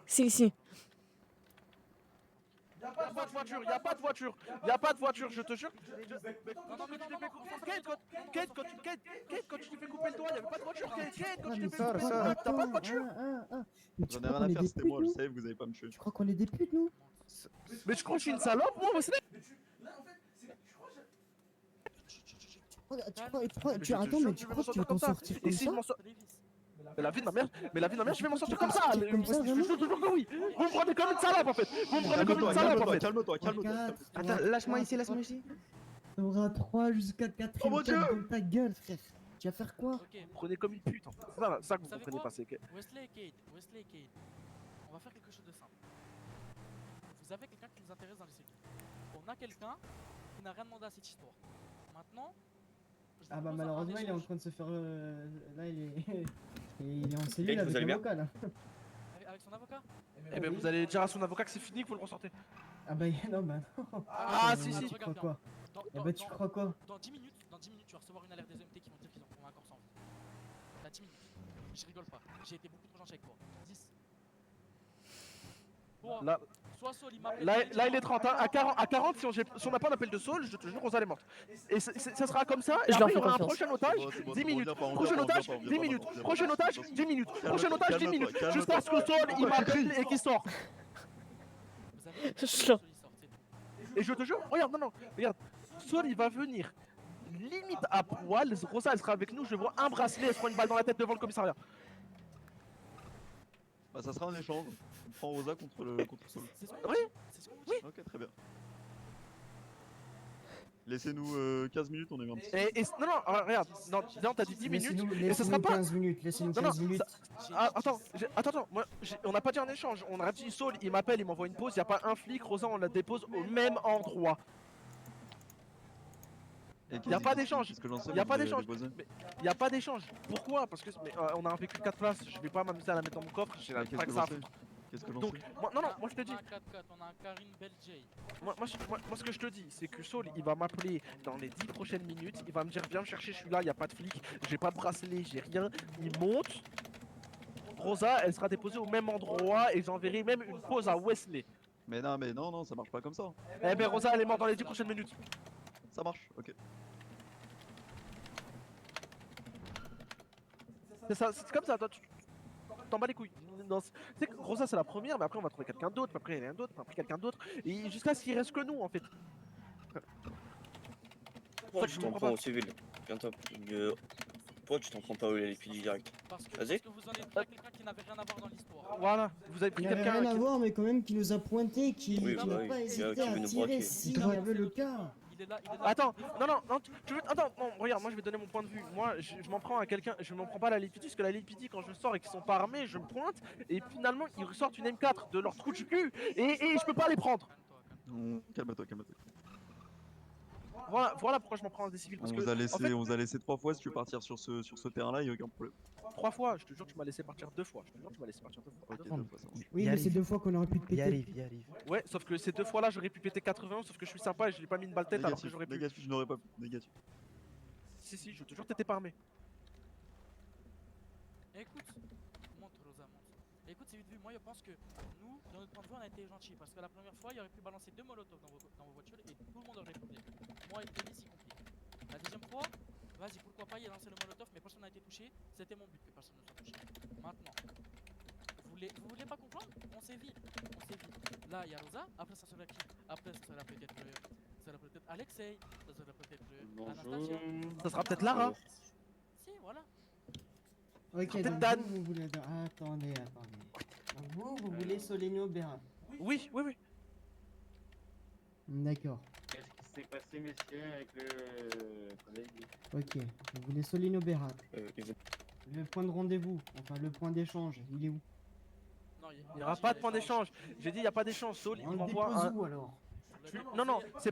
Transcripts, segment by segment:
C'est ici. Y'a pas de voiture, y'a pas de voiture, y'a pas de voiture, je te jure. Non, mais tu t'es fait couper. Kate, quand tu t'es fait couper le doigt, y'avait pas de voiture. Kate, quand tu t'es fait couper le doigt, t'as pas de voiture. Mais tu crois qu'on est des putes, nous? savais que vous allez pas me tuer. Tu crois qu'on est des putes, nous? Mais tu crois que je suis une salope, moi, Wesley? Attends, mais tu crois que tu vas t'en sortir comme ça? Mais la vie de ma mère, je vais m'en sortir comme ça. Comme ça, Je te jure que oui. Vous me prenez comme une salope en fait. Vous me prenez comme une salope en fait. Calme-toi. Attends, lâche-moi ici. T'auras 3 jusqu'à 4 Oh mon Dieu! dans ta gueule, frère. Tu vas faire quoi? Vous me prenez comme une pute en fait. C'est ça que vous comprenez pas, c'est que. Wesley et Kate, on va faire quelque chose de simple. Vous avez quelqu'un qui nous intéresse dans les cellules. On a quelqu'un qui n'a rien demandé à cette histoire. Maintenant, Ah bah malheureusement il est en train de se faire... Là il est en cellule avec l'avocat là. avec son avocat. Eh ben vous allez dire à son avocat que c'est fini, que vous le ressortez. Ah bah non bah non. Ah si. Tu crois quoi? Ah bah tu crois quoi? Dans 10 minutes, tu vas recevoir une alerte des OMT qui vont dire qu'ils ont trouvé un corps sans vie. T'as 10 minutes. Je rigole pas. J'ai été beaucoup trop gentil avec toi. 10. Bon, Là, soit Saul il m'appelle. là il est 30, hein. À 40 si on n'a pas d'appel de Saul, je te jure Rosa elle est morte. Et ça sera comme ça, et Je leur après il y fais aura un confiance. prochain otage, 10 minutes. Prochain otage, 10 minutes. Prochain otage, 10 minutes. Prochain otage, 10 minutes. Jusqu'à ce que Saul il m'appelle et qu'il sort. Vous avez Je- Saul, il sort, c'est tout. Et je te jure, regarde, regarde. Saul il va venir limite à poil, Rosa elle sera avec nous, je vois un bracelet, elle se prend une balle dans la tête devant le commissariat. Bah ça sera un échange. On prend Rosa contre Saul. C'est ce qu'on Oui. dit. C'est ce qu'on dit. Ok, très bien. Laissez-nous 15 minutes, on est un petit. Non, regarde, non, t'as dit 10 minutes, et ce sera Laissez-nous pas. 15 minutes, laissez-nous Non, 15 minutes. Attends, on n'a pas dit un échange, on a dit Saul, il m'appelle, il m'envoie une pause, y a pas un flic, Rosa on la dépose au même endroit. Y a pas d'échange. Y a pas d'échange. Y a pas d'échange. Pourquoi? Parce que on a un véhicule 4 places, je vais pas m'amuser à la mettre dans mon coffre, j'ai la traque ça. Qu'est-ce que j'en Donc, sais? moi je te dis, On a un 4x4, on a un Karine Beljay. moi ce que je te dis, c'est que Saul il va m'appeler dans les 10 prochaines minutes, il va me dire viens me chercher, je suis là, y a pas de flic, j'ai pas de bracelet, j'ai rien, il monte. Rosa, elle sera déposée au même endroit et j'enverrai même une pause à Wesley. Mais non, ça marche pas comme ça. Eh ben Rosa, elle est morte dans les 10 prochaines minutes. Ça marche, ok. C'est ça, c'est comme ça, toi tu t'en bats les couilles. Tu sais que Rosa c'est la première, mais après on va trouver quelqu'un d'autre, puis après il y en a un d'autre, puis après quelqu'un d'autre, et jusqu'à ce qu'il reste que nous en fait. Pourquoi tu t'en prends au civil? Bientôt. Pourquoi tu t'en prends pas au LPD direct? Parce que Vas-y. vous en êtes pris quelqu'un qui n'avait rien à voir dans l'histoire. Voilà, vous avez pris Il n'y avait quelqu'un rien à qui... voir mais quand même qui nous a pointé, qui Oui, n'a bah oui, pas qui hésité veut à nous tirer braquer. s'il y avait le cas. Il est là. Attends, non, tu veux... Attends, non, regarde, moi je vais donner mon point de vue. Moi, je m'en prends à quelqu'un, je m'en prends pas à la LPD, parce que la LPD, quand je sors et qu'ils sont pas armés, je me pointe, et finalement, ils ressortent une M4 de leur trou du cul, et je peux pas les prendre. Calme-toi. Voilà pourquoi je m'en prends à des civils, parce On que... vous a laissé 3 fois, si tu veux partir sur ce terrain-là, y'a aucun problème. 3 fois, je te jure, tu m'as laissé partir 2 fois. Je te jure, tu m'as laissé partir 2 fois. Ok, 2 fois, ça marche. Oui mais c'est 2 fois qu'on aurait pu te péter. Il arrive. Ouais, sauf que ces 2 fois-là, j'aurais pu péter 80, sauf que je suis sympa et je l'ai pas mis une balle tête alors que j'aurais pu. Négatif, je n'aurais pas pu. Négatif. Si, je te jure, t'étais pas armé. Écoute, montre Rosa, montre. Écoute, c'est vite vu. Moi, je pense que nous, dans notre point de vue, on a été gentils. Parce que la première fois, il aurait pu balancer 2 molotovs dans vos voitures et tout le monde aurait répondu. Moi et Denis y compris. La deuxième fois, vas-y, pourquoi pas, il a lancé le molotov, mais personne n'a été touché. C'était mon but que personne ne soit touché. Maintenant, vous voulez pas comprendre? On sévit. Là, il y a Rosa. Après, ça sera qui? Après, ça sera peut-être Alexei. Ça sera peut-être Anastasia. Ça sera peut-être Lara. Si, voilà. Ok, Peut-être donc Dan. vous voulez... Attendez. Donc vous voulez Solenio Berat. Oui. D'accord. Qu'est-ce qui s'est passé, messieurs, avec le collègue? Ok, vous voulez Solenio Berat. Il veut- Le point de rendez-vous, enfin le point d'échange, il est où? Non, Il n'y aura pas de point d'échange. J'ai dit, il n'y a pas d'échange. Saul, il On le m'envoie dépose un. où alors? Non, c'est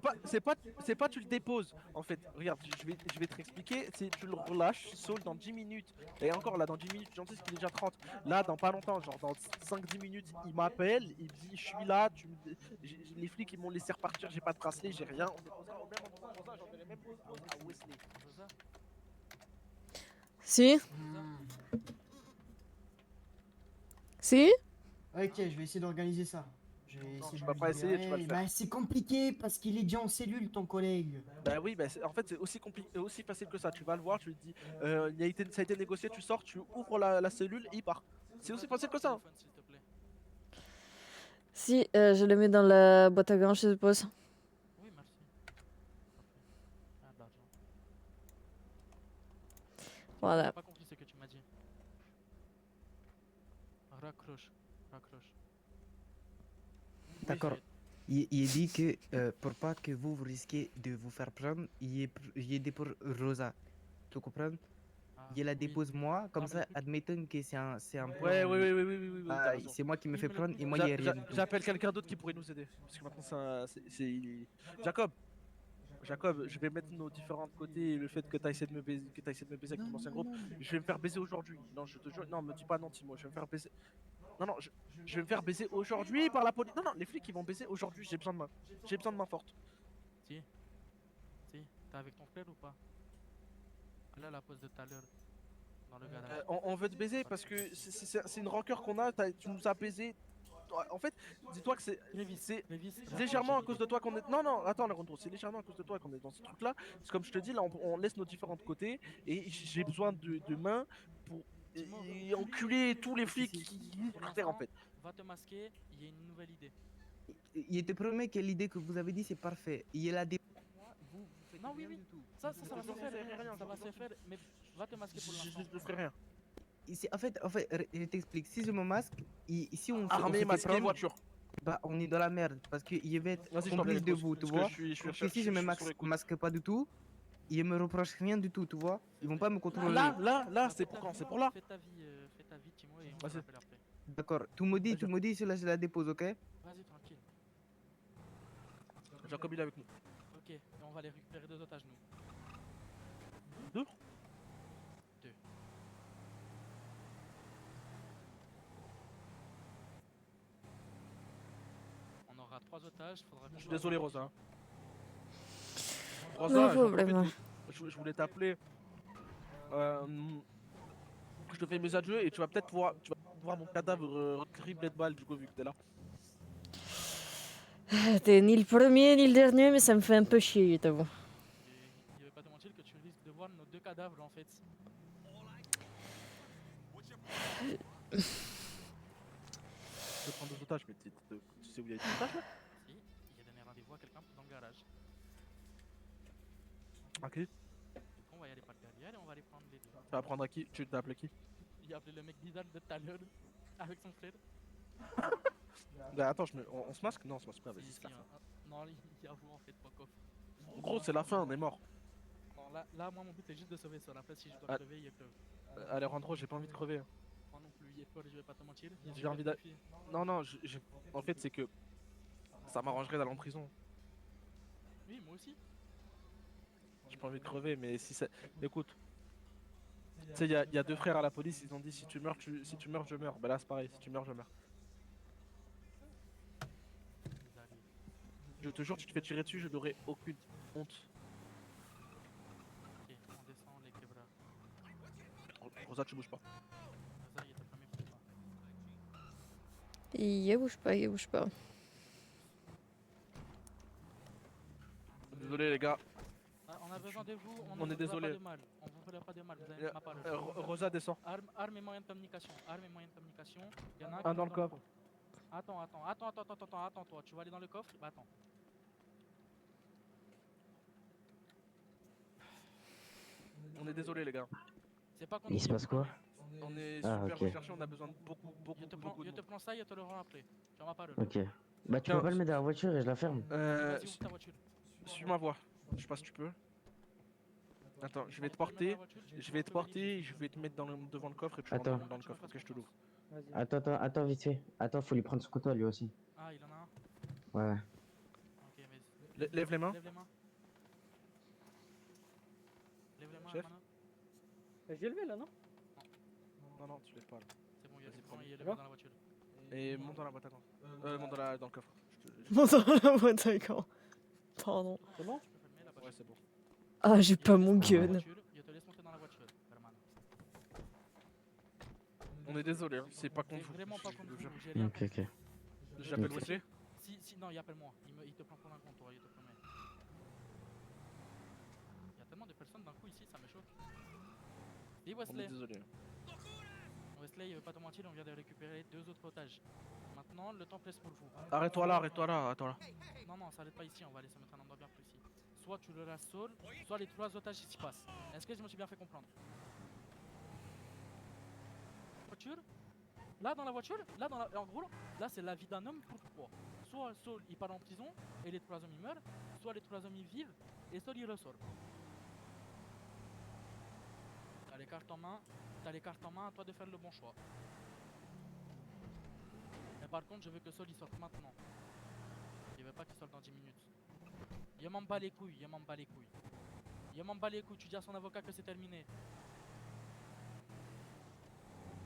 pas tu le déposes. En fait, regarde, je vais te expliquer. C'est tu le relâches, Saul, dans 10 minutes. Et encore là, dans 10 minutes, j'en sais qu'il est déjà 30. Là, dans pas longtemps, genre dans 5-10 minutes, il m'appelle, il me dit, je suis là, les flics ils m'ont laissé repartir, j'ai pas de bracelet, j'ai rien. On déposera au même endroit, Rosa, j'enverrai même une pause à Wesley. Rosa, Si. Si? Ok, je vais essayer d'organiser ça. Je vais essayer tu de vas le pas essayer, tu vas le libérer. faire. Bah, c'est compliqué parce qu'il est déjà en cellule, ton collègue. Bah oui, bah en fait c'est aussi compliqué, aussi facile que ça. Tu vas le voir, tu lui dis, ça a été négocié, tu sors, tu ouvres la cellule et il part. C'est aussi facile que ça. Hein. Téléphone, s'il te plaît. Si, je le mets dans la boîte à gants, je suppose. Oui, merci. Parfait. Ah, de l'argent. Voilà. J'ai pas compris ce que tu m'as dit. Raccroche, raccroche. D'accord. Il dit que pour pas que vous risquez de vous faire prendre, il est dit pour Rosa. Tu comprends? Ah, Il la oui. dépose moi, comme Non, mais ça, écoute. admettons que c'est un plan. Ouais, oui, Ah, t'as raison. c'est moi qui me Oui, fais mais le prendre truc, et moi, il n'y a rien du tout. J'appelle quelqu'un d'autre qui pourrait nous aider. Parce que maintenant, Jacob, Jacob, je vais mettre nos différents côtés et le fait que t'as essayé de me baiser, avec ton ancien groupe. Je vais me faire baiser aujourd'hui. Non, je te jure, non, me dis pas non, Timo, je vais me faire baiser. Non, non, je vais me faire baiser aujourd'hui par la police. Non, non, les flics ils vont baiser aujourd'hui, j'ai besoin de main. J'ai besoin de main forte. Si, t'es avec ton frère ou pas? Là, la pause de tout à l'heure, dans le garage. On veut te baiser parce que c'est une rancœur qu'on a, tu nous as baisé. En fait, dis-toi que c'est légèrement à cause de toi qu'on est. Non, non, attends, Alejandro, c'est légèrement à cause de toi qu'on est dans ce truc-là. C'est comme je te dis, là, on laisse nos différents côtés et j'ai besoin de mains pour enculer tous les flics qui sur terre en fait. Va te masquer, il y a une nouvelle idée. Il te promet que l'idée que vous avez dit, c'est parfait. Il a dépose moi, vous faites Non, oui, rien oui. du tout. Ça va se faire, rien, ça va se faire, mais va te masquer pour l'instant. Je ne ferai rien. En fait, je t'explique. Si je me masque, si on Armé, fait masqué, prendre, voiture. bah, on est dans la merde parce qu'il va être Vas-y, je complice t'en de vous, tu vois. Parce que si je me masque pas du tout, ils me reprochent rien du tout, tu vois. Ils vont pas me contrôler. Là, c'est pour quand? C'est pour là. Fais ta vie, Timo, et on Vas-y. se rappelle après. D'accord. Tu me dis, je la dépose, ok? Vas-y, tranquille. Jacob il est avec nous. Ok, et on va aller récupérer 2 otages, nous. 2? 2. On aura 3 otages, faudra que Je suis désolé, Rosa. No Rosa, problème. je voulais t'appeler. Je te fais mes adieux et tu vas peut-être voir mon cadavre criblé de balles du coup vu que t'es là. T'es ni le premier ni le dernier, mais ça me fait un peu chier, je t'avoue. Et il va pas te mentir que tu risques de voir nos 2 cadavres en fait. Je vais prendre 2 otages, mais tu sais où il y a des otages là? Si, il a donné rendez-vous à quelqu'un dans le garage. Ok. Du coup, on va y aller par derrière et on va aller prendre les 2. Tu vas prendre à qui? Tu t'as appelé qui? Il a appelé le mec d'Idal de tout à l'heure avec son frère. Bah attends, on se masque? Non, on se masque pas, vas-y, Si, c'est si, la fin. non, il avoue en fait, fuck off. En gros, c'est la fin, on est mort. Non, là, moi, mon but est juste de sauver ça. Après, si je dois Ah. crever, il creve. Alejandro, j'ai pas envie de crever. Hein. Moi non plus, il est fort, je vais pas te mentir. Il y a J'ai des envie gars d'a- qui fient. Non, non, en fait, c'est que ça m'arrangerait d'aller en prison. Oui, moi aussi. J'ai pas envie de crever, mais si ça. Écoute. Tu sais, il y a 2 frères à la police, ils ont dit si tu meurs, je meurs. Bah là, c'est pareil, si tu meurs, je meurs. Ils arrivent. Je te jure, tu te fais tirer dessus, je n'aurai aucune honte. Ok, on descend les quebras. Rosa, tu bouges pas. Ça, il était premier pour toi. Il bouge pas, il bouge pas. Désolé, les gars. Ah, on a besoin de vous, On ne est vous fera désolé. pas de mal. On vous fera pas de mal, vous avez ma parole. Rosa, descend. Armes et moyens de communication. Armes et moyens de communication. Il y en a un Un qui dans est le coffre. Attends, toi. Tu vas aller dans le coffre? Bah attends. On est désolé, les gars. C'est pas qu'on Il se passe quoi? On est Ah, super ok. recherchés, on a besoin de beaucoup Je te de prends monde. ça et je te le rends après. Tu as ma parole. Ok. Bah tu Tiens. peux pas le mettre dans la voiture et je la ferme. Vas-y, ouvre ta voiture. Suis ma voix. Je sais pas si tu peux. Attends, je vais te porter. Je vais te porter, je vais te mettre devant le coffre et tu rentres Attends. dans le coffre. Ok, je te l'ouvre. Attends, vite fait. Attends, faut lui prendre son couteau lui aussi. Ah, il en a un. Ouais. Ok, vas-y. Lève les mains. Lève les mains. Lève les mains, Chef. Hermano. J'ai levé là, non? Non, non, tu lèves pas là. C'est bon, il y a Vas-y, des points, prends-le. il est levé dans la voiture. Et monte dans la boîte à gants. Monte dans le coffre. Bon, dans la boîte à gants. Pardon. C'est bon? Tu peux fermer la Ouais, voiture. c'est bon. Ah, j'ai pas mon Je te laisse gun. monter dans la voiture, Je te laisse monter dans la voiture, Hermano. On est désolé, hein, c'est pas C'est contre vous. vraiment pas je contre le jure. vous, j'ai rien Ok, contre ok. vous. J'appelle Ok. Wesley. Si, non, il appelle-moi. Il te prend pour un comptoir, il te promet. Il y a tellement de personnes d'un coup ici, ça me choque. Dis On est Wesley. désolé. Wesley, il veut pas te mentir, on vient de récupérer 2 autres otages. Maintenant, le temps presse pour vous. Arrête-toi là, attends là. Non, ça s'arrête pas ici, on va aller se mettre un endroit bien précis. Soit tu le lasses Saul, soit les 3 otages s'y passent. Est-ce que je me suis bien fait comprendre? Voiture? Là dans la voiture, en gros, là c'est la vie d'un homme pour 3. Soit Saul il part en prison et les 3 hommes ils meurent, soit les 3 hommes ils vivent et Saul il ressort. T'as les cartes en main, à toi de faire le bon choix. Mais par contre je veux que Saul il sorte maintenant. Je veux pas qu'il sorte dans 10 minutes. Je m'en bats les couilles, tu dis à son avocat que c'est terminé.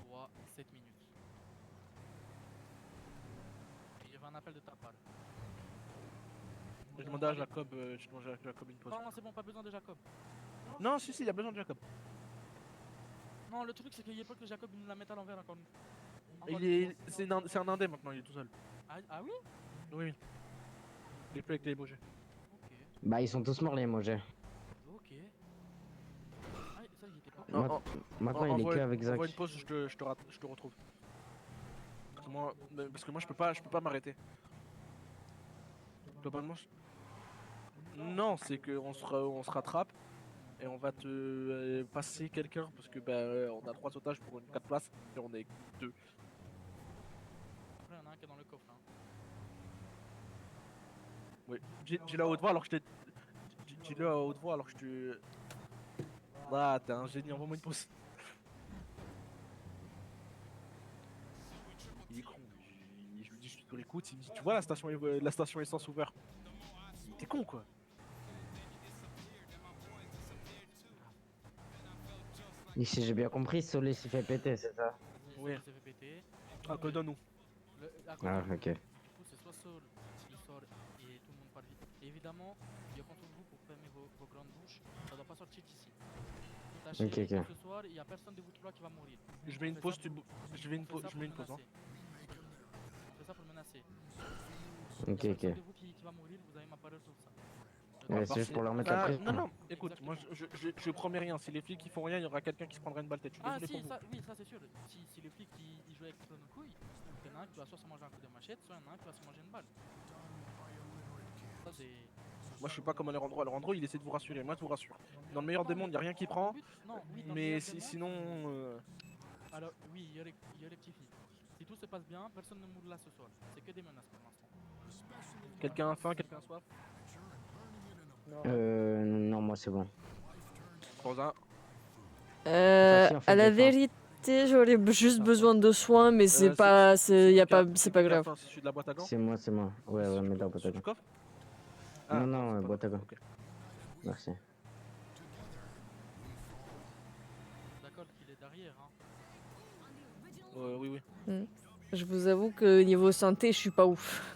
Toi, 7 minutes. Et je veux un appel de ta part. J'ai demandé à Jacob, une pause. Non, c'est bon, pas besoin de Jacob. Non, si, il y a besoin de Jacob. Non, le truc c'est qu'il y a pas que Jacob il nous la mette à l'envers encore. C'est un indé maintenant, il est tout seul. Ah oui? Oui. Il est plus avec les bojets. Ok. Bah, ils sont tous morts, les mojets. Ok. Ah, ça il était pas. Maintenant, il est que avec Zach. Envoie une pause, je te retrouve. Parce que moi je peux pas m'arrêter. Globalement, non, c'est qu'on se rattrape et on va te passer quelqu'un parce que on a 3 otages pour une 4 places et on est 2. Après, il y en a un qui est dans le coffre. Hein. Oui, dis-le à haute voix alors que je t'ai. Dis-le à haute voix alors que je te. Ah, t'es un génie, envoie-moi une pause. Il est con, je lui dis, je te l'écoute, il me dit, tu vois la station essence ouverte. T'es con quoi. Et si j'ai bien compris, Solé s'est fait péter, c'est ça? Oui. Il s'est fait péter. À côté de nous. Ah, ok. Du coup, c'est soit Saul, il sort et tout le monde part vite. Et évidemment, je compte sur vous pour fermer vos grandes bouches. Ça doit pas sortir d'ici. Sachez Ok, ok. que ce soir, il y a personne de vous 3 qui va mourir. Je mets une pause, je mets une pause, hein. On fait ça pour le menacer. Ok, Il y a ok. personne de vous qui va mourir, vous avez ma parole sur ça. Ouais, c'est juste pour leur mettre la pression. Non, écoute, moi je promets rien. Si les flics ils font rien, il y aura quelqu'un qui se prendra une balle tête. Je suis Ah désolé si, pour ça, oui, ça c'est sûr. Si les flics ils jouent avec nos couilles, il y en a un qui va soit se manger un coup de machette, soit il y en a un qui va se manger une balle. Ça c'est... Moi je suis pas comme Alejandro. Alejandro il essaie de vous rassurer, moi je vous rassure. Dans le meilleur des mondes, il y a rien qui prend. Non, oui, dans le Mais meilleur des mondes, sinon. Alors oui, il rectifie. Si tout se passe bien, personne ne mourra là ce soir. C'est que des menaces pour l'instant. Quelqu'un a faim, quelqu'un a soif. Non, moi c'est bon. Rosa. À la vérité, j'aurais juste besoin de soins, mais c'est pas grave. C'est celui de la boîte à gants. C'est moi. Ouais, mais dans la boîte à Du gants. coffre. Non, boîte à gants. Merci. D'accord qu'il est derrière, hein. Oui. Je vous avoue que niveau santé, je suis pas ouf.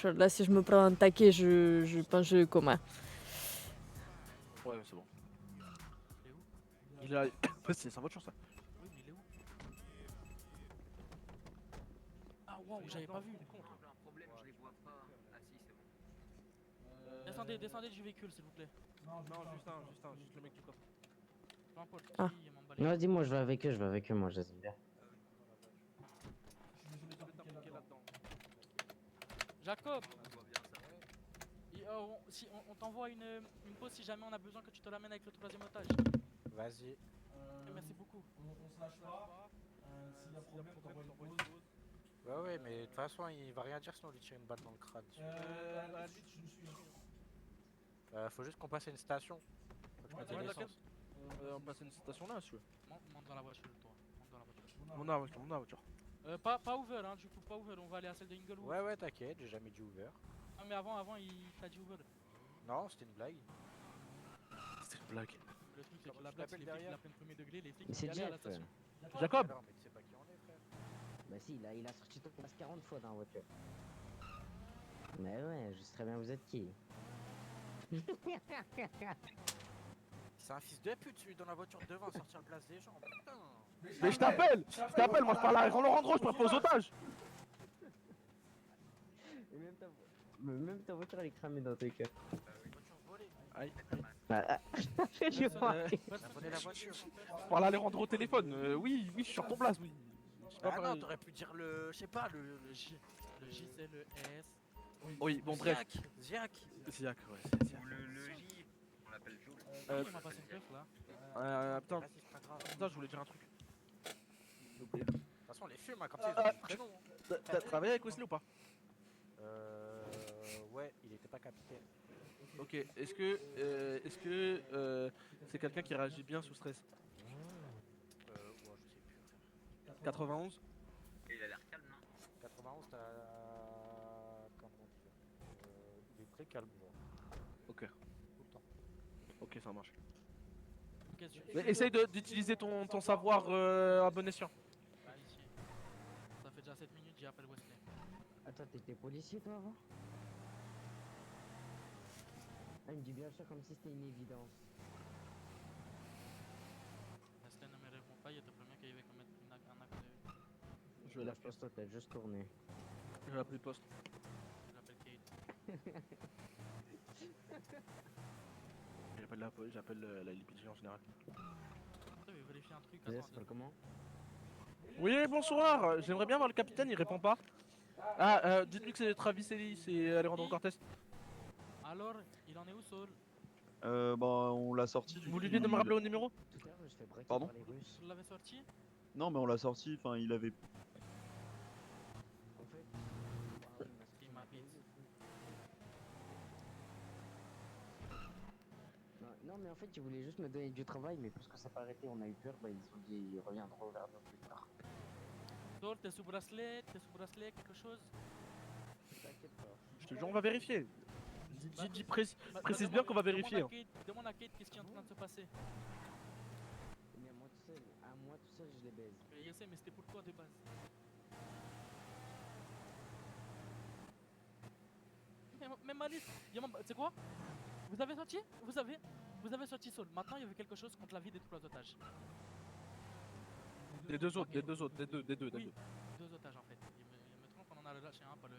Là, si je me prends un taquet, je pense que je coma. Ouais, c'est bon. Il est où? Il a. C'est sa voiture ça. Oui, mais il est où? Ah wow, j'avais pas vu. Descendez du véhicule s'il vous plaît. Non, juste le mec du coffre. Peu importe qui, Ah. il m'en bat les Non, dis-moi, je vais avec eux, moi, je les aime bien. Jacob! Si on t'envoie une pause si jamais on a besoin que tu te l'amènes avec le 3ème otage. Vas-y. Merci beaucoup. On se lâche pas. S'il y a problème, t'envoies une pause. Ouais, mais de toute façon, il va rien dire sinon on lui tire une balle dans le crâne. Faut juste qu'on passe à une station. Faut que je mette de l'essence. On passe à une station là, si tu veux. Monte dans la voiture, toi. Monte dans la voiture. Monte dans la voiture. Pas ouvert, hein, du coup, pas ouvert. On va aller à celle de Inglewood. Ouais, t'inquiète, j'ai jamais dit ouvert. Ah, mais avant, il t'a dit ouvert. Non, c'était une blague. C'était une blague. Le truc, c'est que la blague, c'est les flics de la peine premier degré, les flics Mais qui c'est allaient à la Jeff. station. Jacob. Alors, mais tu sais pas qui on est, frère. Bah si, il a sorti ton passe 40 fois dans la voiture. Mais ouais, je sais très bien vous êtes qui. C'est un fils de pute, celui dans la voiture devant, sortir le place des gens, putain. Mais je t'appelle, moi je parle à Laurent, je parle pas aux otages. Et même ta voiture elle est cramée dans tes cas. Voiture volée. Aïe. J'ai remarqué. Personne volé la ne voiture. Je parle à Laurent au téléphone, oui, je suis sur ton place, oui. Je sais pas Ah non, pareil. t'aurais pu dire le. Je sais pas, le J. Le J c'est le S. Oui, bon bref. Ziak. Ziak, ouais, c'est Ziak. Ou le J, on l'appelle Joule. Il m'a passé une puff là. Putain, Vas-y, c'est pas grave. De putain, je voulais dire un truc. J'ai oublié. toute façon, les films, hein, comme ça, ils ont des prénoms. Hein. T'as travaillé avec Wesley ou pas? Ouais, il était pas capitaine. Ok, est-ce que c'est quelqu'un qui réagit bien sous stress? Ouais, je sais plus. 91? Il a l'air calme, non? 91, t'as. Comment dire il est très calme, genre. Ok, Tout le temps. ok, ça marche. Qu'est-ce que tu Mais fais, essaye d'utiliser ton savoir à bon escient. Ah, ici. Ça fait déjà 7 minutes, j'appelle Wesley. Attends, t'étais policier toi avant? Ah, il me dit bien ça comme si c'était une évidence. Wesley ne me répond pas, il était premier qu'il va commettre un acte de. Je vais Là, l'appeler. je pense que toi t'as juste tourné. Je vais l'appeler poste. J'appelle Kate. J'appelle la LPG en général. Attends, je vais vérifier un truc. Ça Attends, s'appelle comment? Oui, bonsoir. J'aimerais bien voir le capitaine, il répond pas. Ah, dites-lui que c'est Travis Ellis et Alejandro Cortés. Alors, il en est où, Saul? Bah, on l'a sorti. Vous lui dites de me rappeler au numéro? Tout à l'heure, je me suis fait braquer Pardon par les Russes. Vous l'avez sorti? Non, mais on l'a sorti, enfin, il avait. En fait, Il m'a hit. non, mais en fait, ils voulaient juste me donner du travail, mais puisque ça n'a pas arrêté, on a eu peur, bah ils ont dit ils reviendront vers nous plus tard. Saul, t'es sous bracelet? Quelque chose? T'inquiète pas. Je te jure, on va vérifier. Précise bien qu'on va vérifier. Demande à Kate qu'est-ce qui est en train de se passer. Mais à moi tout seul, je les baise. Je sais, mais c'était pour toi de base. Même Malice, c'est quoi? Vous avez sorti? Vous avez sorti Saul. Maintenant, il y avait quelque chose contre la vie des 3 otages. Des deux autres. Oui, 2 otages en fait. Il me trompe, on en a relâché un pour de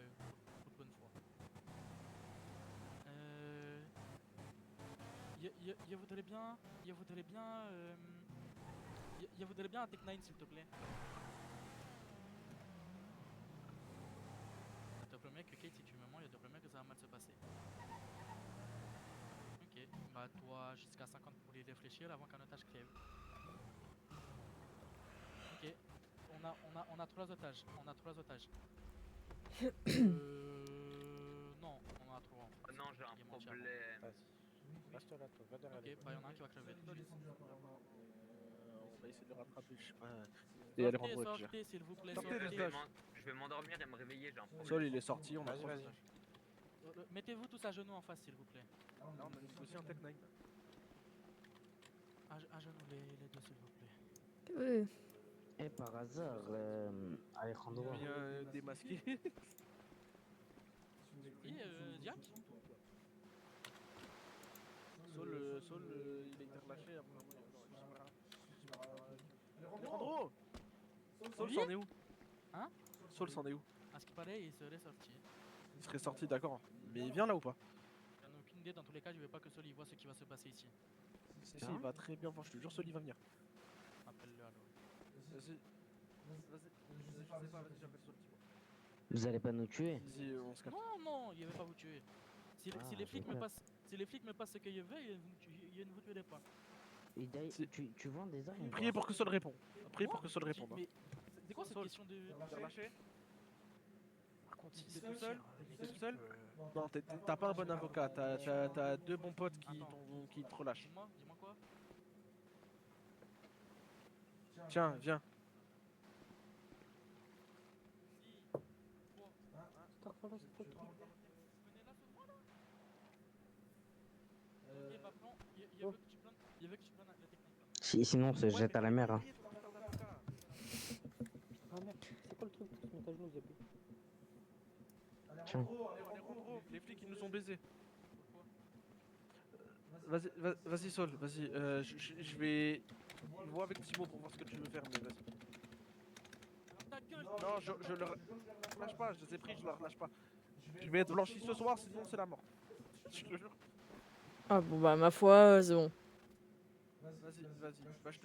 bonne foi. Je voudrais bien un Tech 9 s'il te plaît. Je te promets que Kate, si tu me mens, je te promets que ça va mal se passer. Ok, bah toi jusqu'à 50 pour y réfléchir avant qu'un otage crève. Ok, on a 3 otages. Non, on en a 3. Non, j'ai un problème. Vas-y. Reste là, toi, va derrière Ok, les bah y'en a un qui va crever. On va essayer de le rattraper, je sais pas. Et Alejandro est déjà. Sortez s'il vous plaît, Sortez, sortez. les otages. Je vais m'endormir et me réveiller, j'ai un problème. Sol, il est sorti, on a Vas-y, trois vas-y. otages. Mettez-vous tous à genoux en face s'il vous plaît. Là, on a aussi un Tech 9. À genoux les deux s'il vous plaît. Oui. Et par hasard, Alejandro. Bien démasqué. Et Diak? Sol, il a été relâché après. Alejandro! Sol, c'en est où? Hein? Sol, c'en est où? À ce qui paraît, il serait sorti. Il serait sorti, d'accord. Mais il vient là ou pas? J'en ai aucune idée, dans tous les cas, je veux pas que Sol il voit ce qui va se passer ici. Si, il va très bien voir, je te jure, Sol, il va venir. Appelle-le alors. Vas-y, je sais pas, vas-y, j'appelle Sol, dis-moi. Vous allez pas nous tuer? Vas-y, on se capte. Non, il ne va pas vous tuer. Si Ah, les flics j'ai me peur. passent ce qu'ils veulent, ils ne vous tueraient pas. Et d'ailleurs, C'est- tu vends des armes? Priez pour que Sol réponde. Priez pour que Sol réponde. Mais c'est quoi cette Sol. question de... T'es relâché? Par contre, T'es si tout seul? T'es tout seul? euh, Non, t'as pas un bon avocat, t'as deux bons potes Attends. qui te relâchent. Dis-moi quoi? Tiens, viens. Ok, bah prends, il veut que tu prennes la technique là. Sinon, on se jette à la mer. Hein. Ah merde, c'est quoi le truc pour se mettre à genoux, Zappy? Tiens. Alejandro, les flics ils nous ont baisés. Vas-y Sol, vas-y. Je vais Vois avec Timo pour voir ce que tu veux faire, mais vas-y. Ta gueule. Non, je le relâche pas, je les ai pris, je le relâche pas. Je vais être blanchi ce soir, sinon c'est la mort. Je te jure. Ah bon bah ma foi, c'est bon. Vas-y, vas-y. Bah, je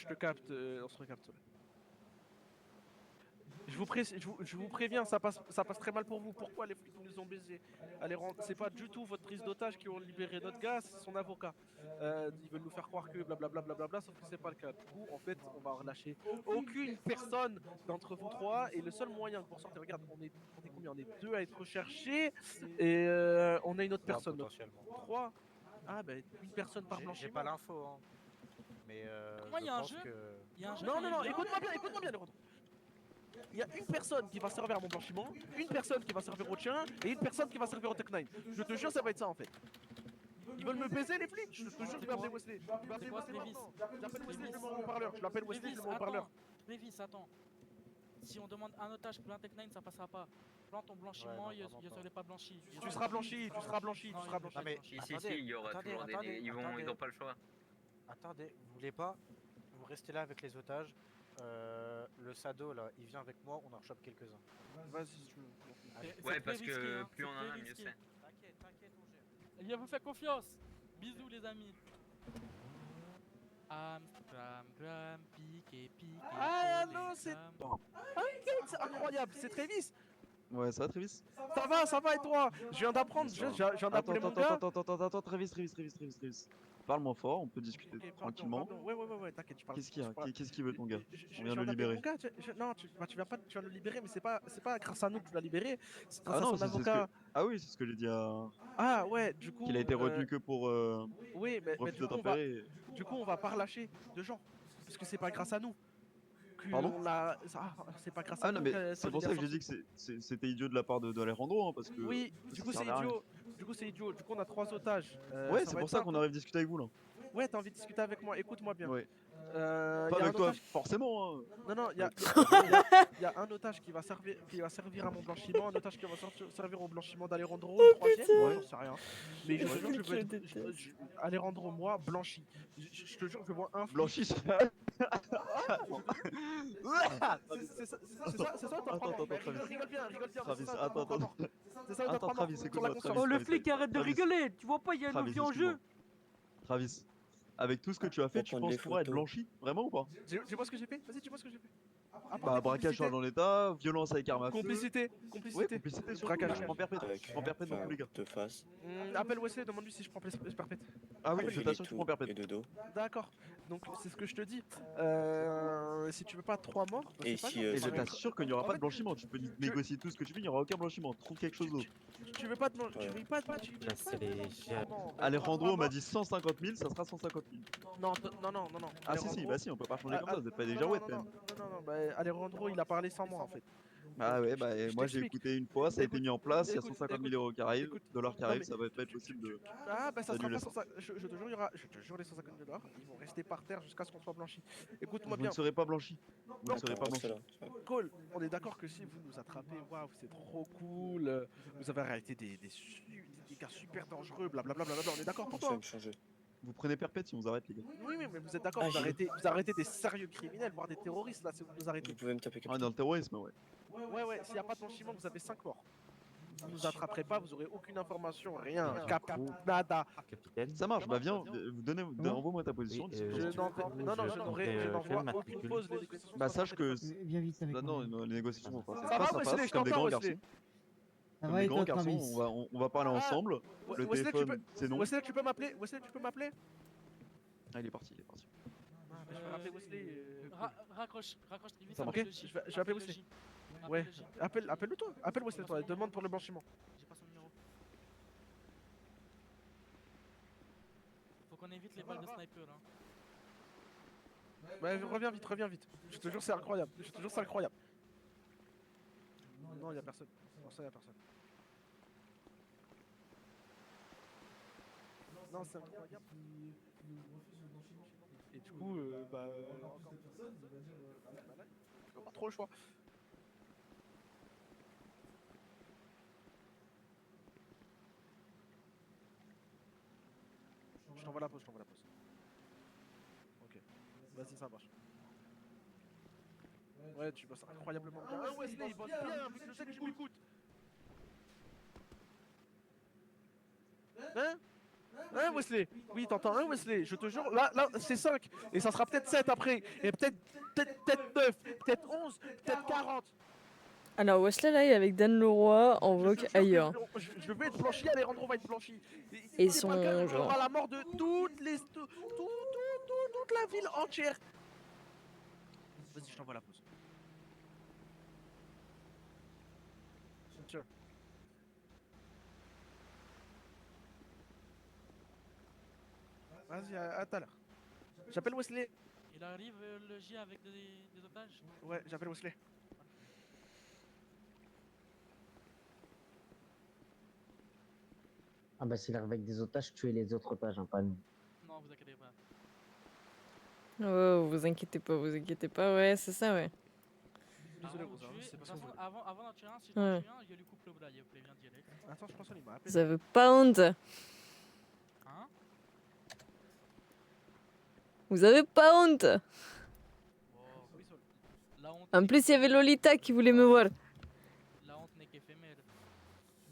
te capte, on se recapte. Je vous préviens, ça passe très mal pour vous. Pourquoi les flics nous ont baisés? C'est pas du tout votre prise d'otage qui ont libéré notre gars, c'est son avocat. Ils veulent nous faire croire que blablabla, sauf que c'est pas le cas. Du coup, en fait, on va relâcher aucune personne d'entre vous trois. Et le seul moyen pour sortir, regarde, on est combien? On est deux à être recherchés. Et on a une autre personne. Potentiellement. Trois. Ah, bah, une personne par blanchiment. J'ai pas l'info, hein. Mais Moi, je il y a un pense jeu. que... Il y a un jeu. Non, écoute-moi bien, les retours. Il y a une personne qui va servir à mon blanchiment, une personne qui va servir au tien et une personne qui va servir au Tech 9. Je te jure, ça va être ça en fait. Ils veulent me baiser les flics. Je te jure, je vais appeler Wesley. Je vais appeler Wesley maintenant. J'appelle Wesley, je le mets en haut-parleur. Je l'appelle Wesley, je le mets en haut-parleur. Lévis, attends. Si on demande un otage plein Tech 9, ça passera pas. Plan ton blanchiment, Ouais, non, il serait pas blanchi. Tu seras blanchi, tu seras blanchi, tu seras blanchi. Non mais Si, attendez, il y aura attendez, toujours attendez, ils attendez. n'ont pas le choix. Attendez, vous voulez pas? Vous restez là avec les otages. Le Sado là, il vient avec moi, on en rechoppe quelques-uns. Vas-y, si tu veux. Allez. Ouais, parce très que risqué, hein, plus on en très a, mieux risqué. c'est. T'inquiète, on gère. Il vous fait confiance. Bisous les amis. Amsterdam, gram, pique. Ah, allô, c'est incroyable, c'est Travis. Ouais, ça va, Travis? Ça va et toi? Je viens d'apprendre, je viens d'appeler mon gars. Attends, Travis. Parle-moi fort, on peut discuter Ok, tranquillement. pardon. Ouais, t'inquiète, je parle. Qu'est-ce qu'il y a? je parle- Qu'est-ce qu'il veut ton gars? Je On vient de viens le d'appeler libérer. mon gars, non, tu viens pas, tu viens de le libérer, mais c'est pas grâce à nous que tu l'as libéré, c'est grâce Ah à non, son c'est ce avocat. que... Ah oui, c'est ce que j'ai dit à... Ah ouais, du coup. Qu'il a été retenu que pour Oui, mais refus du coup, on va, d'obtempérer. du coup, on va pas relâcher de gens, parce que c'est pas grâce à nous. Pardon? C'est pas grâce à Ah non, nous. mais c'est pour ça que j'ai dit que c'était idiot de la part de Alejandro, hein, parce que... Oui, du coup, c'est idiot. Du coup, on a 3 otages. Ouais, ça c'est va pour être ça simple. qu'on arrive discuter avec vous, là. Ouais, t'as envie de discuter avec moi, écoute-moi bien. Ouais. Y a Pas un avec toi, otage- forcément, hein. Non, il y a un otage qui va servir à mon blanchiment, un otage qui va servir au blanchiment d'Alejandro, le troisième, Ouais. j'en sais rien. Mais je te jure, je veux être... Alejandro, moi, blanchi. Je te jure, je vois un flic. Blanchi, C'est ça, Attends, rigole bien, Travis, c'est ça, attends. C'est ça, Attends, Travis, sur la écoute-moi, conscience. Travis, arrête de rigoler. Tu vois pas, il y a Travis, excuse-moi. Travis, avec tout ce que tu as fait, tu prendre penses des pouvoir être photos. blanchi? Vraiment ou pas? Dis-moi ce que j'ai fait, vas-y, dis-moi ce que j'ai fait. Bah, braquage en l'état, violence avec arme à feu. Complicité, Ouais, complicité, surtout. Braquage. Je prends perpète dans tous les cas. De face Appelle Wesley, demande-lui si je prends perpète. Ah oui, et je t'assure que tu prends perpète. et de dos. D'accord, donc c'est ce que je te dis. Si tu veux pas 3 morts, bah, Et c'est pas si, grave. Et ça je va t'assure qu'il n'y aura En pas fait, de blanchiment. Tu peux négocier tout ce que tu veux, il n'y aura aucun blanchiment. Trouve quelque chose d'autre. Tu veux pas de tu Ouais. veux pas de tu veux pas c'est de- les Non, Alejandro m'a dit 150 000, ça sera 150 000. non. Ah si, Alejandro- bah si, on peut pas changer comme ça, vous êtes pas des non, girouettes non, quand même. non, bah Alejandro il a parlé sans moi en fait. Ah ouais, bah je moi j'ai t'explique. écouté une fois, ça a été mis en place, il y a Écoute, 150 000 euros qui arrivent, dollars qui non, arrivent, mais ça va pas être possible de... Ah bah ça sera d'annuler pas ça. 150, je te jure, je te jure les 150 $, ils vont rester par terre jusqu'à ce qu'on soit blanchi. Écoute-moi Vous bien, ne serez pas blanchi. Vous ne serez pas Reste blanchi. là. Cole, on est d'accord que si vous nous attrapez, waouh, c'est trop cool, vous avez arrêté des gars super dangereux, blablabla, on est d'accord pour On toi sait hein? me changer. Vous prenez perpète si on vous arrête les gars. Oui, mais vous êtes d'accord, Ah, vous arrêtez des sérieux criminels, voire des terroristes là, si vous nous Vous arrêtez. pouvez me taper Ah, capitaine. dans le terrorisme, ouais. Ouais, s'il n'y a pas de blanchiment, vous avez 5 morts. Vous nous attraperez pas, vous aurez aucune information, rien, cap, nada. Capitaine. Ça marche, bah viens, envoie-moi ta position. Je n'envoie aucune pause, les négociations Bah sont sache en que... Viens vite avec moi. Non, les négociations vont passer Ça va, face à Wesley, face, je comme des t'entends, grands Wesley. garçons. Ça Comme va des et grands toi, garçons, Travis? on va parler Ah, ensemble. Le Wesley, téléphone, c'est non. Wesley, tu peux m'appeler? Ah, il est parti. Je vais rappeler Wesley. Raccroche très vite. Ça marche. appelle le J. Je vais appeler Wesley. Ouais, Appelle le J. appelle-le toi. Appelle Wesley, toi. Demande pour le blanchiment. J'ai pas son numéro. Faut qu'on évite les balles de sniper là. Ouais, reviens vite. Je te jure, c'est incroyable. Non, y a personne. Non, ça y a personne. Non, c'est incroyable. Et du coup, bah. J'ai pas trop le choix. Je t'envoie la pause. Vas-y, ça marche. Ouais, tu bosses incroyablement bien. Ah, Wesley, il bosse bien, vu que je sais que tu m'écoutes. Hein? Hein, Wesley? Oui, t'entends, hein, Wesley? Je te jure, là, c'est 5. Et ça sera peut-être 7 après. Et peut-être 9, peut-être 11, peut-être 40. Alors Wesley là il est avec Dan Leroy en Je vogue te jure que ailleurs. je veux être blanchi, Alejandro va être blanchi. Et c'est son pas le cas, on genre. aura la mort de toute la ville entière. Vas-y, je t'envoie la pause. Tiens. Vas-y, à tout à l'heure. J'appelle Wesley. Il arrive le J avec des otages. Ouais, j'appelle Wesley. Ah bah s'il arrive avec des otages, tuez les autres otages, hein, pas nous. Non, vous inquiétez pas. Oh, vous inquiétez pas, ouais, c'est ça, ouais. Désolé, Avant Rosa, d'en tuer, c'est de pas toute ça. façon, avant d'en tuer un, si Ouais. j'en tue un, je lui coupe le bras, il prévient direct. Attends, je pense qu'il m'a appelé. Vous avez pas honte? Hein? Vous avez pas honte? Oh, la honte En n'est- plus, il y avait Lolita qui voulait me voir. La honte n'est qu'éphémère.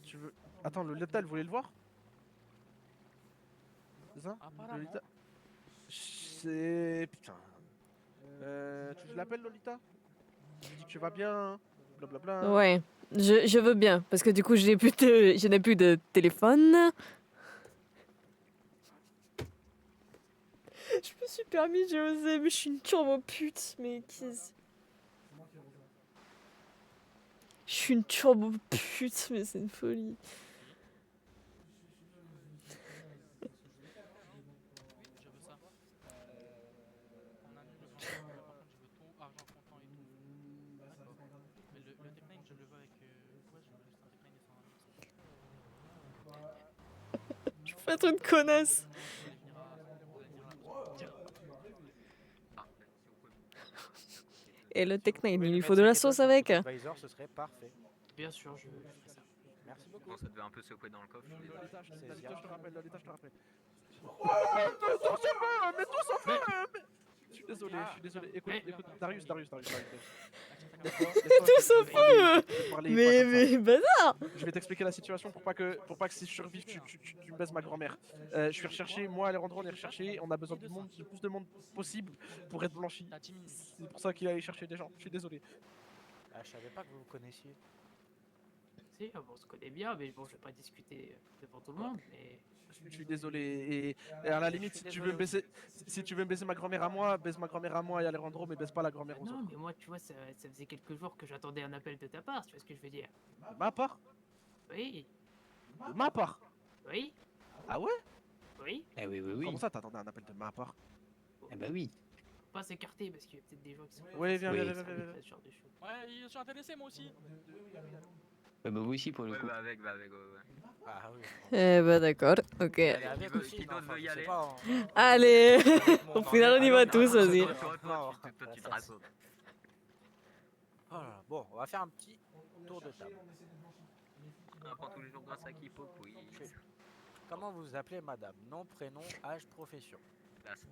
Tu veux. Attends, Lolita, elle voulait le voir? C'est ça? Apparemment. Lolita. C'est. Putain. Tu l'appelles Lolita? Tu dis que tu vas bien, blablabla. Ouais, je veux bien, parce que du coup, je n'ai plus de téléphone. Je me suis permis, j'ai osé, mais je suis une turbo pute, mais qu'est-ce... Je suis une turbo pute, mais c'est une folie. Je veux ça. On annule le blanchiment, mais par contre, je veux tout, argent comptant et tout. D'accord. Mais le Tech9, je le veux avec. Ouais, je veux juste un Tech9 et 100 Je fais trop de connasse. Et le Tech9, il lui faut de la sauce avec. Advisor, ce serait parfait. Bien sûr, je ferai ça. Merci beaucoup. Bon, ça devait un peu secouer dans le coffre. Lolita, je te rappelle, Lolita, je te rappelle. Tous en feu, mais tous en feu. Je suis désolé. Écoute, Darius. Tous en feu. Mais bazar. Je vais t'expliquer la situation pour pas que si je survive, tu me baisses ma grand-mère. Je suis recherché, moi, Alejandro, on est recherché. On a besoin de plus de monde possible pour être blanchi. C'est pour ça qu'il allait chercher des gens. Je suis désolé. Ah, je savais pas que vous vous connaissiez. Si, on se connaît bien, mais bon, je vais pas discuter devant tout le monde, mais... Je suis désolé. Et à la limite, si tu veux me baisser ma grand-mère à moi, baisse ma grand-mère à moi et Alejandro, mais baisse pas la grand-mère aux Non, autres. mais moi, tu vois, ça faisait quelques jours que j'attendais un appel de ta part, tu vois ce que je veux dire? De ma part? Oui. De ma part? Oui. Ah ouais? Oui. Eh oui. Comment ça, t'attendais un appel de ma part? Eh bah oui. Faut pas s'écarter parce qu'il y a peut-être des gens qui sont... Ouais, viens. Ce genre de choses. Ouais, je suis intéressé moi aussi. Ouais, bah vous aussi pour le coup. va avec, ouais. Ah oui. Eh bah d'accord, ok. Elle est avec aussi, qui non, d'autre enfin, veut y je sais aller pas, Allez. Bon, Au non, final, on y va tous, vas-y. Non. Toi, tu te rassures. Voilà. Bon, on va faire un petit tour de table. On apprend tous les jours grâce à Kipo, oui. Comment vous vous appelez, madame? Nom, prénom, âge, profession. Classe.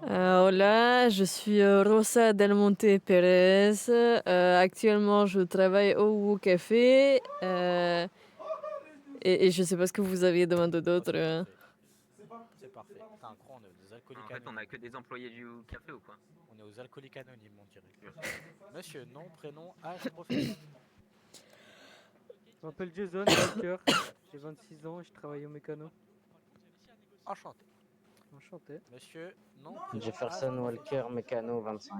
Hola, je suis Rosa Del Monte Pérez. Actuellement, je travaille au Wu Café. Et je sais pas ce que vous aviez demandé d'autre. C'est parfait. T'as un croc, on est aux alcooliques En fait, on anonymes. a que des employés du café ou quoi? On est aux alcooliques anonymes, on dirait. Monsieur, nom, prénom, âge, profession. Je m'appelle Jason Walker, j'ai 26 ans et je travaille au mécano. Enchanté. Enchanté. Monsieur, nom, prénom, Jefferson âge, Walker, mécano, 25.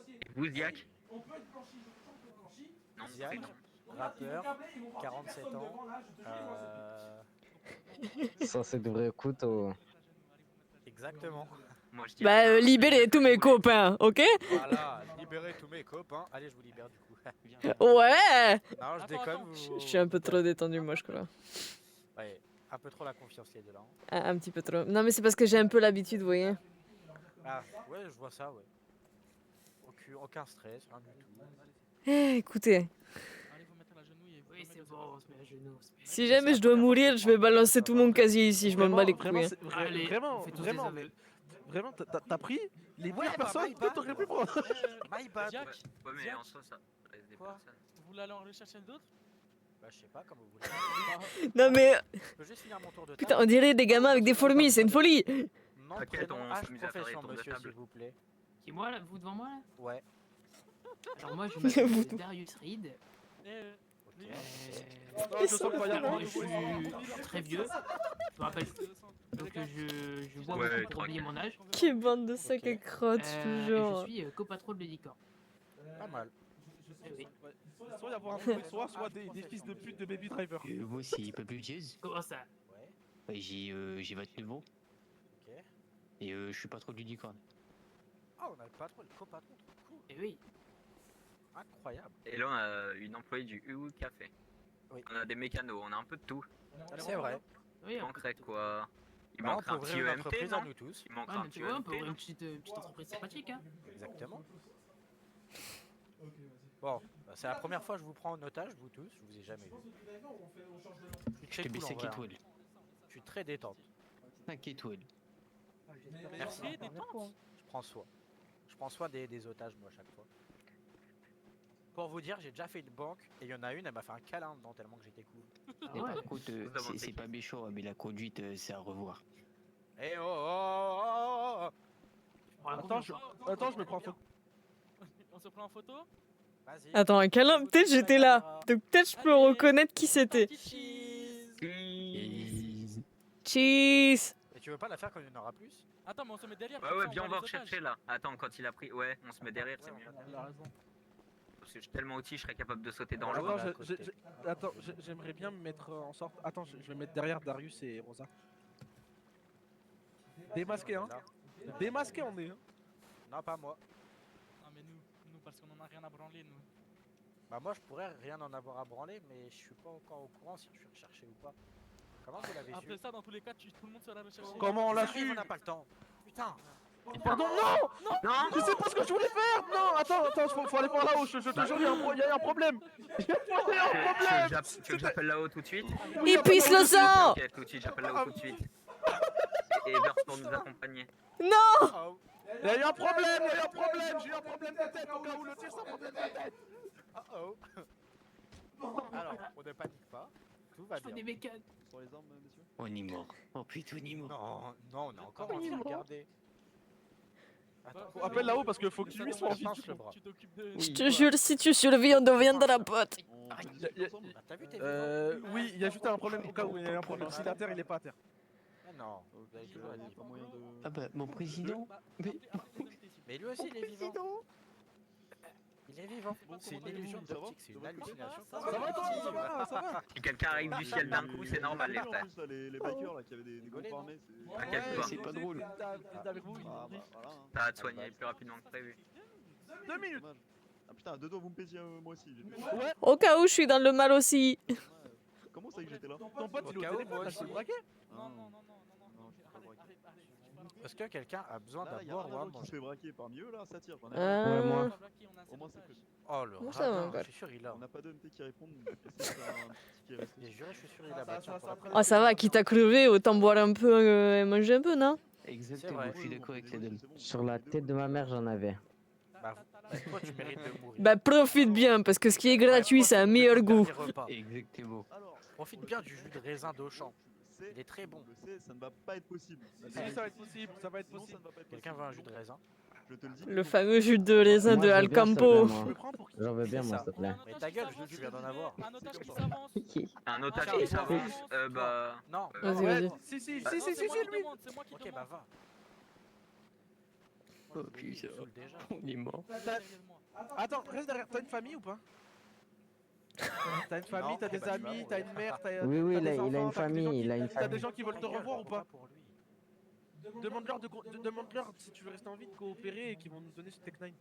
Et vous, Ziak? Non, Ziak, prénom. rappeur, 47 ans. Ça, c'est de vrais couteaux. Exactement. Moi, je Bah, libérez tous mes copains, ok? Voilà, libérez tous mes copains. Allez, je vous libère du coup. Ouais! Non, je déconne. Je suis un peu trop détendu, moi, je crois. Ouais, un peu trop la confiance, les deux là. Un petit peu trop. Non, mais c'est parce que j'ai un peu l'habitude, vous voyez. Ah, ouais, je vois ça, ouais. Aucun stress, rien du tout. Eh, écoutez, Allez vous mettre à genoux et Oui, c'est bon, on se met à genoux. on se met à si jamais je dois mourir, je vais balancer tout mon casier ici, je m'en bats les Vraiment, couilles. c'est- vraiment, Vraiment, t'as pris les Ouais, meilleures bah, personnes my que bad. t'aurais pu prendre. My bad. Jack, Ouais, mais Jack, en soi, ça reste des Quoi personnes. vous voulez aller en rechercher d'autres? Bah, je sais pas, comme vous voulez. Non mais Je peux juste finir mon tour de table. putain, on dirait des gamins avec des fourmis, c'est une folie. Nom, T'inquiète, prénom, on âge, s'amuse à faire des profession, tours de monsieur, table. s'il vous plaît. Qui moi là, vous devant moi là? Ouais. Alors moi je m'appelle Darius Reed. Ok. Non, je sens pas y avoir Moi de je bruit. suis très vieux. Je me rappelle. Donc je bois Ouais, beaucoup pour oublier mon âge. Quelle bande de sacs à crottes, je te Et jure. je suis copatron de Licorne. Pas mal. Eh oui. Soit y avoir un bruit, soit des fils de pute de baby driver. Vous, c'est Peuple Jazz. Comment ça? Ouais. J'ai 29 ans Ok. et je suis pas trop du licorne. Ah, on a le patron, le copatron, trop cool. Eh oui. Incroyable. Et là, on a une employée du UU Café. Oui. On a des mécanos, on a un peu de tout. C'est vrai. Oui, Il manquerait quoi? Il Bah, on manquerait peut un petit ouvrir une EMT, entreprise à non? nous tous. Il manquerait Ouais, un mais petit tu vois, on EMT, peut ouvrir non? une petite entreprise sympathique, hein. Exactement. Bon, bah, c'est la première fois que je vous prends en otage, vous tous. Je vous ai jamais vu. Je suis très cool en vrai, hein. Je suis très détente. 5 étoiles. Merci. Très détente. Je prends soin. Je prends soin des otages, moi, à chaque fois. Pour vous dire, j'ai déjà fait une banque et il y en a une, elle m'a fait un câlin dedans tellement que j'étais cool. Et ouais. par contre, c'est pas méchant, mais la conduite, c'est à revoir. Eh oh, oh, oh, oh, Prends la Attends, confiance. attends, je me prends en photo. On se prend en photo? Vas-y. Attends, un câlin, peut-être j'étais là. Donc peut-être je peux reconnaître qui c'était. Cheese. Et tu veux pas la faire quand il y en aura plus? Attends, mais on se met derrière. Ouais, comme ouais, ça, bien, on voit va les otages. rechercher là. Attends, quand il a pris. Ouais, on se met derrière, c'est mieux. Il a raison. Parce que je suis tellement outil, je serais capable de sauter dans l'eau. Attends, à côté. attends, j'aimerais bien me mettre en sorte. Attends, je vais mettre derrière Darius et Rosa. Démasqué, hein. Démasqué, on est. Hein. Non, pas moi. Non, mais nous, parce qu'on en a rien à branler, nous. Bah moi je pourrais rien en avoir à branler, mais je suis pas encore au courant si je suis recherché ou pas. Comment vous l'avez su? Après ça, dans tous les cas, tout le monde sera recherché. Comment on l'a Ça, su? on n'a pas le temps. Putain. Pardon, non! Non! Je sais pas ce que je voulais faire! Non, attends, faut aller par là-haut, je te jure, il y a un problème! Il y a un problème! Tu veux que j'appelle là-haut tout de suite? Il pisse le sang. Ok, tout de suite, j'appelle là-haut tout de suite. Et Evers pour nous accompagner. Non. Oh. Il y a eu un problème, j'ai eu un problème de tête au cas où le tir ça problème de tête! Oh. Alors, on ne panique pas. Tout va Je fais bien. des mécanes. Sur les armes, monsieur? On est mort. Oh putain, on est mort. Non, non, on est encore en train de regarder. Faut appelle là-haut parce qu'il faut que tu lui sois en vie. le bras. Tu t'occupes de. Je te jure, si tu survis, on deviendra pote. On fait des trucs ensemble? Ah, t'as vu tes vivants? Oui, il y a juste un problème au cas où il y a un problème. S'il est à terre, il est pas à terre. Ah non, vous avez toujours Il y a dit. pas moyen de... Ah bah, mon président. Mais lui aussi il est vivant. Il est vivant. C'est une illusion d'optique, c'est une hallucination. Ça va toi? Ça va, ça va? Si quelqu'un arrive du ciel d'un coup, c'est normal, les frères. Les bikers là qui avaient des groupes armés, c'est... T'inquiète pas. C'est pas drôle. T'es avec vous, ils Ah ont dit. bah voilà. hein. Ça va te soigner plus rapidement que prévu. 2 minutes! Dommage. Ah putain, à deux doigts vous me pétiez moi aussi. Ouais, Au cas où je suis dans le mal aussi. Comment c'est que j'étais là? ton pote il est Au au cas où, téléphone, moi là, je peux le aussi. braquer? Non, non, non, non, non, non. Non, je peux pas braquer. Arrête. Est-ce que quelqu'un a besoin Là, il y a d'abord un ou à agent qui se manger? fait braquer parmi eux là, ça tire. J'en ai Ouais, moi. Au moins c'est cool. Oh le Moi, ça va radin, encore. je suis sûr il a. On n'a pas d'OMT qui répondent, donc essaie de faire un petit qui est resté. Les jurés, je suis sûr il a battu. Oh, ça va, quitte à crever, autant boire un peu et manger un peu, non? Exactement, vrai. je suis d'accord avec la dame. Sur la tête de ma mère, j'en avais. Bah, toi tu mérites de mourir. Bah, profite bien, parce que ce qui est gratuit, ça a un meilleur goût. Exactement. Alors, Profite bien du jus de raisin d'Auchan. tu le sais, Il est très bon. tu le sais, ça ne va pas être possible. Si, ça va être possible, ça va être Sinon, ça possible. ne va pas être Quelqu'un veut un jus de raisin? Je te le dis. Le fameux jus de raisin Moi, de je veux bien, s'il te plaît, Alcampo. moi. Je me prends pour qui? J'en veux bien, C'est moi, ça. s'il te plaît. Mais ta gueule, je viens d'en avoir. Un otage qui s'avance. Un otage Tiens, qui s'avance, bah. Non. Vas-y, Ouais, vas-y. si, Non, c'est moi qui lui! demande, c'est moi qui Ok, demande. bah va. Oh putain, Déjà. on est mort. Derrière moi. Attends, reste derrière. T'as une famille ou pas? T'as une famille, t'as des bah, tu vas amis, mourir. t'as une mère, t'as. Oui, oui, t'as il a des il a enfants, une t'as des gens famille, qui- il a une T'as des famille. gens qui veulent te revoir ou pas? Pour lui. Demande-leur si tu veux rester en vie de coopérer et qu'ils vont nous donner ce Tech 9.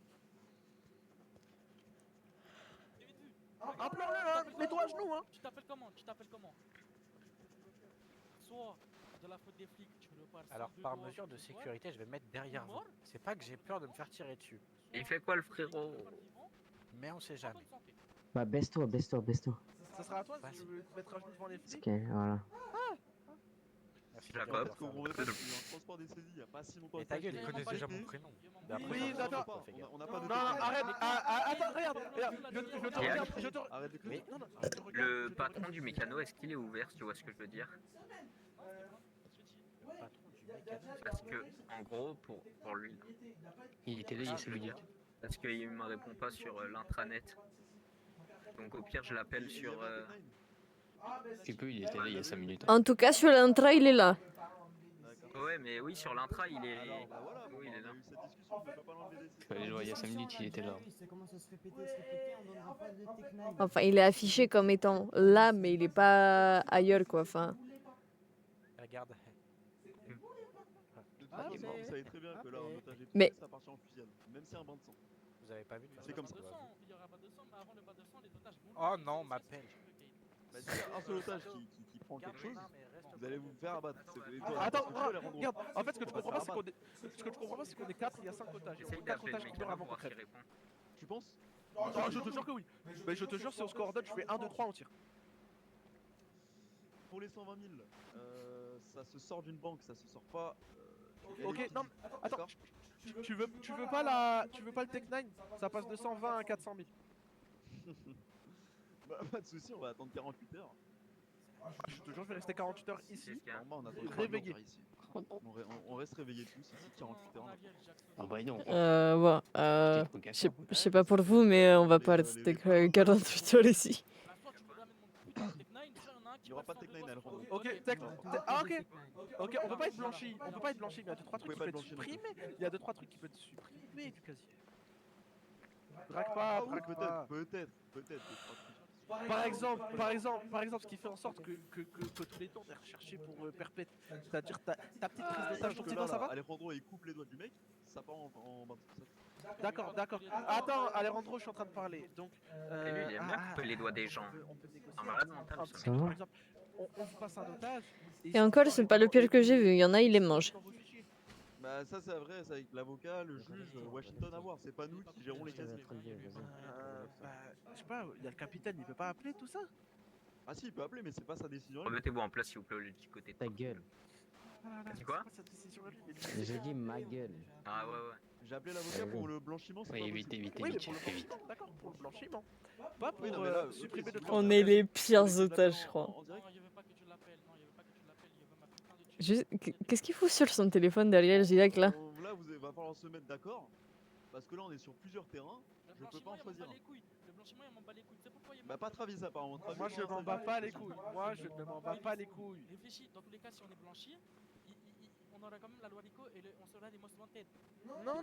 Appelons-le, hein, mets-toi à genoux, hein. Tu t'appelles comment? Tu t'appelles comment? Soit de la faute des flics, tu repars sans Alors, deux par doigts, mesure de tu vois. sécurité, je vais me mettre derrière vous. Mort. C'est pas que j'ai peur de me faire tirer dessus, Il fait quoi le frérot? mais on sait jamais. Bah, baisse-toi, baisse-toi, baisse-toi. Ça sera à toi si tu veux te mettre à genoux devant les flics. Ok, voilà. Merci Jacob. de Parce qu'on vous répète, il y a eu un transport des saisies il y a pas si longtemps. Et ta que ça, gueule, qui il a connaît été déjà arrêté. mon prénom. Mais après, Oui, ça, d'accord. fais gaffe. On n'a pas de Non, non, technique. arrête. Attends, regarde. Je te regarde. Je te Arrête de Mais crier. non, je te regarde. Le patron du mécano, est-ce qu'il est ouvert, tu vois ce que je veux dire? Parce que, en gros, pour lui, Il était là il y a 5 minutes. parce qu'il me répond pas sur l'intranet. Donc au pire, je l'appelle sur... Tu peux, il était là il y a 5 minutes. En tout cas, sur l'intra, il est là. Ouais, mais oui, sur l'intra, il est... Bah voilà, Oui, il est là. on a eu cette discussion, on peut pas l'enlever des Je suis allé le voir il y a 5 minutes, il était là. Ça commence à se répéter, on donnera pas de Tech 9. Enfin, il est affiché comme étant là, mais il est pas ailleurs, quoi. Enfin, Regarde. De toute façon, vous savez très bien que là, un otage est Mais- touché, ça appartient en fusillade. Même si un bain de sang. Vous avez pas vu C'est comme ça. Il y aura pas de sang, mais avant le pas de sang, les otages vont... Oh non, ma pelle. Bah, s'il y a un seul otage qui prend quelque chose, vous allez vous faire abattre. Attends, regarde. En fait, ce que je comprends pas, c'est qu'on est 4, il y a 5 otages. Essaye 4 d'appeler otages le qui meurent mécano avant pour qu'on voir s'il crève. répond. Tu penses? Non, je te jure que oui. Mais je te jure, si on se coordonne, je fais 1, 2, 3, on tire. Pour les 120 000, ça se sort d'une banque, ça se sort pas. Ok, non, mais attends. Tu veux pas le Tech 9? Ça passe de 120 à 400 000. Bah, pas de soucis, on va attendre 48 heures. Je te jure, je vais rester 48 heures ici. Normalement, on attend Réveillé. ici. On reste réveillé tous ici 48 heures. Ah bah non. bon, je sais pas pour vous, mais on va pas rester 48 heures ici. Il y aura pas de Tech 9 à le rendre. Ok, ok, on peut pas être blanchi, mais il y a 2-3 trucs qui peuvent être supprimés. Il y a 2-3 trucs qui peuvent être supprimés du casier. Drague pas, drague pas. Peut-être. Par exemple, ce qui fait en sorte que tous les temps on est recherché pour perpète. C'est-à-dire ta petite prise d'otage, ton petit doigt, ça va? Alejandro il coupe les doigts du mec, ça part en bain. D'accord. Attends, Alejandro, je suis en train de parler. Donc, Et lui, il aime bien couper les doigts des gens. On peut négocier. Un malade mental, ce Ça mec. va. Par exemple, on vous passe un otage. Et encore, c'est pas le pire que j'ai vu. Il y en a, il les mange. Bah ça c'est vrai, c'est avec l'avocat, le juge, Washington à voir, c'est pas nous qui gérons les casiers. Je sais pas, il y a le capitaine, il peut pas appeler tout ça? Ah si, il peut appeler mais c'est pas sa décision. Remettez-vous en place, s'il vous plaît, au lieu du côté de Ta gueule. T'as dit quoi? J'ai dit ma gueule. Ah ouais. J'ai appelé l'avocat pour le blanchiment, c'est Oui, pas évite, possible. évite, Oui, mais évite, pour le évite. blanchiment, d'accord, pour le blanchiment. Pas pour Oui, non, mais là, supprimer de On est les pires otages, je crois. Non, il veut pas que tu l'appelles, non, il veut pas que tu l'appelles, il veut ma putain de tuer. Qu'est-ce qu'il fout sur son téléphone derrière Gilac là? Là, va falloir se mettre d'accord, parce que là on est sur plusieurs terrains, je peux pas en choisir un. Le blanchiment, il m'en bat les couilles. C'est pourquoi il Bah pas Travis apparemment. Travis, Moi je m'en bats pas les couilles. Moi je ne m'en bats pas les couilles. Réfléchis, dans tous les cas, si on est blanchi, on aura quand même la loi RICO et on sera des most wanted. Non.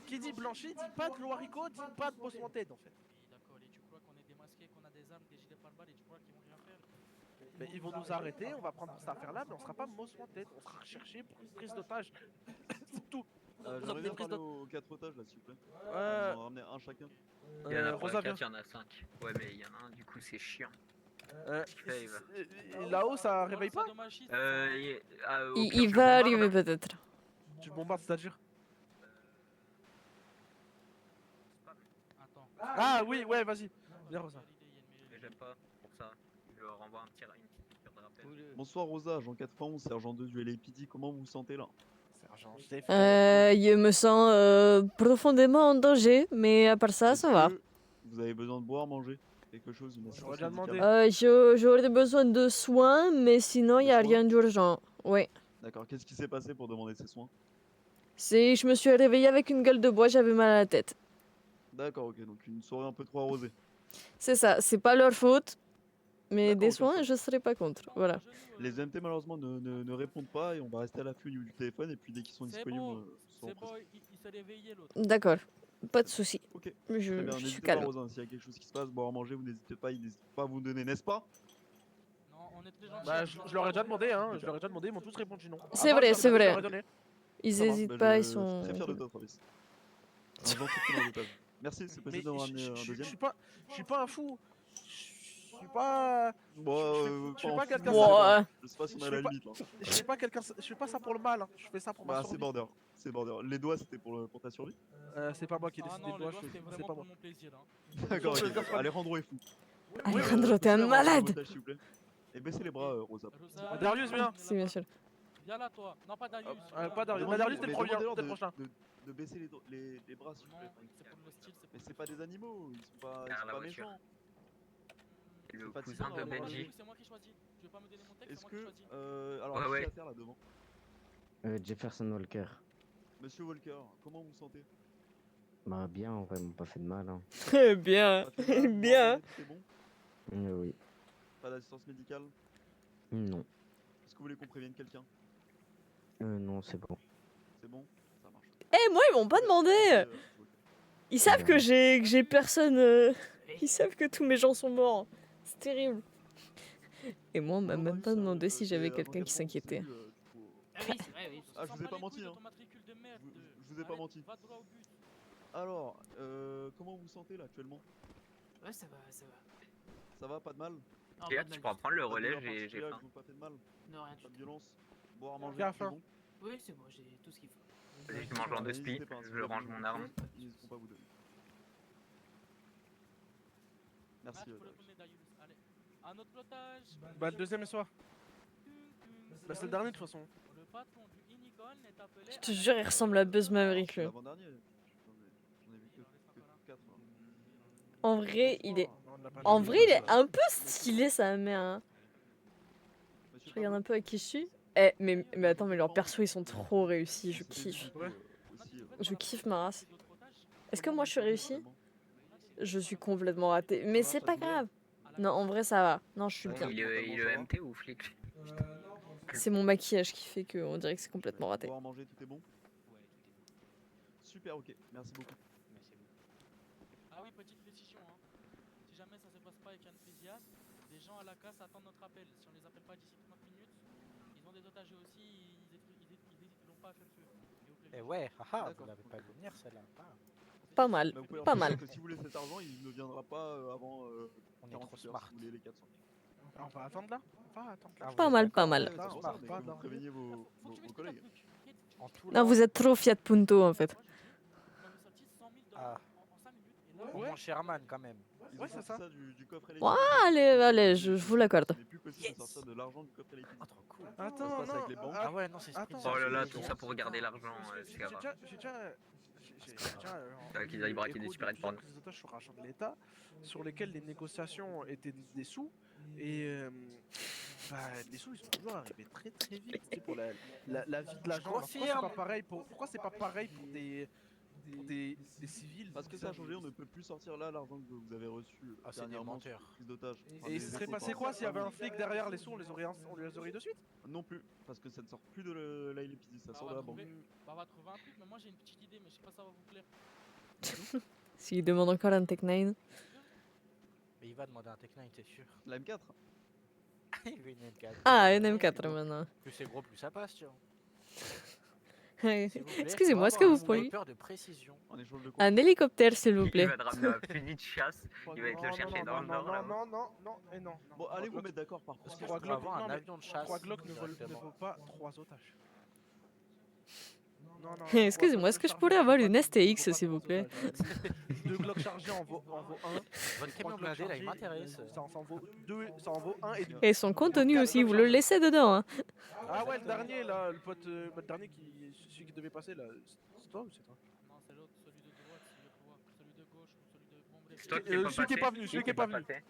Qui dit blanchi dit pas de loi RICO, dit pas de most wanted en fait. Oui, d'accord, et tu crois qu'on est démasqué, qu'on a des armes, des gilets pare-balles et tu crois qu'ils vont rien faire? Mais ils vont nous arrêter, on va prendre cette affaire là, mais on sera pas most wanted, on sera recherché pour une prise d'otage. C'est tout. J'aimerais bien parler aux 4 otages là s'il vous plaît. On Euh, va en ramener un chacun. Il y en a Rosa, pas viens. 4, il y en a 5. Ouais, mais il y en a un, du coup, c'est chiant. Là-haut ça réveille pas? Il va arriver peut-être. Tu bombardes, c'est-à-dire? Ah oui, ouais, vas-y. Viens Rosa. Mais j'aime pas pour ça. Je leur renvoie une petite piqûre de rappel. Bonsoir Rosa, agent 91, sergent 2 du LAPD, comment vous vous sentez là? Sergent, Je me sens profondément en danger, mais à part ça, ça va. Vous avez besoin de boire, manger? Quelque chose, une assistance déjà demandé. médicale? J'aurais besoin de soins, mais sinon, il n'y a rien d'urgent. Oui. D'accord, qu'est-ce qui s'est passé pour demander ces soins? Je me suis réveillée avec une gueule de bois, j'avais mal à la tête. D'accord, ok, donc une soirée un peu trop arrosée. C'est ça, c'est pas leur faute, mais des ok, soins, je serais pas contre. Voilà. Les MT malheureusement ne répondent pas et on va rester à l'affût au niveau du téléphone et puis dès qu'ils sont disponibles, C'est bon, il s'est réveillé l'autre. D'accord, pas de soucis. Ok. Je Très bien, suis n'hésitez pas calme. Rosa, s'il y a quelque chose qui se passe, boire à manger, vous n'hésitez pas, ils n'hésitent pas à vous donner, n'est-ce pas? Non, on est très gentils. Bah je leur ai déjà demandé, hein, ils m'ont tous répondu non. C'est Avant, vrai, je c'est leur ai vrai. donné. Ils Ça va, hésitent bah, pas, je ils suis sont. très fier de toi, Travis. Un gentil preneur d'otage. Merci, c'est Mais possible d'en ramener un je deuxième? suis pas un fou. Je suis pas. Bon, je suis pas quelqu'un. Bon, je sais pas si on est à la limite là. Je suis pas quelqu'un. Je fais pas ça pour le mal. Hein. Je fais ça pour ma Bah, survie. c'est border. Les doigts c'était pour ta survie? C'est pas moi qui ai Ah décidé non, de les moi. doigts, c'était C'est vraiment pas pour moi. mon plaisir. Hein. D'accord, ok. Alejandro est fou. Alejandro, t'es un malade! S'il vous plaît. Et baissez les bras, Rosa. Darius, viens. Si, bien sûr. Viens là, toi. Non, pas Darius. Pas Darius. Demandez- Darius, t'es le mais premier, demandez-leur t'es le prochain. de baisser les bras, s'il vous plaît. C'est pour le style, c'est Mais c'est pas des animaux, ils sont pas, Derrière la pas voiture. méchants. Et le C'est pas cousin fatigant de d'avoir un Benji. jeu. C'est moi qui choisis. Tu veux pas me donner mon texte? Est-ce C'est moi que. qui choisis. Alors, Ouais, qui ouais. à faire là devant? Jefferson Walker. Monsieur Walker, comment vous vous sentez? Bah bien, en vrai, ils m'ont pas fait de mal. Hein. Bien, Pas fait mal, bien. C'est bon? Oui. Pas d'assistance médicale? Non. Est-ce que vous voulez qu'on prévienne quelqu'un? Non, c'est bon. C'est bon? Ça marche. Eh, moi, ils m'ont pas demandé. Ils savent que j'ai personne. Ils savent que tous mes gens sont morts. C'est terrible. Et moi, on m'a même pas demandé si j'avais quelqu'un qui s'inquiétait. Ah oui, c'est vrai, oui. Ah, je vous ai pas menti, hein. Je vous ai pas menti. Alors, comment vous vous sentez là actuellement? Ouais, ça va, ça va. Ça va, pas de mal? Non, Théa, pas de tu mal. pourras prendre le Pas de relais, douleur j'ai particulière faim. qui vous ont pas fait de mal? Non, rien du Pas de tout. violence? Boire, manger, Bien c'est faim. bon? Oui, c'est bon, j'ai tout ce qu'il faut. Vas-y, je mange en deux spi, N'hésitez pas, hein, si je vous avez range besoin mon de arme. choses, ils n'hésiteront pas à vous donner. Merci. Un autre pilotage. Bah, le deuxième est soi. Bah, c'est le dernier de toute façon. Le patron du Unicorn est appelé. Je te jure, il ressemble à Buzz Maverick, lui. L'avant-dernier, j'en ai vu que 4. En vrai, il est. Non, on l'a pas En vu. vrai, il est un peu stylé, sa mère. Hein. Je regarde un peu à qui je suis. Eh, mais attends, mais leurs persos, ils sont trop réussis. Je kiffe. Je kiffe ma race. Est-ce que moi, je suis réussie? Je suis complètement ratée. Mais c'est pas grave. Non, en vrai, ça va. Non, je suis bien. Il est MT ou flic? C'est mon maquillage qui fait qu'on dirait que c'est complètement raté. Pouvoir manger, tout est bon? Super, ok. Merci beaucoup. Ah oui, petite précision. Hein. Si jamais ça se passe pas avec enthousiasme, les gens à la casse attendent notre appel. Si on les appelle pas d'ici 30 minutes, ils ont des otages eux aussi, ils n'hésiteront pas à faire le feu. Eh ouais, haha, vous l'avez pas vu venir celle-là. Pas mal, Bah, vous pouvez leur pas préciser mal. que si vous voulez cet argent, il ne viendra pas avant On est 48 trop heures smart. si vous voulez les 400. On va attendre là. On va attendre là. Pas mal, pas mal. Ouais, c'est pour ça, mais que vous préveniez vos collègues. Non, vous êtes trop Fiat Punto, en fait. Ah. Mon Sherman quand même. Ouais, c'est ça. Du coffre Ouais, allez, allez, je vous l'accorde. Il n'est plus possible de sortir de l'argent du coffre électrique. Ah, trop cool. Attends, Ça se passe non. avec les banques. Ah ouais, non, c'est Attends. Oh là là, tout ça pour garder l'argent, c'est J'ai grave. déjà Qu'ils aillent braquer des écho supérettes de porno. plusieurs otages sur l'argent de l'État, sur lesquels les négociations étaient des sous, et bah, les sous ils sont toujours arrivés très très vite. Tu sais, pour la vie de l'agent. Alors, pourquoi c'est pas pareil pour des civils? Parce que ça a changé, on ne peut plus sortir là l'argent que vous avez reçu Ah, c'est des dernièrement menteurs. sur prise d'otage. Et il se serait passé quoi s'il y avait un flic derrière les sous, on les aurait de suite? Non plus, parce que ça ne sort plus de la LPD, ça sort de la banque. Bah, on va trouver un truc, mais moi j'ai une petite idée, mais je sais pas si ça va vous plaire. S'il demande encore un Tech 9. Mais il va demander un Tech 9, t'es sûr? La M4. Il veut une M4. Ah, une M4 maintenant. Plus c'est gros, plus ça passe, tu vois. Excusez-moi, S'il vous est-ce plaît, que on vous va pourriez... avoir un sniper de précision. En échange de quoi? Un hélicoptère, s'il vous Il plaît. va te ramener un fusil de chasse, il va être le chercher dans le nord là-bas. Non. Bon, allez vous mettre d'accord par contre. Parce que je pourrais avoir un avion de chasse. 3 Glock ne directement. vaut pas 3 otages. Non. Excusez-moi, est-ce que je pourrais avoir une STX, s'il vous plaît? 2 Glock chargés en vaut 1. Votre camion blindé là, il m'intéresse. Ça en vaut 2, ça en vaut 1 et 2. Et son contenu aussi, vous le laissez dedans. Hein. Ah ouais, le dernier là, le pote, le dernier celui qui devait passer là, c'est toi ou c'est toi? Non, c'est l'autre, celui de droite, si je vois. Celui de gauche ou celui de. Bon, bref. C'est toi qui Celui qui est pas venu, Qui celui qui est pas venu. passé.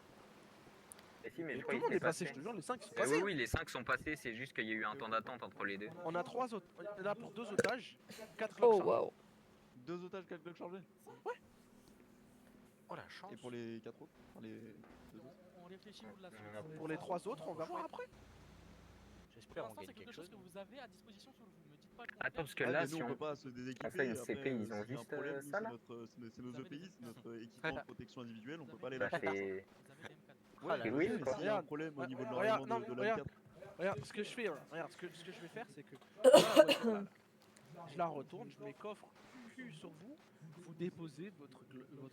Et si, mais je Tout crois le qu'il monde était est passé, passé. je te jure, les 5 sont Eh passés. oui, les 5 sont passés, c'est juste qu'il y a eu un temps d'attente entre les deux. On a 3 autres, là pour 2 otages, 4 Glock Oh, chargés. waouh. 2 otages, 4 Glock chargés. Oh la chance. Et pour les 4 autres? Enfin, les 2 autres. On réfléchit pour la suite. Pour les 3 autres, on va voir après. J'espère Pour on l'instant, gagne c'est quelque quelque chose chose. que vous avez à disposition sur vous. Me dites pas le Attends, parce que Ah, là, mais si nous, on on peut pas se déséquiper. on fait une après, CP, ils ont s'il y a un juste problème, nous, ça là. c'est nos EPI, c'est notre équipement de protection individuelle, on peut pas les Bah, lâcher. c'est. Ouais, c'est oui, mais quoi. s'il y a un problème au niveau de Regarde, l'enrayement de la regarde, M4. regarde, ce que je fais, hein, regarde, ce que je vais faire, c'est que je la retourne, je mets coffre cul sur vous, vous déposez votre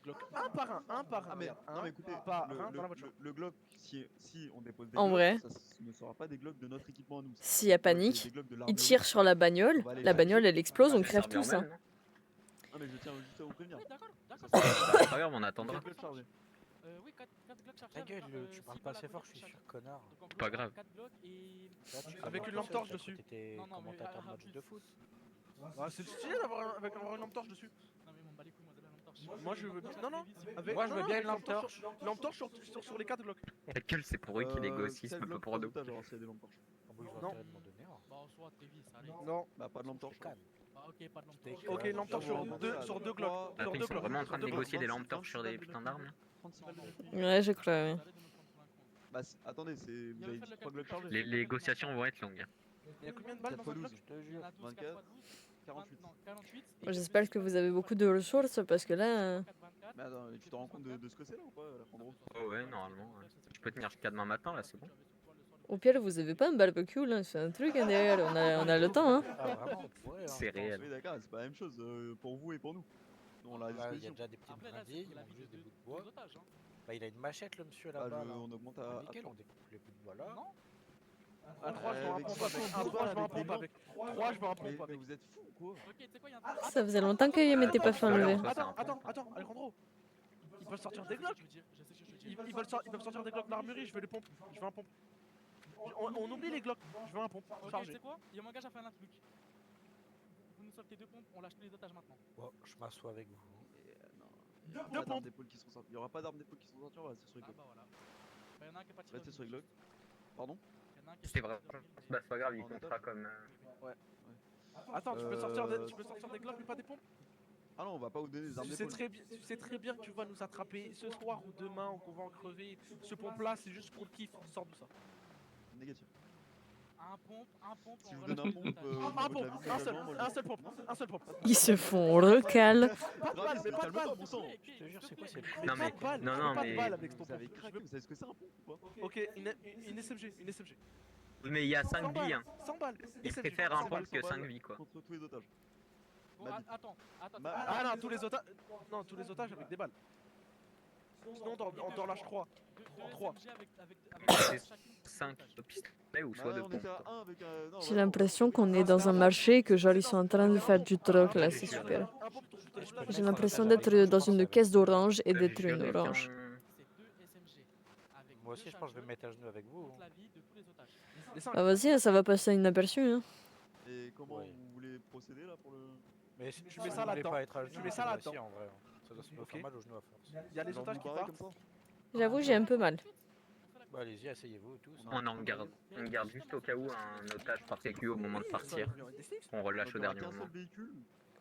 Glock un par un. Ah mais, regarde, non mais écoutez, par un dans la voiture. le Glock, si on dépose des En Glocks, vrai. ça ne sera pas des Glocks de notre équipement à nous. S'il y a panique, Des Glocks de il l'armée. tire sur la bagnole, la bagnole elle explose, on crève tous. Hein. Ah mais je tiens juste à vous prévenir. D'accord. C'est pas grave, on attendra. 4 Glocks chargés. Oui, 4 Glock chargés. Ta gueule, avec, tu six parles pas balles à assez fort, côté je de suis chaque. sûr, connard. Donc, en Pas gros, grave. 4 Glock et. Là, tu Avec fais une voir lampe tout torche seul, dessus. t'étais Non, non, mais commentateur de à match plus. de foot. Ah, c'est stylé d'avoir une lampe torche dessus. Non, mais m'en bat les couilles, moi, de la lampe torche. Moi je veux bien. Non, non. Moi, je veux bien une lampe torche. Lampe torche sur les 4 Glock. Ta gueule, c'est pour eux qui négocient, c'est pas pour nous. Alors s'il y a des lampes torches. Ah bon, ils ont Non. intérêt de m'en donner un. Bah, en soit, Trévis, allez. Non. Bah pas de lampe torche. Je canne. Bah, ok, pas de lampe torche. Ok, lampe torche sur deux Glock. Attends, Sur ils deux sont Glock. vraiment en train de Sur deux négocier des Glock. lampes torches sur des putains d'armes là? 36 balles de prix. Ouais, je crois, oui. Bah attendez, c'est vous avez dit 3 Glock chargés. Les négociations vont être longues. Il y a combien de balles dans 4 un x Glock? 12. Il y en a 12, 4 24. x 12. 48. Non, 48. Moi, j'espère que vous avez beaucoup de ressources parce que là. Mais attends, tu te rends compte de ce que c'est là ou pas, Alejandro? Oh ouais, normalement. Ouais. Je peux tenir jusqu'à demain matin là, c'est bon. Au pire, vous avez pas un barbecue là, c'est un truc hein, derrière, on a le temps hein. Ah, vraiment, on pourrait, hein, C'est je pense. réel. Oui d'accord, c'est pas la même chose pour vous et pour nous. Nous on l'a à Bah, il y a disposition. déjà des petites Après, là, brindilles, c'est il la manque vie juste de des bouts de deux bois. otages. Bah, il a une machette, le monsieur Ah, là-bas. là. on augmente Ah, à nickel, 3. on découpe les bouts de bois là. Non. À 3, je veux un Avec pompe ça, avec. avec À 3, je veux un avec pompe les avec. 3, je veux un pompe Mais avec. vous êtes fous quoi. Ok, tu sais quoi, il y a un truc. Ça faisait longtemps qu'il m'était pas fait enlever. Attends, Alejandro. Ils veulent sortir des Glock. Ils veulent sortir des Glock d'armurerie, je veux les pompes. Je veux un pompe. On oublie les Glock, je veux un pompe Ok, tu chargé. sais quoi, il m'engage à faire un truc. Vous nous sortez 2 pompes, on lâche tous les otages maintenant. Bon, je m'assois avec vous. Il y aura pas d'armes d'épaule qui sont sorties. Il y aura pas d'armes d'épaule qui sont sorties, on va rester sur les Ah Glock. bah voilà. Bah, y'en a un qui est pas tiré. Restez sur les Glock. Pardon? C'est vrai. Bah c'est pas grave, il comptera comme. Attends, tu peux sortir des Glock mais pas des pompes? Ah non, on va pas vous donner des armes Tu sais d'épaule. très bien que tu vas nous attraper ce soir ou demain ou qu'on va en crever. Ce pompe là, c'est juste pour le kiff, sors de ça. Négatif. Un pompe, Si je on vous relâche donne un tous les pompe, otages. Un pompe, un seul pompe. Ils se font recal. Pas de balle, mais pas de balle. Bon sang. Je te jure, c'est quoi cette Non mais. Non Pas de mais. balle avec ton Vous avez pompe. craqué, vous savez ce que c'est un pompe ou pas? Ok, une SMG. Mais il y a 5 billes hein. 100 balles. Il SMG. préfère un 100 pompe que balles 5 vies quoi. Contre tous les otages. Bon, attends. Ah non, tous les otages. Non, tous les otages avec des balles. Sinon, on t'en lâche 3. 3. C'est 5 de pistolet ou soit de pompe. J'ai l'impression qu'on est dans un marché et que genre ils sont en train de faire du troc là, c'est super. J'ai l'impression d'être dans une caisse d'orange et d'être une orange. Moi aussi, je pense que je vais me mettre à genoux avec vous. Ah vas-y, ça va passer inaperçu hein. Et comment vous voulez procéder là pour le. Mais si Tu mets ça là-dedans. Tu mets ça là-dedans. en vrai. Ça doit se me faire mal aux genoux à force. Il y a les otages qui partent. J'avoue, j'ai un peu mal. Bah allez-y, asseyez-vous tous. On garde juste au cas où un otage particulier au moment de partir. On relâche au dernier moment.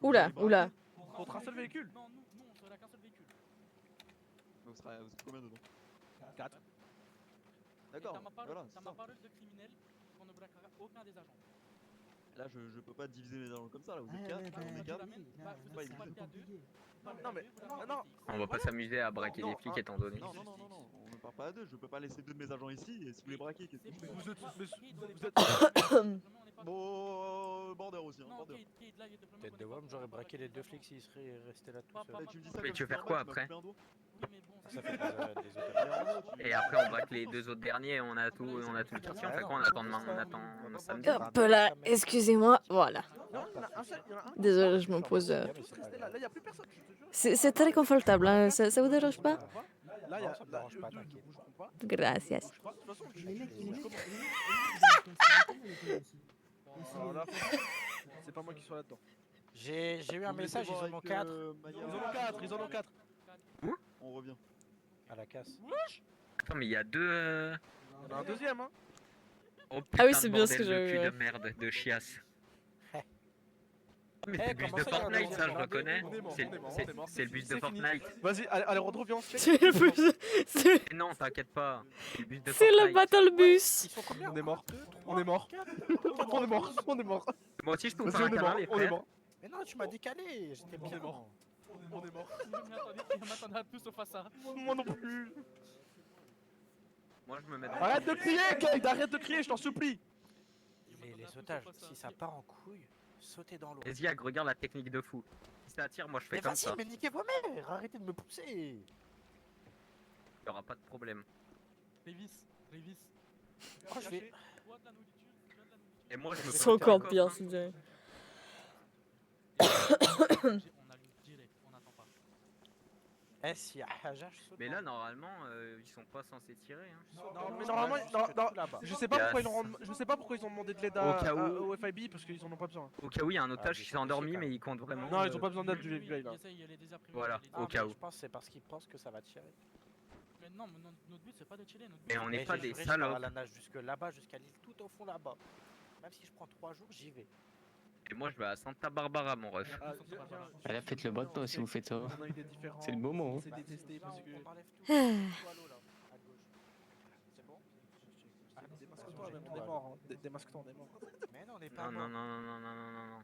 Oula. Contre un seul véhicule. Non, nous, on serait là qu'un seul véhicule. Vous serez combien dedans? 4. D'accord, T'as ma voilà. parole de criminel qu'on ne braquera aucun des agents. Là, je peux pas diviser mes agents comme ça. Là, vous êtes Ouais, 4, ouais, on est 4. Vous pas êtes pas à 2. Non mais. Non. On va pas s'amuser à braquer des flics étant donné. Non, on ne part pas à 2. Je peux pas laisser 2 de mes agents ici et si vous les braquez, qu'est-ce que vous faites? Vous êtes. Bon, border aussi, hein, border. Tête de Wam, j'aurais braqué les 2 flics s'ils seraient restés là tout seuls. Eh, tu me dis ça Mais comme tu veux si faire quoi normal, après? tu m'as coupé un doigt. Ça fait des otages. Et après on braque les 2 autres derniers et on a tout le quartier. On fait quoi? On attend samedi. Hop là, excusez-moi, voilà. Non, il y en a un seul. Désolé, je me pose. Là, il y a plus personne. C'est très confortable, hein. Ça vous dérange pas? Là, il y a. Ça me dérange pas, t'inquiète. Gracias. De toute façon, Les mecs, c'est pas moi qui suis là-dedans. J'ai eu un message, ils en ont 4. Ils en ont 4. On revient. À la casse. Attends mais il y a 2. On a un deuxième, hein. Oh Ah oui, putain c'est de bien ce que bordel de j'avais, cul ouais. de merde de chiasse. Mais Eh, c'est le bus comment de ça, il y a un Fortnite, ça je deuxième reconnais. On est mort. C'est le bus de C'est fini. Fortnite. Vas-y, allez, reviens. C'est le bus. C'est Non, t'inquiète pas. C'est le bus de c'est le Fortnite. battle bus. Ils sont combien? On est mort. On est mort. Moi aussi je peux Vas-y, faire un câlin les on est frères. mort. Mais non, tu m'as décalé. J'étais bien mort. On est mort. Je m'attendais à tout sauf à ça. Moi non plus. Moi je me mets dans Arrête de crier, Kate. Arrête de crier, je t'en supplie. Les otages, si ça part en couille, sautez dans l'eau. Vas-y, Yag, regarde la technique de fou. Si ça attire, moi je fais Mais comme vas-y, ça. mais niquez vos mères. Arrêtez de me pousser. Il y aura pas de problème. Révis. Oh, je vais. Et moi je me C'est encore pire, c'est vrai. On allume direct, on n'attend pas. Eh, si Haja, je saute. Mais là, normalement, ils sont pas censés tirer. Hein. Non, mais normalement, je sais pas pourquoi ils ont demandé de l'aide au FIB parce qu'ils en ont pas besoin. Au cas où il y a un otage qui s'est endormi, mais il compte vraiment. Non, ils ont pas besoin d'aide du FBI là. Voilà, au cas où. Je pense que c'est parce qu'ils pensent que ça va tirer. Mais non, mais notre but c'est pas de chiller. Notre but, Et on n'est Mais pas j'ai des juré, je pars salopes. à la nage jusque là-bas, jusqu'à l'île tout au fond là-bas. Même si je prends 3 jours, j'y vais. Et moi, je vais à Santa Barbara, mon ref. Là, faites-le maintenant si vous faites ça. C'est le moment. C'est détesté parce que. On enlève tout. Tout à l'eau là, à gauche. C'est bon? Démasque-toi, même on est mort. Hein. Démasque-toi, on est mort. Mais non, on n'est pas Non, mort. non, non, non, non, non, non, non.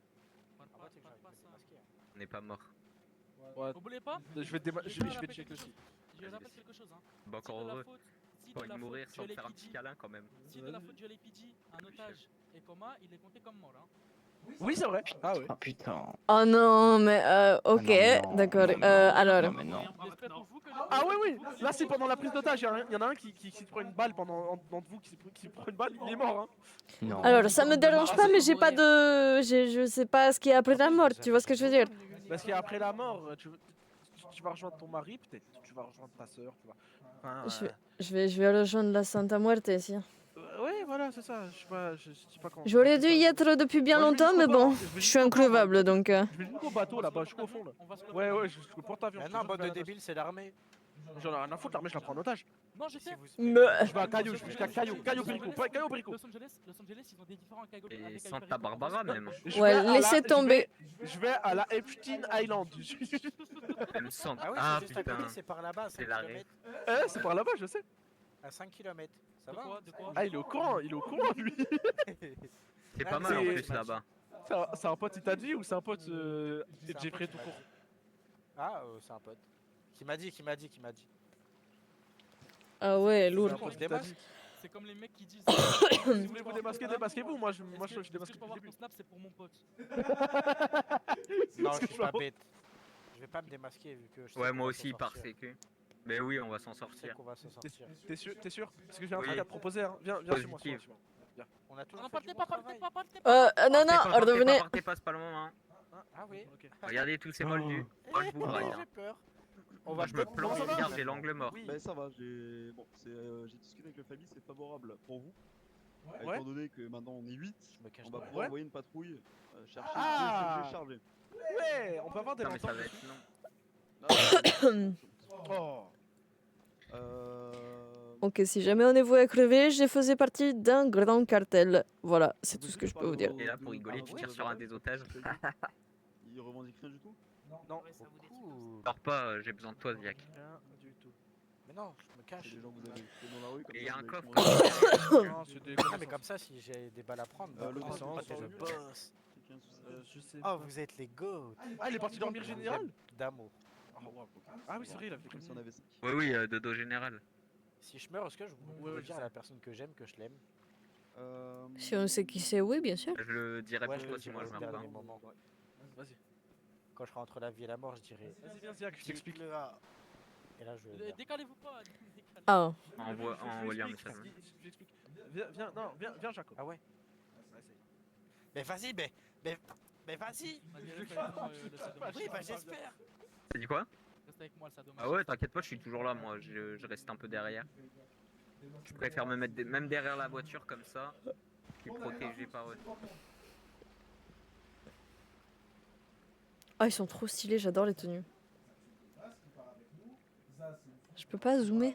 Ah ouais, t'es que j'arrive pas à démasquer, hein. On n'est pas mort. Ouais. Vous voulez pas? Je vais check aussi. Je vous rappelle quelque chose. Hein. Bah, encore Si de la heureux. faute- si Pas de la de mourir faute sans du faire un LAPD, petit câlin quand même. Si de la faute du LAPD, un otage est coma, il est compté comme mort. Hein. Oui, c'est vrai. Ah ouais. Oh putain. Oh non, mais ok, non, d'accord. non, non, Alors, non, mais non. J'espère pour vous que Ah oui, oui. Là, c'est pendant la prise d'otage. Il y en a un qui se prend une balle d'entre vous qui se prend une balle, il est mort. Hein. Non. alors, ça me dérange pas, mais j'ai pas de, je sais pas ce qu'il y a après la mort. Tu vois ce que je veux dire? Parce qu'après la mort, tu vas rejoindre ton mari, peut-être. Tu vas rejoindre ta soeur, tu vois. Enfin, Je vais rejoindre la Santa Muerte, si. ouais, voilà, c'est ça. Je sais pas quand. J'aurais dû y être depuis bien longtemps, mais bon, je suis increvable, donc. Je vais jusqu'au bateau là-bas, jusqu'au fond là. Ouais, jusqu'au porte-avions. Mais non, bande de débiles, c'est l'armée. J'en ai rien à foutre, l'armée, je la prends en otage. Non, je sais. Je vais à Caillou, je vais jusqu'à Caillou Perico, pas Caillou Perico. Los Angeles, ils ont des différents Caillou. Et Santa Barbara même. Ouais, laissez tomber. Je vais à la Epstein Island. Même Santa. Ah oui, Ah c'est juste à putain. côté, c'est par là-bas, à 5 C'est l'arrêt. km. C'est par là-bas, je sais. À 5 km. Ça va? De quoi? Ah, il est au courant, lui. C'est pas mal en plus là-bas. C'est un pote Itadji ou c'est un pote Jeffrey tout court? Ah, c'est un pote. Qui m'a dit. Ah ouais, lourd. On se démasque. C'est comme les mecs qui disent. Si vous voulez vous démasquer, démasquez-vous. Moi, je démasque Est-ce que je depuis peux le avoir début. ton snap, c'est pour mon pote. Non, je suis pas bête. Je vais pas me démasquer vu que je sais Ouais, qu'on moi va aussi, s'en par sortir. sécu. Mais oui, on va s'en Je sais sortir. qu'on va s'en sortir. T'es sûr? Parce que j'ai un Oui. truc à te proposer. Hein. Viens sur moi. Positif. Viens. On a toujours Non, fait partez du pas, bon partez travail. pas, partez pas. Non, redevenez. Partez pas, c'est pas le moment. Hein. Ah oui. Ok. Regardez tous ces moldus. Moi, je vous braille. J'ai Hein. peur. Moi, je me plante, regarde, j'ai l'angle mort. Bah ça va, j'ai discuté avec la famille, c'est favorable pour vous. Ouais. Étant donné que maintenant on est 8, Je me cache on va dans pouvoir la- envoyer une patrouille chercher Ah. les chargés. Ouais, on peut avoir des Non, mais ça lanternes. va être long. Oh. Ok, si jamais on est voué à crever, je faisais partie d'un grand cartel. Voilà, c'est tout ce que je peux vous dire. Et là, pour rigoler, tu tires sur un des otages. Il revendique rien du tout? Non. Sors pas, j'ai besoin de toi, Ziak. Rien du tout. Mais non, je me C'est cache. des gens que vous avez fait dans la rue comme Et ça, il y a vous un avez coffre. commencé. Non, c'est des Ah, mais comme ça, si j'ai des balles à prendre, bah, le oh, descend, c'est sur le le- boss. Quelqu'un sous- Je sais. Oh, vous êtes les goats. Ah, il est parti dormir général? D'amour. Ah oui, c'est vrai, il a fait Comme si on avait 5. Oui, oui, dodo général. Si je meurs, est-ce que je Ouais, peux je dire sais. à la personne que j'aime que je l'aime? Si on sait qui c'est, oui, bien sûr. Je le dirai Ouais, pour je toi le si moi je dirai au meurs pas. dernier moment. Vas-y. Quand je serai entre la vie et la mort, je dirai. Vas-y, viens, Ziak, je t'explique. Et là, je. meurs. Décalez-vous pas. décalez. Ah, Envoie-lui un message. Je t'explique. Viens, Jaco. Ah ouais. Mais vas-y, mais vas-y. Oui, bah j'espère. T'as dit quoi? Reste avec moi, le sadomaso. Ah ouais, t'inquiète pas, je suis toujours là, moi, je reste un peu derrière. Je préfère me mettre même derrière la voiture comme ça, je suis protégé par eux. Ah, ils sont trop stylés, j'adore les tenues. Je peux pas zoomer.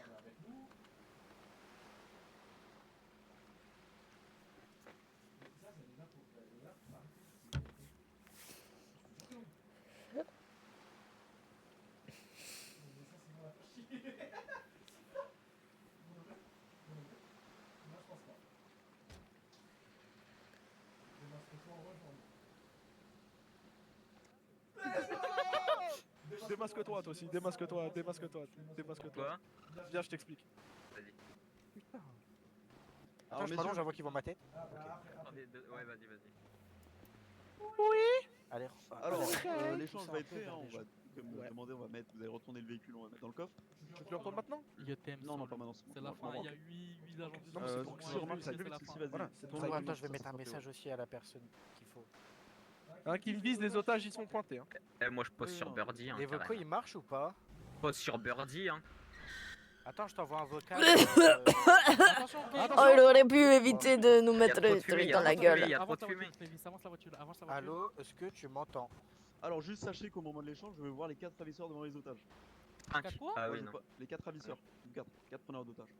Démasque-toi, toi aussi, démasque-toi. Quoi? Viens, je t'explique. Vas-y. Attends, je m'allonge, j'avoue qu'ils voient ma tête. Ouais, vas-y. Allez. Alors, allez. l'échange va être fait, hein, on va, comme demandé, on va mettre, vous allez retourner le véhicule, on va mettre dans le coffre. Tu veux que je le retourne maintenant? Je t'aime. Non, non, pas maintenant. C'est la fin, il y a 8 agents. Non, mais c'est pour que si ça remarque, ça plus plus vite, vite, c'est si, la vas-y. Voilà, C'est En ton même temps, je vais ça mettre sera un plus message haut. aussi à la personne qu'il faut. Hein, qui me vise, les otages, ils sont pointés. Hein. Moi je pose sur Birdie. Hein, Les vocaux, carrément. ils marchent ou pas? Pas sur Birdie, hein. Attends, je t'envoie un vocal. Attention, Oh, il aurait pu éviter de nous Y a mettre trop de le fumée, truc y a dans trop la de fumée, gueule. y a trop Avance de la fumée. voiture, Travis, avance la voiture, avance la voiture. Allô, est-ce que tu m'entends? Alors juste sachez qu'au moment de l'échange, je vais voir les 4 ravisseurs devant les otages. Quatre quoi? Ah Ouais, oui, je non. vois les 4 ravisseurs, 4 preneurs d'otages.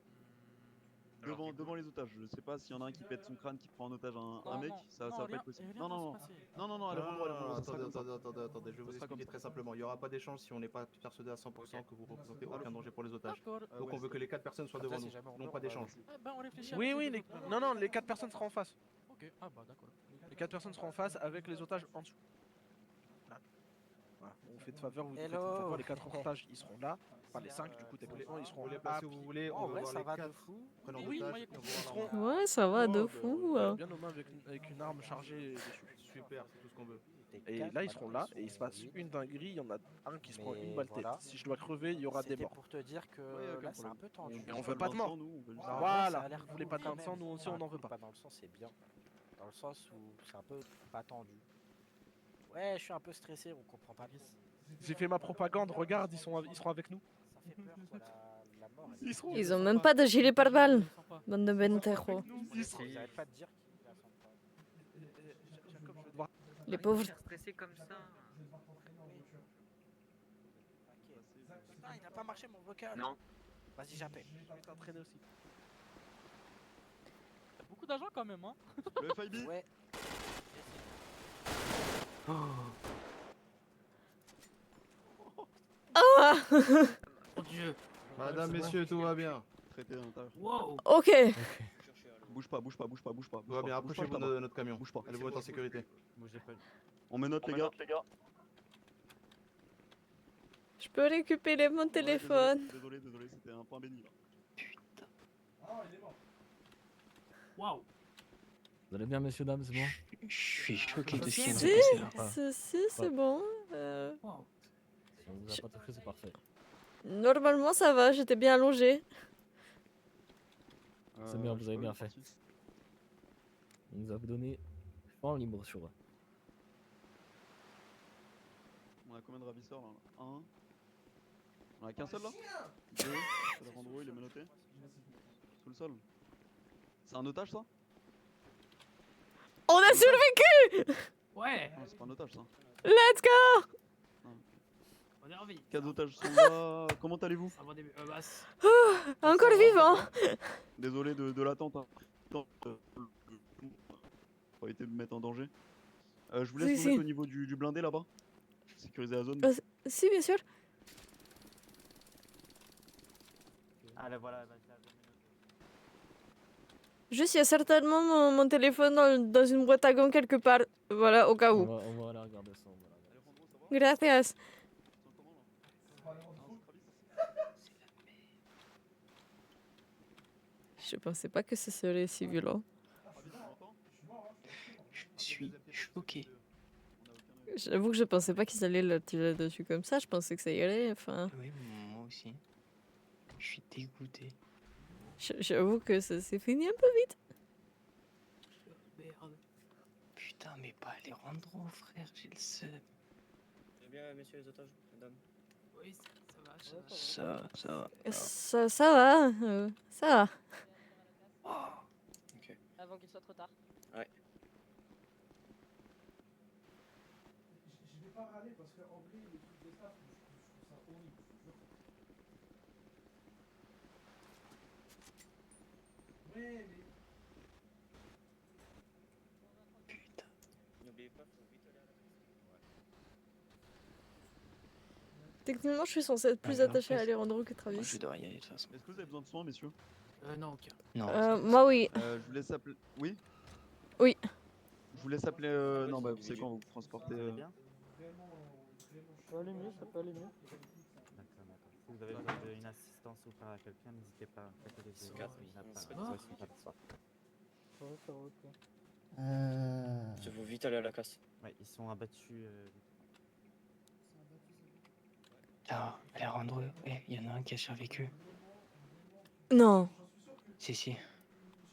Devant les otages, je sais pas s'il y en a un qui pète son crâne, qui prend en otage un mec, ça va pas être possible. Non, Attendez, je vais vous expliquer très simplement. Il n'y aura pas d'échange si on n'est pas persuadé à 100% que vous représentez aucun danger pour les otages. Donc on veut que les 4 personnes soient devant nous, non pas d'échange. On réfléchit. Oui, non, les 4 personnes seront en face. Ok, ah bah d'accord. Les 4 personnes seront en face avec les otages en dessous. Voilà, on fait de faveur, vous faites de faveur, les 4 otages ils seront là. Enfin les 5 du coup techniquement ils seront Vous les placez où vous voulez, on veut voir les 4 preneurs d'otages. Ils seront Ouais, ça va de fou. bien aux mains avec une arme chargée dessus. Super, c'est tout ce qu'on veut. Et là ils seront là et il se passe une dinguerie, il y en a un qui se prend une balle tête. Si je dois crever, il y aura des morts. Pour te dire que là c'est un peu tendu. Et on veut pas de mort. Non, Voilà, ça a l'air vous voulez pas de bain de sang, nous aussi on n'en veut pas. Pas dans le sang, c'est bien. Dans le sens où c'est un peu pas tendu. Ouais, je suis un peu stressé, on comprend pas bien. J'ai fait ma propagande, regarde, ils seront avec nous. Ça fait peur quoi, la mort. Ils ont même pas de gilet pare-balles. Bande de benteros. Ils arrêtent pas de dire qu'ils la sentent pas. Les pauvres. Stressé comme ça. Putain, il a pas marché mon vocal. Non. Vas-y, j'appelle. Je vais t'entraîner aussi. Y'a beaucoup d'agents quand même, hein. Le FIB. Ouais. Ah. Mon dieu. Madame, messieurs, tout va bien. Traité à l'intérieur. Wow. Ok. Bouge pas. Tout va bien, approchez-vous de notre camion. Bouge pas. Allez vous mettre en sécurité. On met note les gars. Je peux récupérer mon téléphone. Désolé, c'était un point béni là. Waouh. Vous allez bien, messieurs, dames, c'est bon? Je suis choqué de ce qui vient de Si, se passer là. c'est bon. Si on vous a pas touché, c'est parfait. Normalement, ça va, j'étais bien allongé. C'est bien, vous avez bien fait. On nous a donné champ libre sur eux. On a combien de ravisseurs là? Un. On a qu'un seul là? Deux. Alejandro, il est menotté. Sous le sol. C'est un otage ça? On a survécu! Ouais. Non, c'est pas un otage ça. Let's go! On est en vie. 4 otages sont là. Comment allez-vous? Ça va début. Basse. Encore vivant! Désolé de l'attente. Hein. Pour éviter de me mettre en danger. Je vous laisse vous mettre au niveau du blindé là-bas. Sécuriser la zone. Si, bien sûr. Allez, voilà. Juste, il y a certainement mon téléphone dans une boîte à gants quelque part. Voilà, au cas où. On va aller regarder ça. On va regarder. Gracias. Je pensais pas que ce serait si violent. Je suis choqué. J'avoue que je pensais pas qu'ils allaient le tirer dessus comme ça. Je pensais que ça irait. Enfin, Oui, moi aussi. Je suis dégoûté. j'avoue que ça s'est fini un peu vite. Merde. Putain, mais pas Alejandro, frère, j'ai le seum. Très bien, messieurs les otages, mesdames. Oui, ça va. Ça Ça va. Ça va. Ok. Avant qu'il soit trop tard. Ouais. Je vais pas râler parce qu'en vrai, les trucs de staff, je trouve ça horrible. Ouais, mais. N'oubliez pas, faut vite aller à la Techniquement, je suis censée être plus attachée à Alejandro que Travis. Je dois y aller de toute façon. Est-ce que vous avez besoin de soins, messieurs? non, aucun. Non. Moi, oui. Je vous laisse appeler. Oui? Oui. Je vous laisse appeler. Non, bah, vous savez quand vous transportez. Ça peut aller mieux, ça peut aller mieux. D'accord. Si vous avez besoin d'une assistance ou par à quelqu'un, n'hésitez pas. Faites les C'est deux. quatre. Ça va, ok. Il faut vite aller à la casse. Ouais, ils sont abattus. Ah, Alejandro, il y en a un qui a survécu. Non. Si.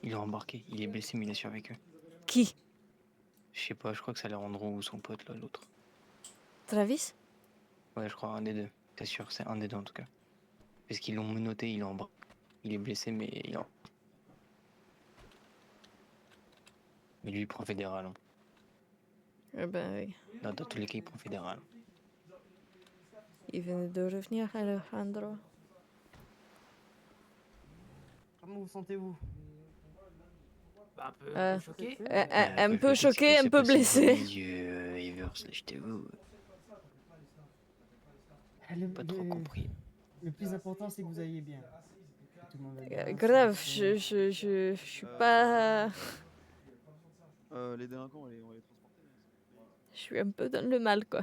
Il est embarqué, il est blessé, mais il a survécu. Qui? Je sais pas, je crois que c'est Alejandro ou son pote là, l'autre. Travis? Ouais, je crois, un des deux. T'es sûr, c'est un des deux en tout cas. Parce qu'ils l'ont menotté, il est blessé, mais mais lui il prend fédéral. Hein. Eh ben oui. Dans tous les cas, il prend fédéral. Il venait de revenir, Alejandro. Comment vous sentez-vous? Bah, un peu choqué. Un peu choqué, un peu blessé. Pas trop compris. Le plus important, c'est que vous alliez bien. Que tout le monde va bien. Grave, je suis pas... Les délinquants, on va les transporter. Je suis un peu dans le mal, quoi.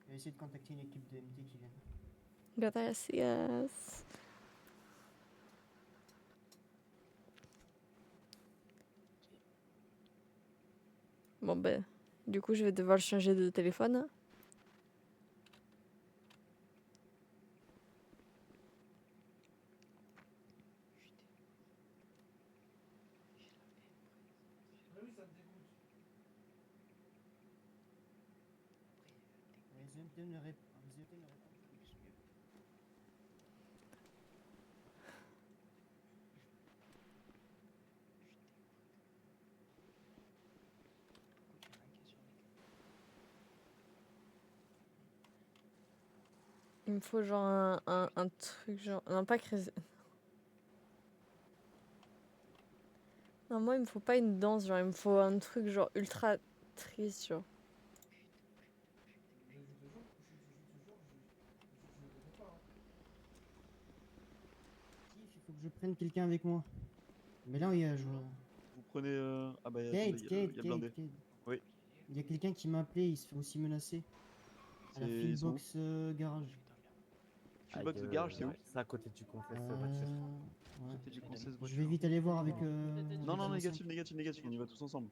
Je vais essayer de contacter une équipe de MT qui vienne. Gracias. Bon ben, du coup je vais devoir changer de téléphone. Hein. Les MT ne répondent pas. Il me faut genre un truc genre... Non pas crazy. Non moi il me faut pas une danse, genre il me faut un truc genre ultra triste genre. Il faut que je prenne quelqu'un avec moi. Mais là, il y a... Vous prenez... Ah bah, Kate, il y a blindé. Kate. Oui. Il y a quelqu'un qui m'a appelé, il se fait aussi menacer. À la Fieldbox Garage. Fieldbox Garage, c'est où? C'est à côté du Confess voiture. À côté du Confess Je voiture. vais vite aller voir avec... Non, négatif, on y va tous ensemble.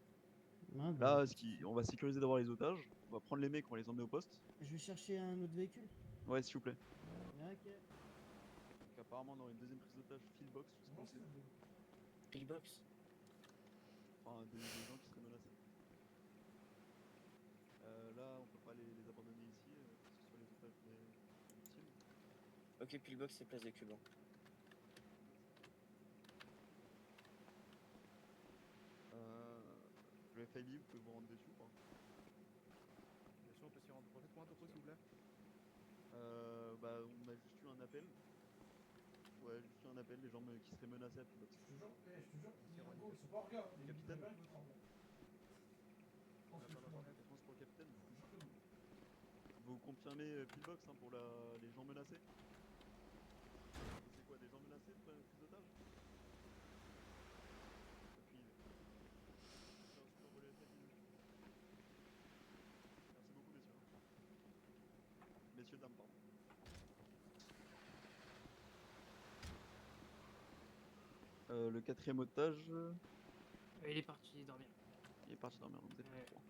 Ouais, bah, Là, on va sécuriser d'abord les otages, on va prendre les mecs, on va les emmener au poste. je vais chercher un autre véhicule. Ouais, s'il vous plaît. Ok. Donc, apparemment, on aura une deuxième prise d'otage Fieldbox, je sais pas où c'est. Fieldbox. Enfin, des gens qui seraient menacés. Là, on peut pas les abandonner ici, que ce soit les otages des victimes. Ok, Pillbox, c'est place des Cubains. Le FIB, vous pouvez vous rendre dessus ou pas? Bien sûr, on peut s'y rendre. Faites-moi un topo, s'il vous plaît. Bah, on a juste eu un appel. Ouais, juste eu un appel, des gens qui seraient menacés à Pillbox. Je te jure, ils sont pas en regard. Capitaine. Réponse pour le capitaine. Vous confirmez Pillbox hein, pour les gens menacés? C'est quoi, des gens menacés de prise d'otage? Merci beaucoup, messieurs. Messieurs, dames, pardon. Le quatrième otage. Il est parti dormir. Il est parti dormir, vous êtes plus trois.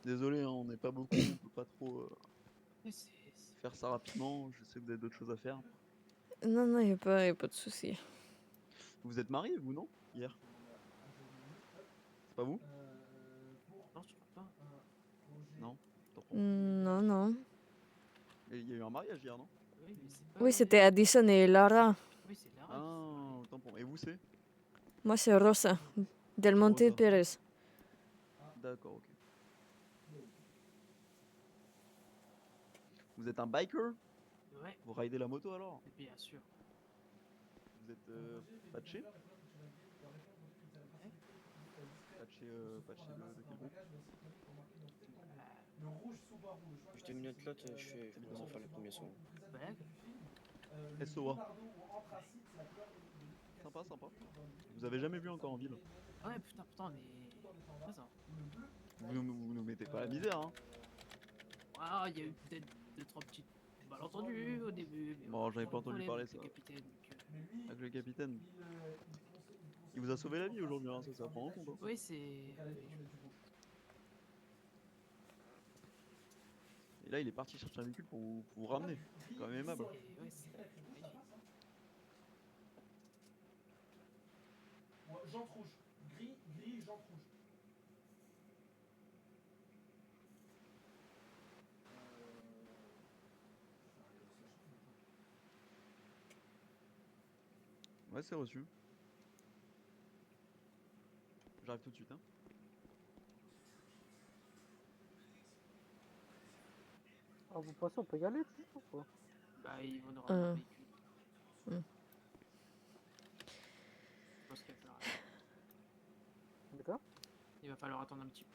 Désolé, hein, on n'est pas beaucoup, on peut pas trop faire ça rapidement. Je sais que vous avez d'autres choses à faire. Non, y a pas de souci. Vous êtes mariés, vous, non? Hier? C'est pas vous? Non, je crois pas. Non? Non. Il y a eu un mariage hier, non? Oui, c'était Addison et Lara. Oui, c'est Lara. Ah, autant pour moi. Et vous, c'est? Moi, c'est Rosa. Del Monte Rosa. Pérez. D'accord, ok. Vous êtes un biker? Ouais. Vous ridez la moto alors? Bien sûr. Vous êtes patché? Patché de quel groupe? Juste 2 minutes là, je commence à faire les premiers sons. SOA. Sympa. Vous avez jamais vu encore en ville? Ouais, putain, on est présent. Vous nous mettez pas la misère, hein? Ah, il y a eu peut-être 2-3 petites malentendus au début. Mais Bon, j'en ai pas entendu problème parler avec ça. le capitaine, donc, Avec le capitaine. Il vous a sauvé la vie aujourd'hui, hein, ça prend en compte. Hein. Oui, c'est. Et là, il est parti chercher un véhicule pour vous ramener. C'est quand même aimable. Ouais, c'est magnifique. Jante rouge. Gris, jante rouge. Ouais, c'est reçu. J'arrive tout de suite, hein. Ah, vous pensez on peut y aller ou pas? Bah, ils vont nous ramener un véhicule. Hmm. Je pense qu'il va falloir attendre. D'accord. Il va falloir attendre un petit peu.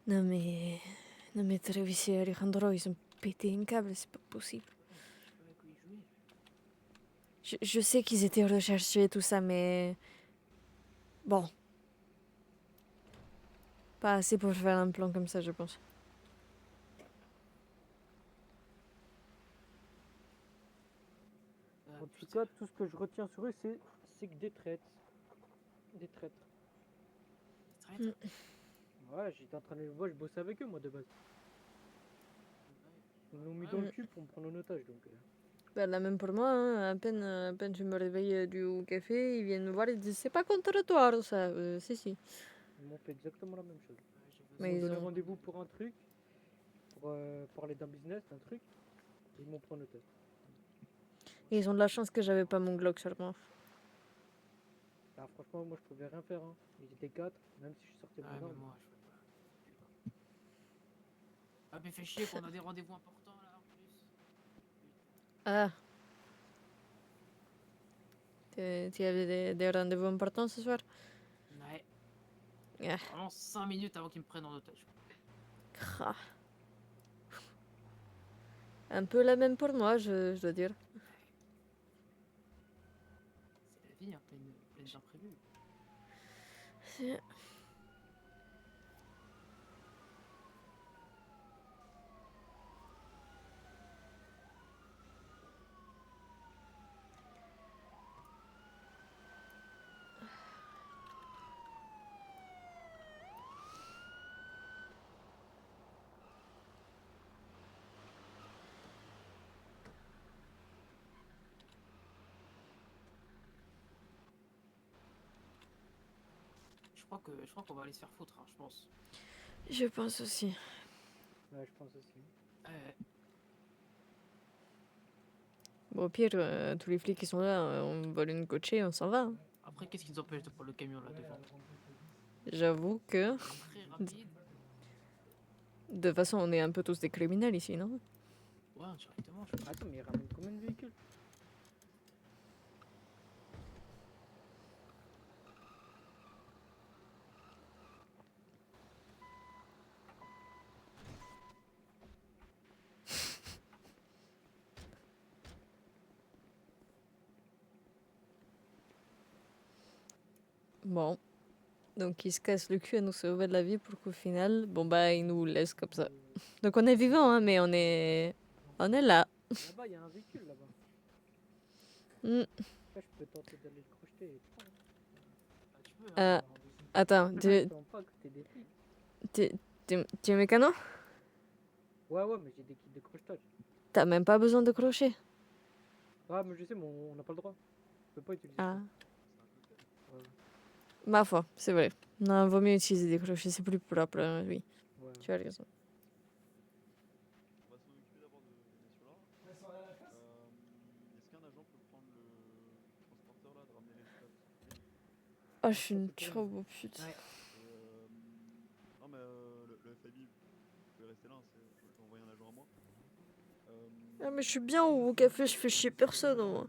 Non mais Travis et Alejandro, ils ont pété un câble, c'est pas possible. Je sais qu'ils étaient recherchés et tout ça, mais... Bon. Pas assez pour faire un plan comme ça, je pense. En tout cas, tout ce que je retiens sur eux, c'est que des traîtres. Des traîtres. Ouais, j'étais en train de les voir, je bossais avec eux moi de base. Ils nous ont mis dans le cul pour me prendre en otage donc. Bah, la même pour moi, hein. À peine je me réveille du café, ils viennent me voir et disent c'est pas contre toi, ça. Si, si. Ils m'ont fait exactement la même chose. Mais Ils m'ont ils donné ont- rendez-vous pour un truc, pour parler d'un business, d'un truc. Ils m'ont pris en otage. Et ils ont de la chance que j'avais pas mon Glock sur moi. Ah, franchement, moi je pouvais rien faire. Hein. Ils étaient 4, même si je suis sorti de Ah, mon mais arme. moi, je peux pas. Ah, mais fais chier qu'on a des rendez-vous importants là en plus. Ah. Tu avais des rendez-vous importants ce soir? Ouais. Ah. Vraiment 5 minutes avant qu'ils me prennent en otage. Ah. Un peu la même pour moi, je dois dire. C'est la vie, hein, pleine d'imprévus. Je crois qu'on va aller se faire foutre, hein, je pense. Je pense aussi. Ouais, je pense aussi. Bon, au pire, tous les flics qui sont là, on vole une coachée, on s'en va. Hein. Après, qu'est-ce qui nous empêche de prendre le camion là devant? J'avoue que... Très rapide. De toute façon, on est un peu tous des criminels ici, non? Ouais, directement. Attends, mais ils ramènent combien de véhicules? Bon. Donc ils se cassent le cul à nous sauver de la vie pour qu'au final, bon bah ils nous laissent comme ça. Donc on est vivant, hein, mais on est là. Là-bas, il y a un véhicule là-bas. Hmm. Après, je peux tenter d'aller le crocheter et prendre. Tu peux, hein. Attends, Je pense pas que t'es des flics. tu es mécano? Ouais, mais j'ai des kits de crochetage. T'as même pas besoin de crochet. Ah, mais je sais, mais on n'a pas le droit. Je peux pas utiliser. Ah. ça. Ouais. Ma foi, c'est vrai. Non, vaut mieux utiliser des crochets, c'est plus propre, oui. Ouais. Tu as raison. On va s'en occuper d'abord de messieurs-là. Est-ce qu'un agent peut prendre le transporteur là, de ramener les stocks? Oh, je suis une turbo pute. Non mais le FIB, vous pouvez rester là, je vais envoyer un agent à moi. Ah, mais je suis bien au café, je fais chier personne, moi.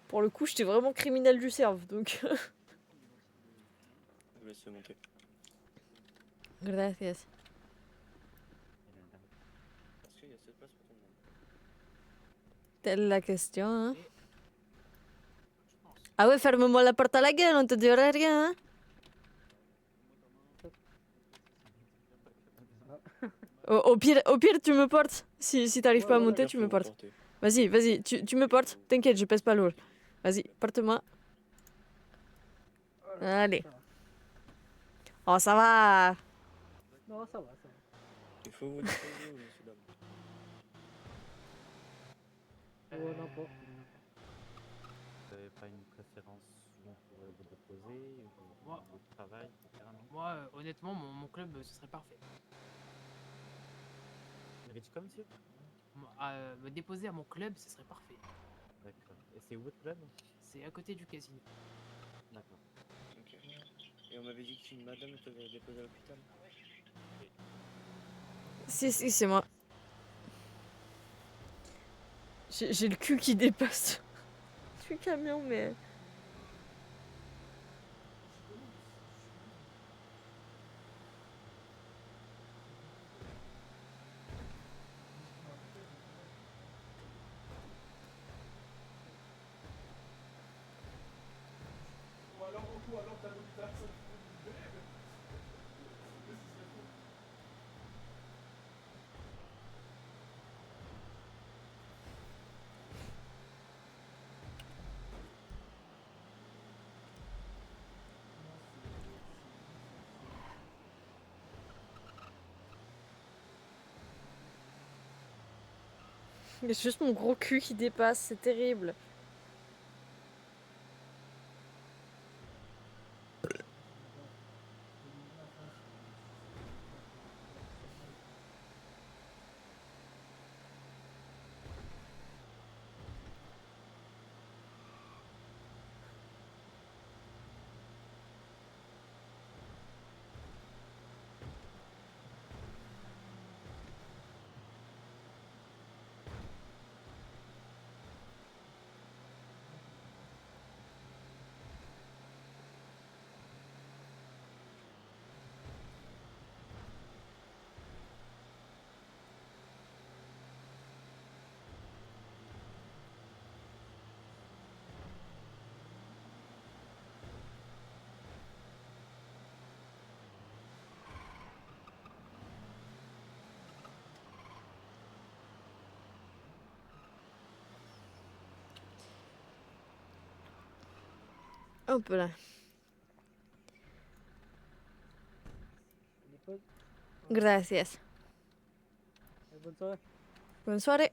Pour le coup, j'étais vraiment criminel du cerf, donc... Je vous laisse monter. Gracias. Est-ce qu'il y a assez de place pour tout le monde? Telle la question, hein. Ah ouais, ferme-moi la porte à la gueule, on te dira rien, hein. Au pire, tu me portes. Si t'arrives pas à monter, tu me portes. Vas-y, tu me portes. T'inquiète, je pèse pas lourd. Vas-y, porte-moi. Allez. Oh, ça va. Non, ça va. Il faut vous disposer, monsieur dame. Ouais, n'importe. Vous n'avez pas une préférence où on pourrait vous déposer, ou votre travail, etc. Non? Moi, honnêtement, mon club, ce serait parfait. Ritchcom, monsieur? me déposer à mon club, ce serait parfait. D'accord. Et c'est où votre club? C'est à côté du casino. D'accord. Ok. Et on m'avait dit qu'une madame t'avait déposé à l'hôpital. Si, si, c'est moi. J'ai le cul qui dépasse du camion, mais... Il y a juste mon gros cul qui dépasse, c'est terrible. Hop là. Gracias. Bonne soirée. Bonne soirée.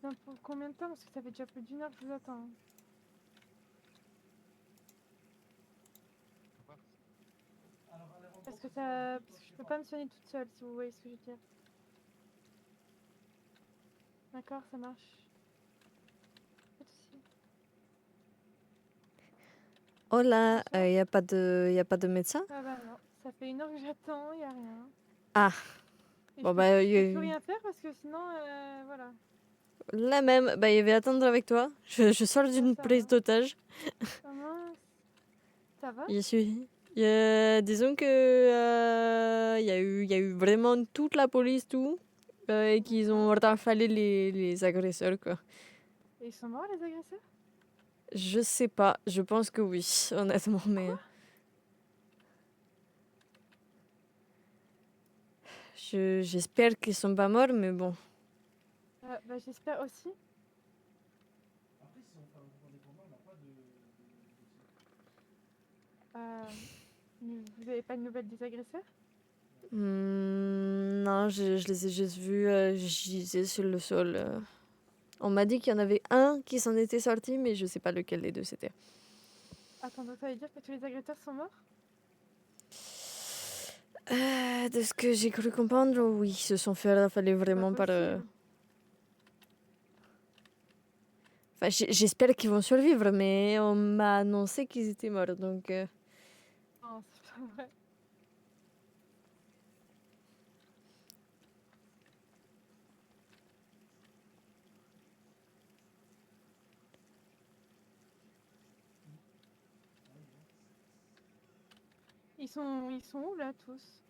Pour combien de temps? Parce que ça fait déjà plus d'1 heure que je vous attends. Parce que je peux pas me soigner toute seule, si vous voyez ce que je veux dire. D'accord, ça marche. Pas de soucis. Hola, y a pas de médecin? Ah bah non, ça fait 1 heure que j'attends, y a rien. Ah. Et Bon je bah, peux plus rien faire parce que sinon, voilà. la même. Bah, il va attendre avec toi. Je sors d'une prise d'otage. Ah mince. Ça va? J'y suis. Disons que y a eu vraiment toute la police, tout, et qu'ils ont rafalé les agresseurs, quoi. Et ils sont morts, les agresseurs? Je sais pas, je pense que oui, honnêtement, mais... J'espère qu'ils sont pas morts, mais bon. Bah j'espère aussi. Mais vous avez pas de nouvelles des agresseurs? Non, je les ai juste vus giser sur le sol. On m'a dit qu'il y en avait un qui s'en était sorti, mais je sais pas lequel des deux c'était. Attends, donc ça veut dire que tous les agresseurs sont morts? De ce que j'ai cru comprendre, oui, ils se sont fait rafaler vraiment par... Enfin, j'espère qu'ils vont survivre, mais on m'a annoncé qu'ils étaient morts, donc... Non, c'est pas vrai. Ils sont où là tous?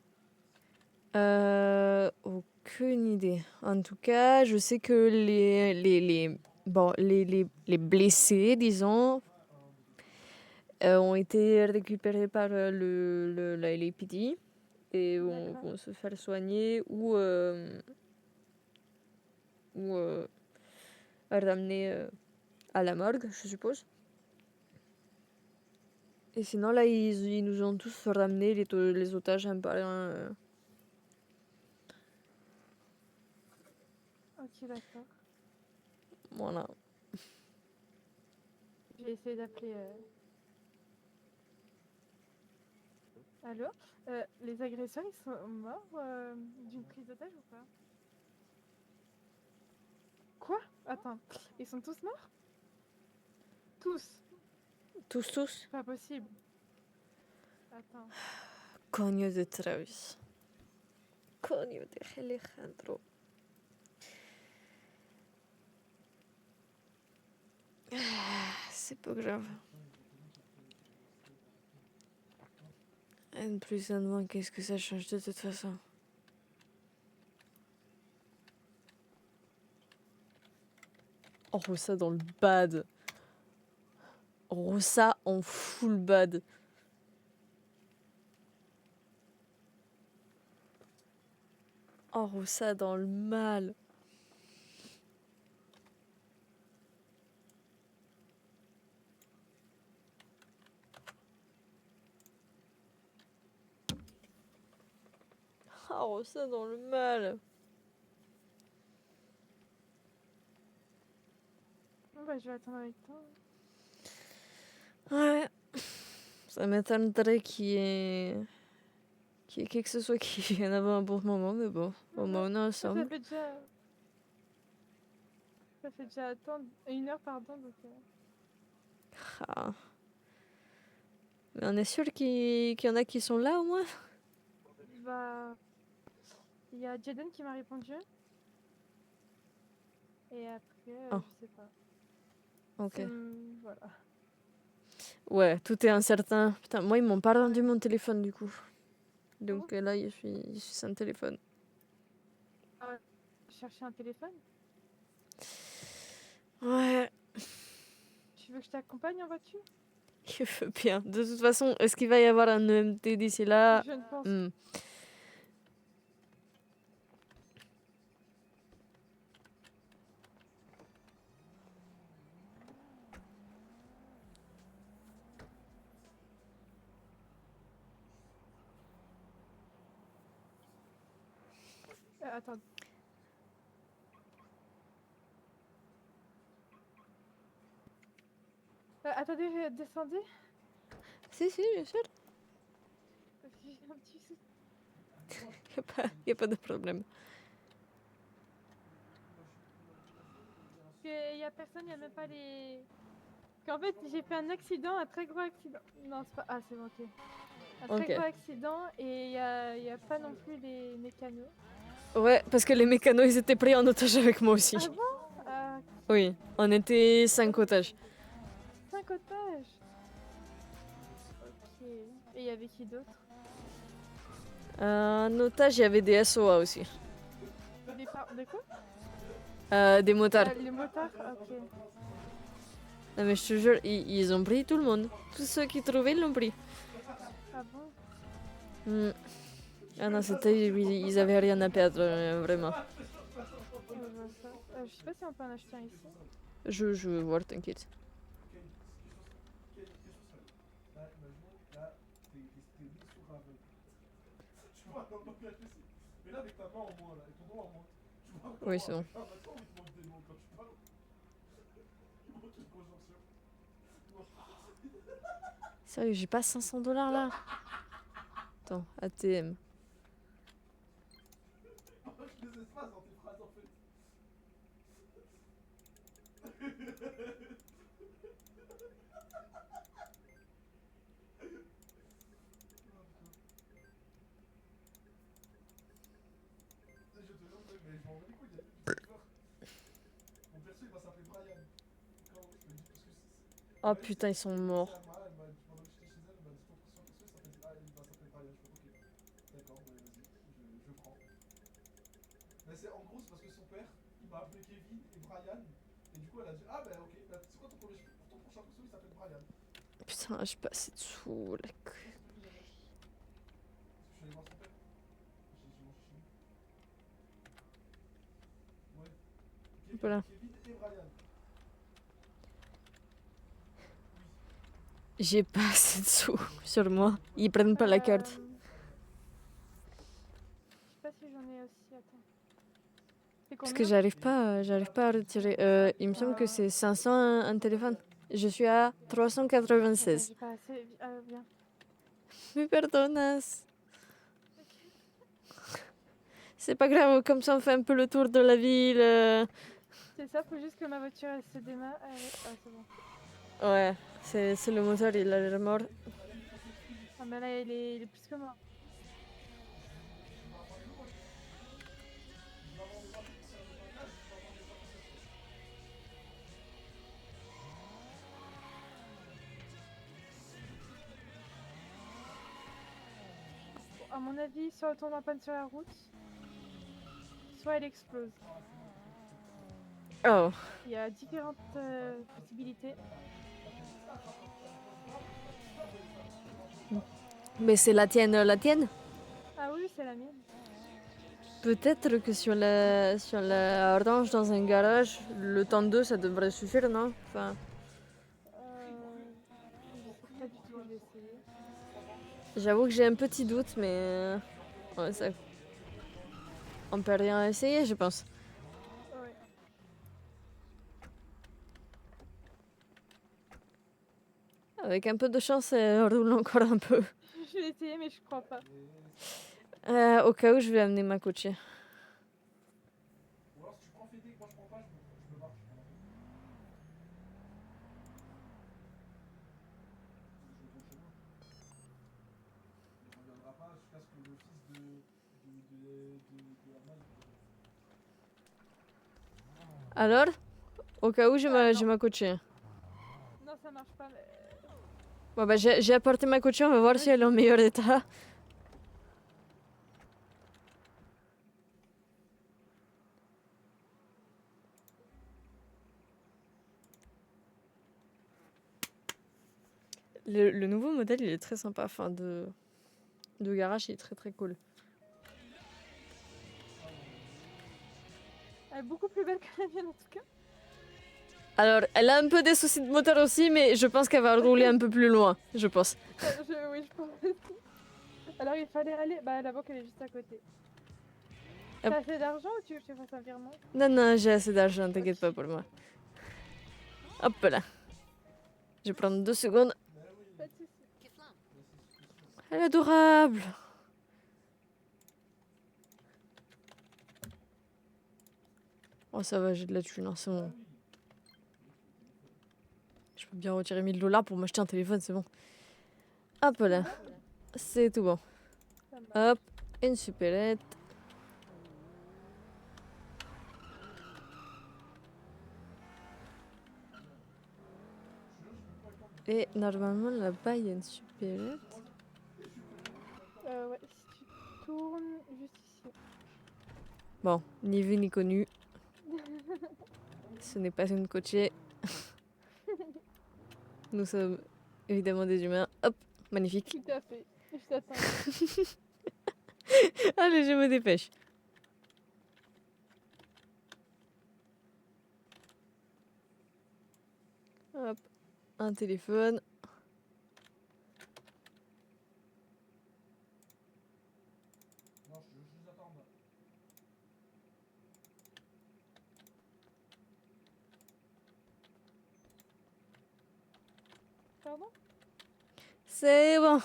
Aucune idée. En tout cas, je sais que les blessés, disons, ont été récupérés par la LAPD et vont se faire soigner ou ramener à la morgue, je suppose. Et sinon, là, ils nous ont tous ramené les otages un par un. Ok. Ok, d'accord. Voilà. J'ai essayé d'appeler. Allô? Les agresseurs, ils sont morts d'une prise d'otage ou pas? Quoi? Attends, ils sont tous morts? Tous? Tous? Pas possible. Attends. Coño de Travis. Coño de Alejandro. C'est pas grave. N plus un de moins, qu'est-ce que ça change de toute façon? Oh, Rosa dans le bad. Rosa en full bad. Oh, Rosa dans le mal. Oh, Rosa dans le mal. Bon, bah, je vais attendre avec toi. Ouais. Ça m'étonnerait qu'il y ait qui que ce soit qui vienne avoir un bon moment, mais bon, au moins on est ensemble. Ça fait déjà attendre 1 heure, pardon. Donc, Ah. Mais on est sûr qu'il y en a qui sont là au moins? bah, il y a Jaden qui m'a répondu. Et après, Oh. je sais pas. Ok. Voilà. Ouais, tout est incertain. Putain, moi ils m'ont pas rendu mon téléphone du coup. Donc là je suis sans téléphone. Ah ouais. Chercher un téléphone? Ouais. Tu veux que je t'accompagne en voiture? Je veux bien. De toute façon, est-ce qu'il va y avoir un EMT d'ici là? Je ne pense Hmm. Attends. Attendez, descendez. Si, bien sûr. Parce que j'ai un petit souci. Y a pas de problème. Il y a personne, il y a même pas les... Qu'en fait, j'ai fait un accident, un très gros accident. Non, c'est pas... Ah, c'est bon, ok. Un très Ok. gros accident et il y a pas non plus les mécanos. Ouais, parce que les mécanos ils étaient pris en otage avec moi aussi. Ah bon? Oui, on était 5 otages. 5 otages? Ok. Et il y avait qui d'autre? En otage, il y avait des SOA aussi. De quoi? Des motards. Les motards? Ok. Non mais je te jure, ils ont pris tout le monde. Tous ceux qui trouvaient, ils l'ont pris. Ah bon? Hmm. Ah non, c'était... Ils avaient rien à perdre, vraiment. Je sais pas si on peut en acheter un ici. Je veux voir, t'inquiète. Oui, c'est bon. Sérieux, j'ai pas 500 $ là. Attends, ATM. Oh putain, ils sont morts. Mais c'est en gros, c'est parce que son père, il m'a appelé Kevin et Brian, et du coup elle a dit ah bah ok, bah, c'est quoi ton prochain perso, il s'appelle Brian. Putain, j'ai pas assez de sous, la Je suis allé voir son père. J'ai mangé chez lui. Ouais. Voilà. Kevin et Brian. J'ai pas assez de sous sur moi. Ils prennent pas la carte. Je sais pas si j'en ai aussi, attends. C'est Parce combien? que j'arrive pas à retirer. Il me semble que c'est 500 un téléphone. Je suis à 396. J'ai pas assez. Bien. Me perdonas. C'est pas grave, comme ça on fait un peu le tour de la ville. C'est ça, faut juste que ma voiture elle se démarre. Ah, c'est bon. Ouais, c'est le moteur, il a l'air mort. Ah, mais là, il est plus que mort. Bon, à mon avis, soit elle tombe en panne sur la route, soit elle explose. Oh. Il y a différentes possibilités. Mais c'est la tienne, la tienne? Ah oui, c'est la mienne. Peut-être que sur la orange dans un garage, le temps 2 ça devrait suffire, non? Enfin, Je sais pas du tout, je vais essayer. j'avoue que j'ai un petit doute, mais ouais, ça... on peut rien essayer, je pense. Ouais. Avec un peu de chance, elle roule encore un peu. Je vais essayer, mais je crois pas. Au cas où, je vais amener ma coachée. Ou alors si tu prends Fédé que moi je prends pas, je me barre. Il reviendra pas jusqu'à ce que le fils de Herman. Alors, au cas où, j'ai ma coachée. Non, ça marche pas. Mais... Bon, bah, j'ai apporté ma coachée, on va voir si elle est en meilleur état. Le nouveau modèle, il est très sympa. Enfin, de garage, il est très très cool. Elle est beaucoup plus belle que la mienne en tout cas. Alors, elle a un peu des soucis de moteur aussi, mais je pense qu'elle va rouler un peu plus loin, je pense. Oui, je pense aussi. Alors il fallait aller. Bah la banque elle est juste à côté. T'as assez d'argent ou tu veux que je te fasse un virement? Non, non, j'ai assez d'argent, t'inquiète pas pour moi. Hop là. Je vais prendre 2 secondes. Pas de soucis. Elle est adorable. Oh, ça va, j'ai de la thune, hein, c'est bon. Je peux bien retirer 1000 $ pour m'acheter un téléphone, c'est bon. Hop là. C'est tout bon. Hop, une supérette. Et normalement, là-bas, il y a une supérette. Ouais, si tu tournes juste ici. Bon, ni vu ni connu. Ce n'est pas une coachée. Nous sommes évidemment des humains. Hop, magnifique. Tout à fait. Je t'attends. Allez, je me dépêche. Hop, un téléphone. Non, je les attends là. Pardon? C'est bon.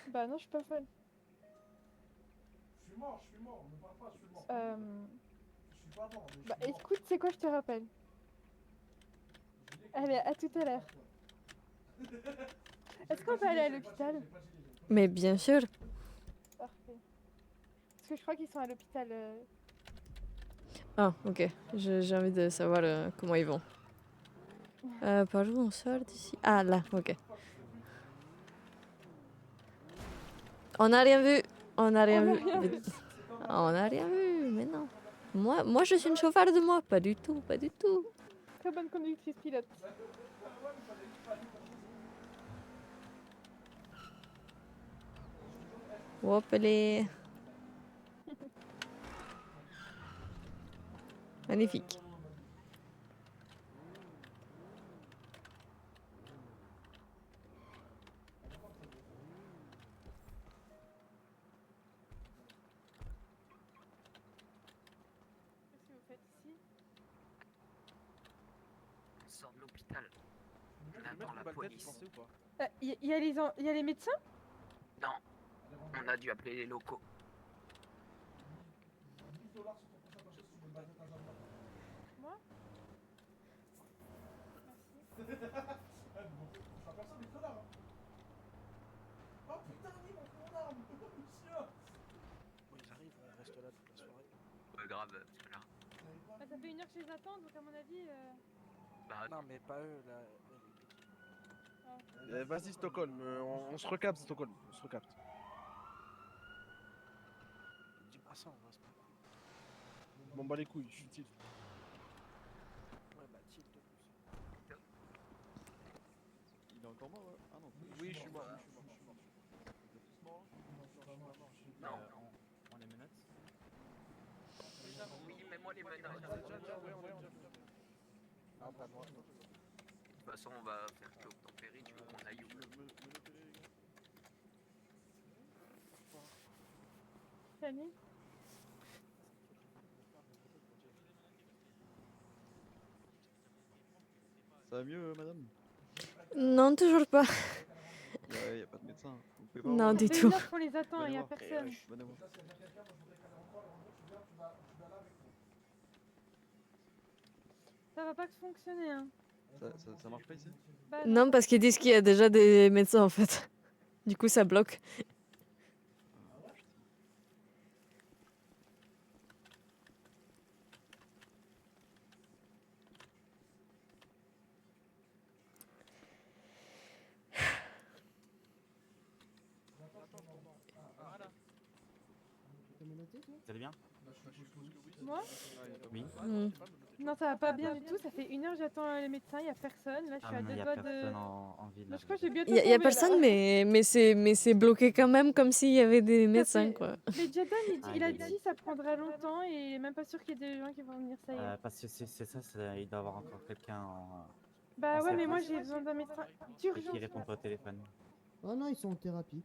Bah non, je suis pas folle. Je suis mort, ne parle pas, je suis mort. Je suis pas mort, mais Bah écoute, c'est quoi, je te rappelle. Allez, à tout à l'heure. Est-ce qu'on peut aller à l'hôpital? Mais bien sûr. Parfait. Parce que je crois qu'ils sont à l'hôpital. Ah, ok. J'ai envie de savoir comment ils vont. Par où on sort d'ici? Ah, là, ok. On n'a rien vu. On n'a rien vu. On n'a rien vu, mais non. Moi, je suis une chauffarde de moi. Pas du tout, pas du tout. Très bonne conductrice pilote. Hop, les... Magnifique. ici. On sort de l'hôpital. On Tu peux attend mettre la une balle d'aide, police. vous pensez ou pas? Il y a les médecins? Non, on a dû appeler les locaux. 10 dollars sur ton prochain purchase si tu veux une balle d'aide à Zambia. Moi? Eh, mais bon, je vois personne, mais connard hein. Oh putain, oui, mon arme chien. Bon, ils arrivent, on reste là toute la soirée. Ouais, grave, c'est là. Bah, ça fait 1 heure que je les attends, donc à mon avis... Bah, Non, mais pas eux, là. Vas-y, Stockholm, on se recapte, Stockholm, on se recapte. Dis pas ça, on va se pas. Bon, bah les couilles, je suis tilt. Ouais, bah, tilt de plus. Il est encore mort, ouais. Ah non, Oui, je suis mort. Vous êtes tous morts là? Non. On les menottes. Oui, mais moi les menottes. Ah, pas moi. De toute façon, on va faire que obtempérer, tu veux qu'on aille où? Salut. Ça va mieux, madame? Non, toujours pas. Y a pas de médecin. Vous pouvez pas Non, voir du Ça fait tout. 1 heure qu'on les attend et Venez y a voir. personne. Venez voir. Ça va pas fonctionner, hein. Ça marche pas ici? Bah, Non, parce qu'ils disent qu'il y a déjà des médecins en fait. Du coup, ça bloque. Vous allez bien? Moi? Oui. Non, ça va pas bien du tout. Ça fait 1 heure que j'attends les médecins, y a personne. Là, je suis à mais 2 y a doigts de. personne en ville. Là, je crois que j'ai bientôt Il y a trouvé, personne, là. mais c'est bloqué quand même comme s'il y avait des médecins quoi. Mais Jaden, il a Aïe, aïe, dit aïe. ça prendra longtemps et il est même pas sûr qu'il y ait des gens qui vont venir, ça y est. Parce que c'est ça, il doit y avoir encore quelqu'un en. Bah en ouais, mais moi service j'ai besoin d'un médecin et d'urgence. qui répond pas au téléphone. Oh non, ils sont en thérapie.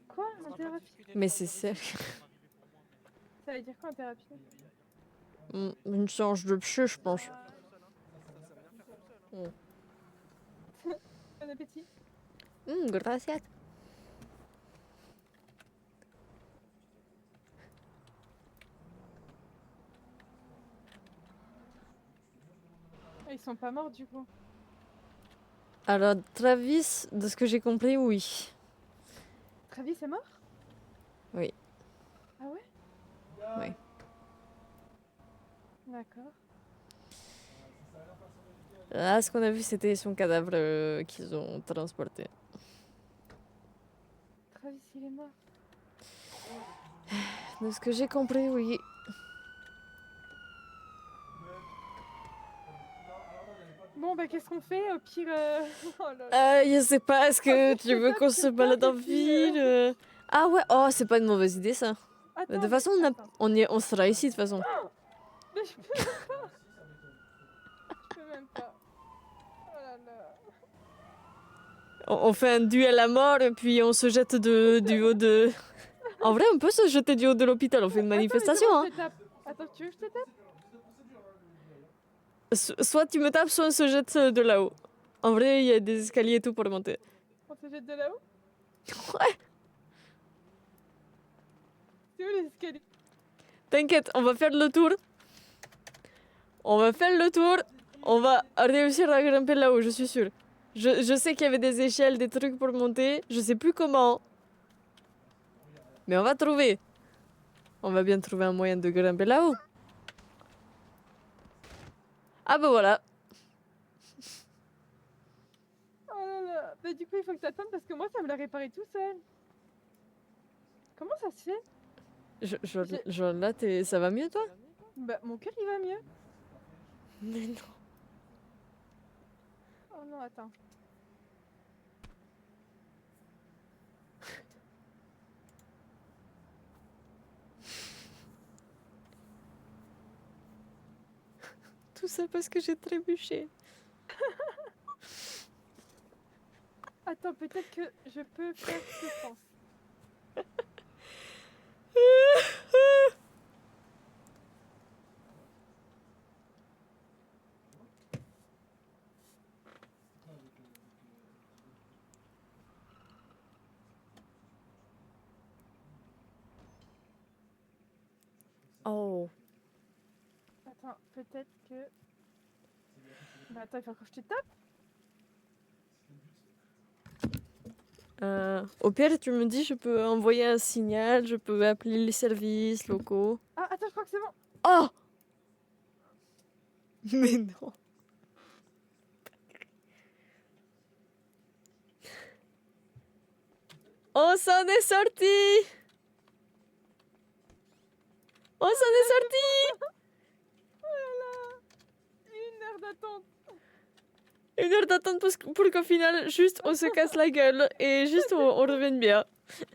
Quoi? En thérapie? Mais c'est sérieux. Ça veut dire quoi en thérapie? Une séance de psy, je pense. Bon appétit. Gracias. Ah, ils sont pas morts du coup. Alors, Travis, de ce que j'ai compris, oui. Travis est mort? Oui. Ah ouais? Oui. D'accord. Là, ce qu'on a vu, c'était son cadavre qu'ils ont transporté. Travis, il est mort. De ce que j'ai compris, oui. Bon bah qu'est-ce qu'on fait au pire oh là là. Je sais pas, est-ce que tu veux qu'on peut-être se que balade en et puis, ville Ah ouais, oh, c'est pas une mauvaise idée ça. Attends, De toute façon, on sera ici de toute façon. Mais je peux même pas. Je peux même pas. Oh là là. On fait un duel à mort et puis on se jette du haut de... En vrai, on peut se jeter du haut de l'hôpital, on fait une manifestation. Attends, Hein. mais c'est bon, je te tape. Attends, tu veux que je te tape? Soit tu me tapes, soit on se jette de là-haut. En vrai, il y a des escaliers et tout pour monter. On se jette de là-haut? Ouais. C'est où les escaliers? T'inquiète, on va faire le tour. On va faire le tour. On va réussir à grimper là-haut, je suis sûre. Je sais qu'il y avait des échelles, des trucs pour monter. Je sais plus comment. Mais on va trouver. On va bien trouver un moyen de grimper là-haut. Ah bah voilà. Oh là là. Bah du coup, il faut que t'attendes parce que moi, ça me l'a réparé tout seul. Comment ça se fait? Genre là, ça va mieux toi? Bah mon cœur, il va mieux. Mais non. Oh non, attends. Tout ça parce que j'ai trébuché. Attends, peut-être que je peux faire ce que je pense. Oh. Attends, peut-être que... Bah attends, il faut que je te tape. Au pire, tu me dis, je peux envoyer un signal, je peux appeler les services locaux. Ah, attends, je crois que c'est bon. Oh! Mais non. On s'en est sorti! On s'en est sorti! Oh là là! 1 heure d'attente. 1 heure d'attente pour qu'au final, juste on se casse la gueule et juste on revienne bien.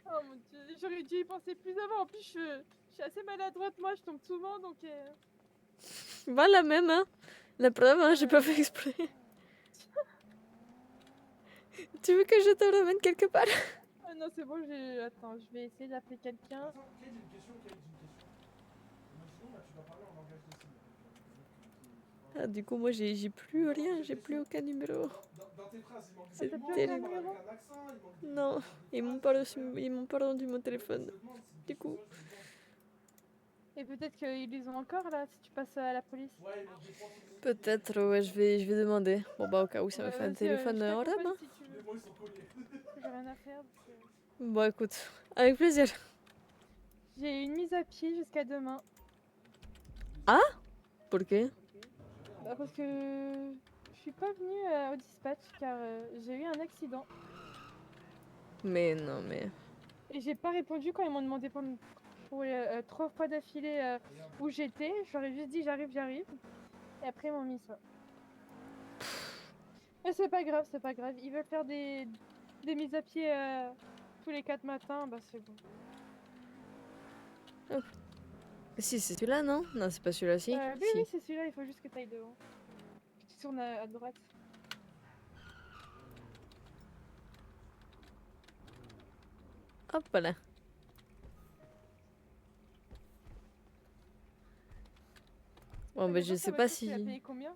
Oh mon dieu, j'aurais dû y penser plus avant. En plus, je suis assez maladroite, moi, je tombe souvent, donc... Voilà même, hein. La preuve, hein, j'ai pas fait exprès. Tu veux que je te ramène quelque part? Ah non, c'est bon, Attends, je vais essayer d'appeler quelqu'un. J'ai une question, Imaginons, là, tu dois parler en langage des signes. Ah, du coup, moi j'ai plus rien, j'ai plus aucun numéro. Dans tes phrases, il manque C'est des mots, terrible. avec un accent, il manque Non, ils m'ont pas rendu mon téléphone. Du coup. Et peut-être qu'ils les ont encore là, si tu passes à la police. Peut-être, ouais, je vais demander. Bon, bah, au cas où ça me fait un Vas-y, téléphone je en t'accompagne rame. si tu veux. J'ai rien à faire. Bon, écoute, avec plaisir. J'ai une mise à pied jusqu'à demain. Ah? Pour qué? Bah, parce que je suis pas venue au dispatch car j'ai eu un accident. Mais non, mais. Et j'ai pas répondu quand ils m'ont demandé pour 3 fois d'affilée où j'étais. Je leur ai juste dit j'arrive. Et après ils m'ont mis ça. Mais c'est pas grave, c'est pas grave. Ils veulent faire des mises à pied tous les 4 matins, bah c'est bon. Oh. Si, c'est celui-là, non? Non, c'est pas celui-là, si. Oui, Si. oui, c'est celui-là, il faut juste que tu ailles devant. Tu tournes à droite. Hop là. Bon, bah, je sais pas si. Tu l'as payé combien?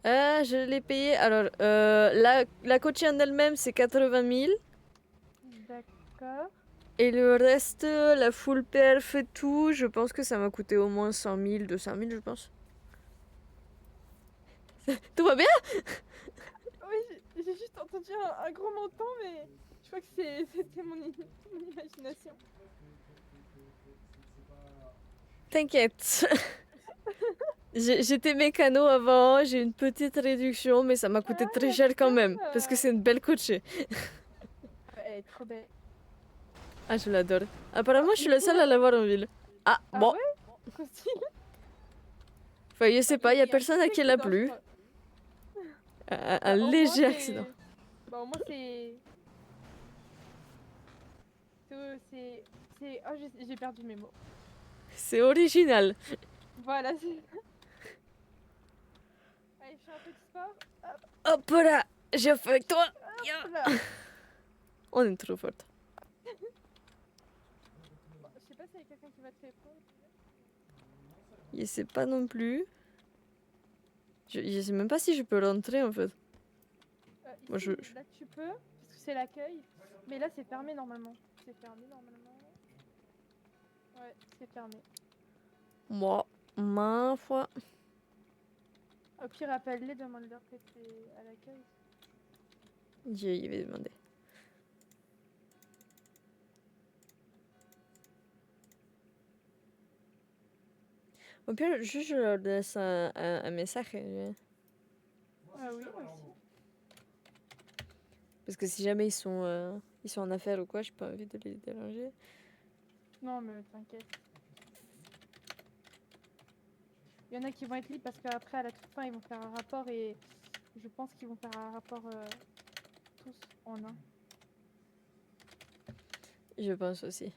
Je l'ai payé. Alors, la coachée en elle-même, c'est 80 000. D'accord. Et le reste, la full perf et tout, je pense que ça m'a coûté au moins 100 000, 200 000, je pense. Tout va bien? Oui, j'ai juste entendu un gros montant, mais je crois que c'était mon imagination. T'inquiète. J'étais mécano avant, j'ai une petite réduction, mais ça m'a coûté très cher quand même, parce que c'est une belle coachée. Elle est trop belle. Ah, je l'adore. Apparemment, je suis la seule à l'avoir en ville. Ah, bon. Ouais? Trop stylé. Enfin, je sais pas, y a personne à qui elle a plu. Un léger accident. Bah, au moins, c'est... Oh, j'ai perdu mes mots. C'est original. Voilà, c'est... Allez, je fais un petit sport. Hop là, j'ai fait avec toi. Hop là. On est trop forte. Bon, je sais pas s'il y a quelqu'un qui va te répondre. Je sais pas non plus. Je sais même pas si je peux rentrer en fait. Moi, Ici, là, tu peux, parce que c'est l'accueil. Mais là, c'est fermé normalement. C'est fermé normalement. Ouais, c'est fermé. Moi, ma foi. Au pire, appelle-les, demande-leur que t'es à l'accueil. Je vais demander. Au pire, juste je leur laisse un message. Ah oui, moi aussi. Parce que si jamais ils sont en affaires ou quoi, j'ai pas envie de les déranger. Non, mais t'inquiète. Il y en a qui vont être libres parce qu'après, à la toute fin, ils vont faire un rapport et je pense qu'ils vont faire un rapport tous en un. Je pense aussi.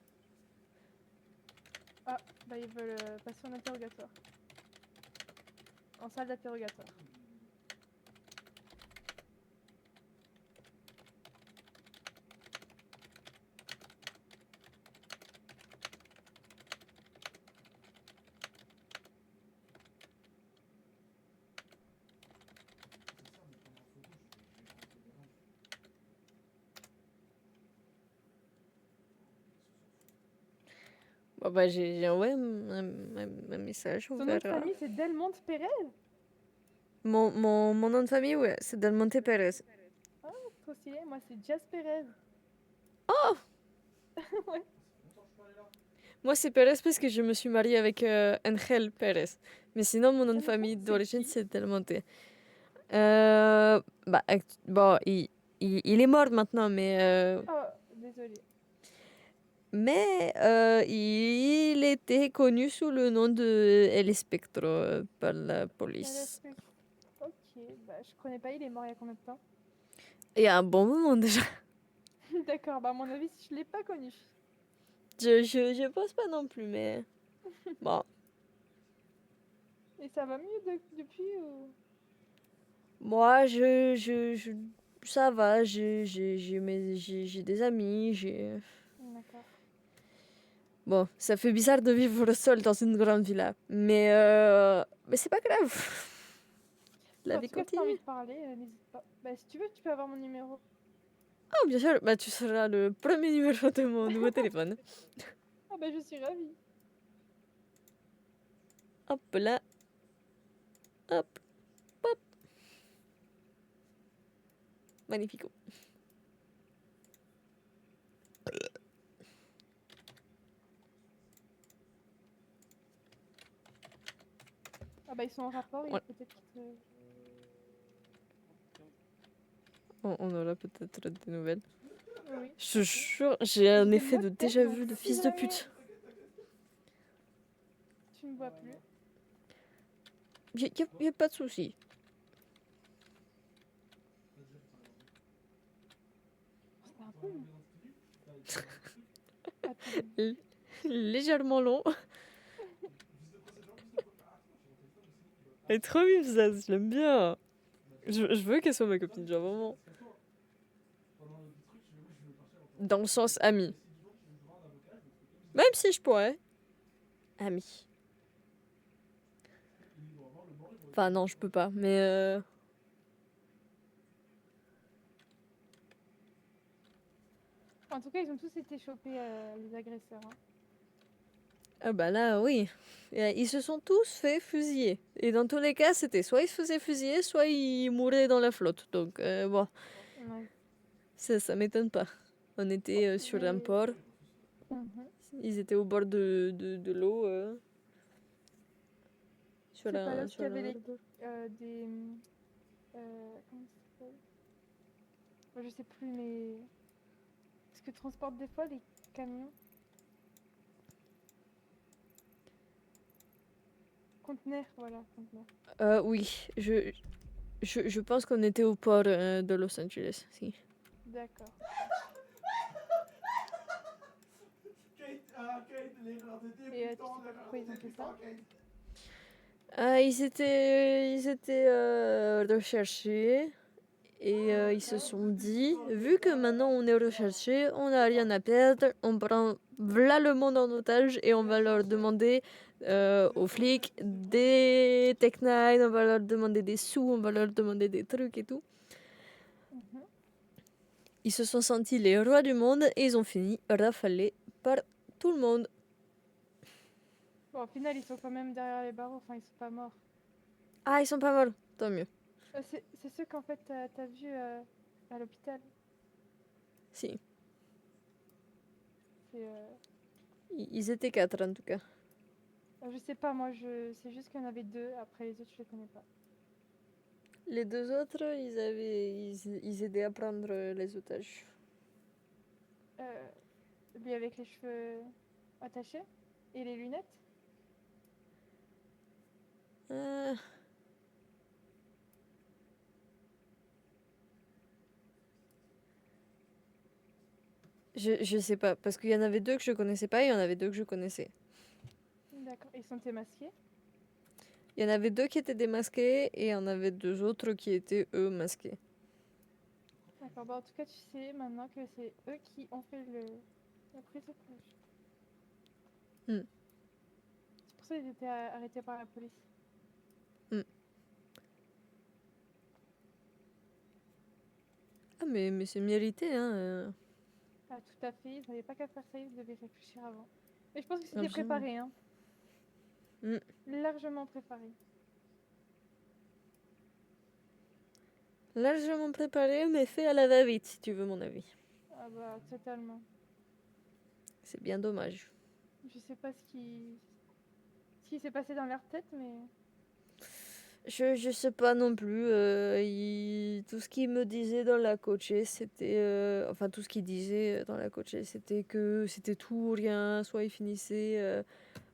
Ah, bah ils veulent passer en interrogatoire. En salle d'interrogatoire. Oh, bah, j'ai envoyé un message, on Son nom de verra. famille, c'est Delmonte Pérez. Mon nom de famille, ouais, c'est Delmonte Pérez. Ah, trop stylé. Moi, c'est Jazz Pérez. Oh! Ouais. Moi, c'est Pérez parce que je me suis mariée avec Angel Pérez. Mais sinon, mon nom de Angel, famille c'est d'origine, qui? c'est Delmonte. Bon, il est mort maintenant, Oh, désolé. il était connu sous le nom de El Espectro par la police. Ok, bah je connais pas, il est mort il y a combien de temps? Il y a un bon moment déjà. D'accord, bah à mon avis, je l'ai pas connu. Je pense pas non plus, mais bon. Et ça va mieux depuis ou... Moi, ça va, j'ai des amis, D'accord. Bon, ça fait bizarre de vivre seul dans une grande villa, mais c'est pas grave. La En vie tout cas, si t'as continue. envie de parler, n'hésite pas. Bah si tu veux, tu peux avoir mon numéro. Ah, bien sûr, bah tu seras le premier numéro de mon nouveau téléphone. Ah bah je suis ravie. Hop là. Hop. Hop. Magnifico. Ah bah ils sont en rapport, Ouais. peut-être qu'ils te... On aura peut-être des nouvelles. Oui. Je te jure, j'ai un J'ai effet le de mot de tête, déjà donc vu de si fils de jamais pute. Tu me vois plus. Y a pas de souci. C'est un peu... Légèrement long. Elle est trop vive ça, je l'aime bien. Je veux qu'elle soit ma copine, genre vraiment. Dans le sens ami. Même si je pourrais. Ami. Enfin non, je peux pas, mais En tout cas, ils ont tous été chopés, les agresseurs. Hein. Ah bah là, oui. Ils se sont tous fait fusiller. Et dans tous les cas, c'était soit ils se faisaient fusiller, soit ils mouraient dans la flotte. Donc bon, Ouais. ça m'étonne pas. On était sur un port. Mhm. Ils étaient au bord de l'eau. C'est pas là Sur qu'il y avait la- des... comment ça s'appelle? Moi, je sais plus, mais... Ce que transportent des fois les camions. Conteneurs, voilà, conteneurs. Oui, je pense qu'on était au port de Los Angeles. Si. D'accord. Kate, l'erreur de Et tu sais débutant, pas pourquoi ils ont fait ça? Ils étaient recherchés et ils se sont dit, vu que maintenant on est recherché, on n'a rien à perdre, on prend voilà le monde en otage et on va leur demander aux flics des Tech 9, on va leur demander des sous, on va leur demander des trucs et tout. Mhm. Ils se sont sentis les rois du monde et ils ont fini rafalés par tout le monde. Bon, au final, ils sont quand même derrière les barreaux, enfin, ils sont pas morts. Ah, ils sont pas morts, tant mieux. C'est ceux qu'en fait t'as vu à l'hôpital. Si, C'est, ils étaient 4 en tout cas. je sais pas, moi, c'est juste qu'il y en avait 2, après les autres, je les connais pas. Les 2 autres, ils aidaient à prendre les otages. Lui avec les cheveux attachés et les lunettes. Je sais pas, parce qu'il y en avait 2 que je connaissais pas et il y en avait 2 que je connaissais. D'accord, ils sont démasqués. Il y en avait 2 qui étaient démasqués et il y en avait 2 autres qui étaient eux masqués. D'accord, bah en tout cas, tu sais maintenant que c'est eux qui ont fait la prise d'otage. Hmm. C'est pour ça qu'ils étaient arrêtés par la police. Ah mais c'est mérité hein. Ah, tout à fait, ils n'avaient pas qu'à faire ça, ils devaient réfléchir avant. Et je pense que c'était Absolument. préparé, hein. Mm. Largement préparé. Largement préparé, mais fait à la va-vite, si tu veux mon avis. Ah bah, totalement. C'est bien dommage. Je sais pas ce qui s'est passé dans leur tête, mais... Je sais pas non plus. Tout ce qu'il me disait dans la coachée, c'était. Enfin, tout ce qu'il disait dans la coachée, c'était que c'était tout ou rien. Soit ils finissaient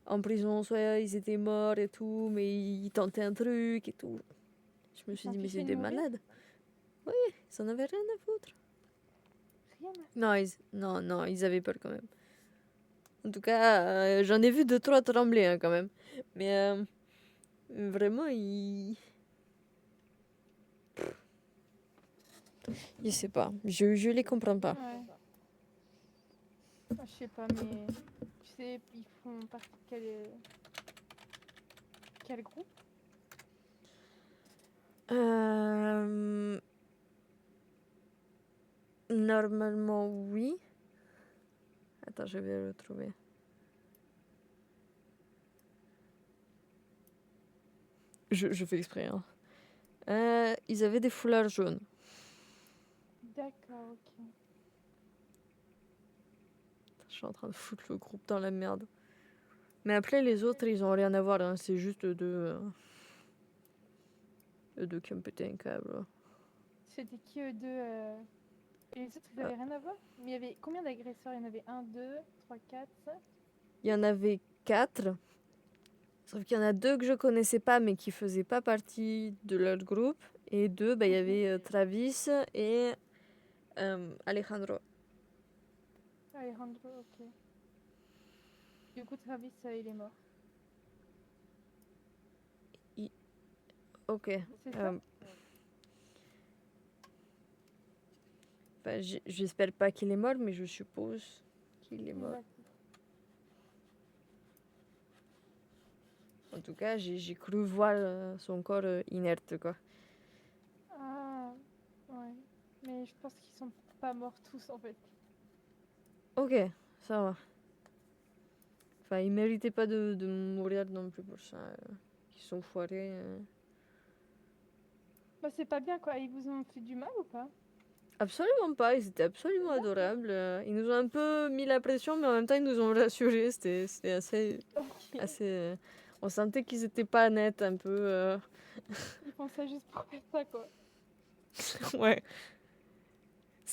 en prison, soit ils étaient morts et tout, mais ils tentaient un truc et tout. Je me suis dit, mais c'est des malades. Oui, ils en avaient rien à foutre. Non, ils avaient peur quand même. En tout cas, j'en ai vu 2-3 trembler hein, quand même. Mais vraiment, ils... Je sais pas, je les comprends pas. Ouais. Ah, je sais pas, mais... Tu sais, ils font partie de quel groupe? Normalement, oui. Attends, je vais le retrouver. Je fais exprès. Hein. Ils avaient des foulards jaunes. D'accord, ok. Je suis en train de foutre le groupe dans la merde. Mais après, les autres, ils ont rien à voir. Hein. C'est juste eux deux qui ont pété un câble. C'était qui eux deux Et les autres, ils avaient rien à voir? Mais il y avait combien d'agresseurs? Il y en avait 1, 2, 3, 4, 5? Il y en avait 4. Sauf qu'il y en a 2 que je connaissais pas, mais qui faisaient pas partie de leur groupe. Et 2, bah, il y avait Travis et Alejandro. Alejandro, ok. Du coup, Travis, il est mort. Ok. C'est ça? Enfin, j'espère pas qu'il est mort, mais je suppose qu'il est mort. D'accord. En tout cas, j'ai cru voir son corps inerte, quoi. Ah, ouais. Mais je pense qu'ils sont pas morts tous, en fait. Ok, ça va. Enfin, ils méritaient pas de mourir non plus pour ça. Ils sont foirés. Bah, c'est pas bien, quoi. Ils vous ont fait du mal ou pas? Absolument pas, ils étaient absolument adorables. Ils nous ont un peu mis la pression, mais en même temps, ils nous ont rassurés. C'était assez... On sentait qu'ils étaient pas nets, un peu... Ils font ça juste pour faire ça, quoi. Ouais.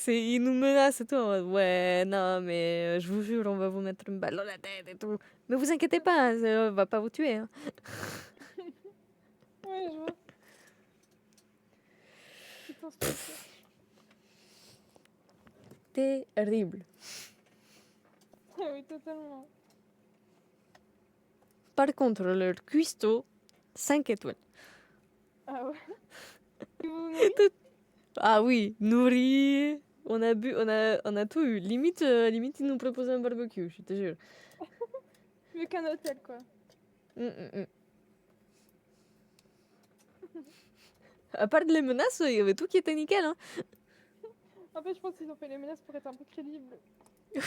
Ils nous menacent et tout. En mode, ouais, non, mais je vous jure, on va vous mettre une balle dans la tête et tout. Mais vous inquiétez pas, on va pas vous tuer. Hein. Ouais, je vois. Putain, c'est ça. Terrible. Ah oui, totalement. Par contre, leur cuistot, 5 étoiles. Ah ouais. Ils vous nourrissent? Ah oui, nourri, on a bu, on a tout eu. Limite, ils nous proposaient un barbecue, je te jure. Mieux qu'un hôtel, quoi. À part les menaces, il y avait tout qui était nickel. Hein. En fait, je pense qu'ils ont fait les menaces pour être un peu crédibles.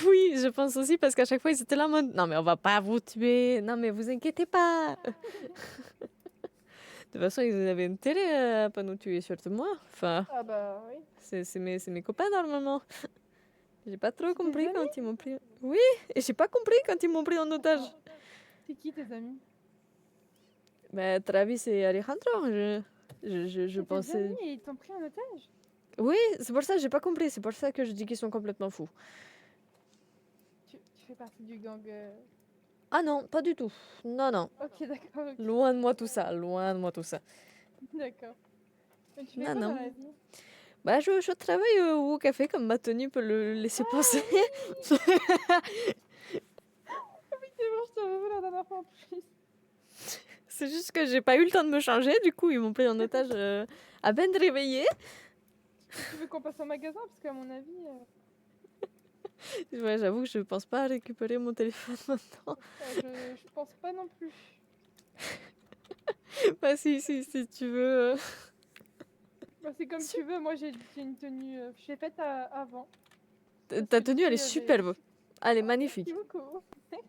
Oui, je pense aussi, parce qu'à chaque fois, ils étaient là en mode, non mais on va pas vous tuer, non mais vous inquiétez pas. De toute façon, ils avaient intérêt à pas nous tuer, surtout moi. Enfin, Ah bah oui. c'est mes copains normalement. J'ai pas trop compris amis? quand ils m'ont pris. Oui, et j'ai pas compris quand ils m'ont pris en otage. C'est qui tes amis? Bah, Travis et Alejandro, je Tes pensais. amis et ils t'ont pris en otage? Oui, c'est pour ça que j'ai pas compris. C'est pour ça que je dis qu'ils sont complètement fous. Tu fais partie du gang. Ah non, pas du tout. Non, non. Ok, d'accord. Ok. Loin de moi tout ça. Loin de moi tout ça. D'accord. Mais tu fais Non, quoi non. dans la vie? Bah, je travaille au café comme ma tenue peut le laisser penser. Oui, c'est bon, je t'avais vu la dernière fois en plus. C'est juste que j'ai pas eu le temps de me changer. Du coup, ils m'ont pris en otage à peine réveillée. Tu veux qu'on passe au magasin? Parce qu'à mon avis. Ouais, j'avoue que je pense pas à récupérer mon téléphone maintenant. Je pense pas non plus. Bah, si tu veux. Bah, c'est comme tu veux. Moi, j'ai une tenue. Je l'ai faite avant. Ta tenue, elle est superbe. Elle est magnifique. Merci beaucoup. Merci.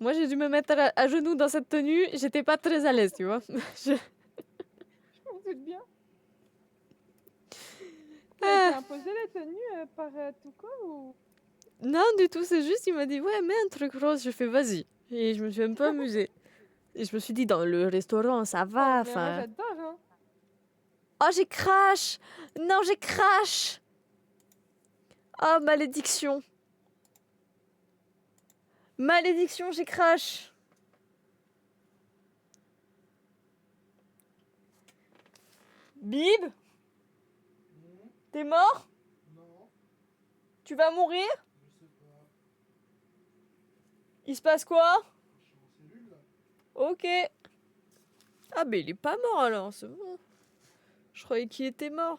Moi, j'ai dû me mettre à genoux dans cette tenue. J'étais pas très à l'aise, tu vois. Je- Je me doute bien. Ah. T'as été imposé la tenue par Tuko ou... Non, du tout, c'est juste, il m'a dit, ouais, mets un truc rose. Je fais, vas-y. Et je me suis un peu amusée. Et je me suis dit, dans le restaurant, ça va, Mais moi enfin... j'adore, hein. Oh, j'ai crash! Non, j'ai crash! Oh, malédiction! Malédiction, j'ai crash! Bib? T'es mort? Non, Tu vas mourir? je sais pas. Il se passe quoi? Je suis en cellule là. Ok. Ah, mais il est pas mort alors, c'est bon. Je croyais qu'il était mort.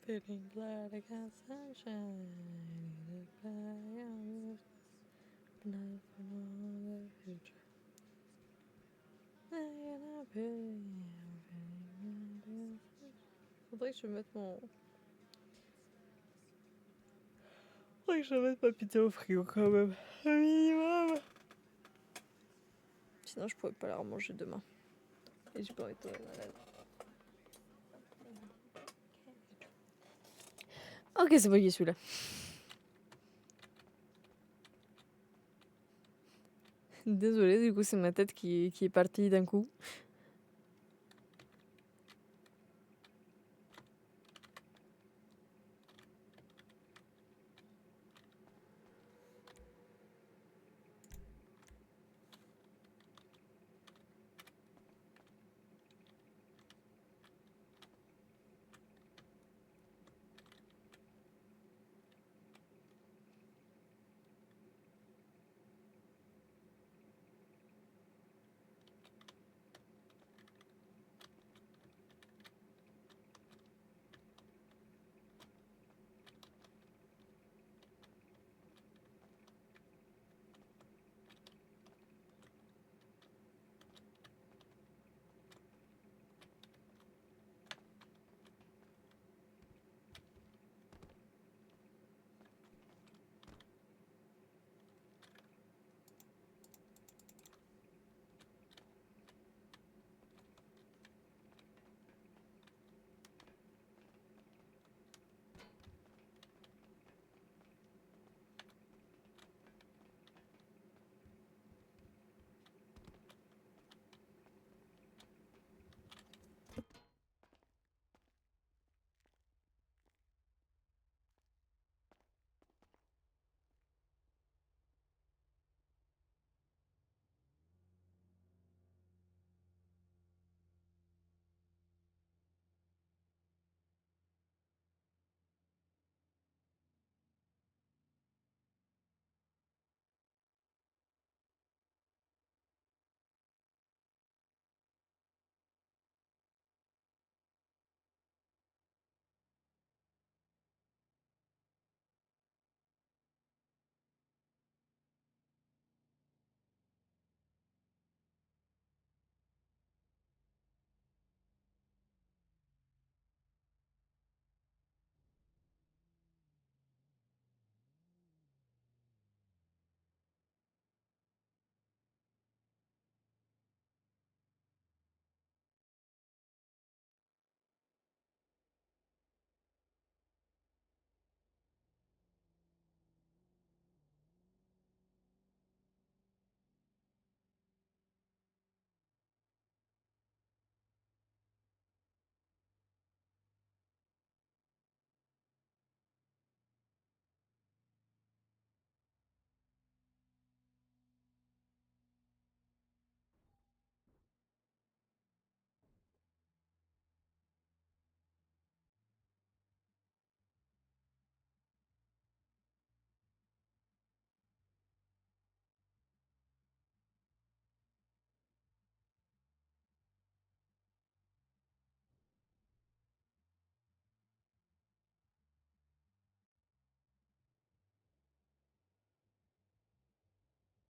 Feeling glad I got sunshine. The fire on the night from all the future. Faudrait que je mette mon. Faudrait que je mette ma pizza au frigo quand même. Un minimum. Sinon, je pourrais pas la remanger demain. Et j'ai pas envie de tomber malade. Ok, c'est bon, il est celui-là. Désolée, du coup, c'est ma tête qui est partie d'un coup.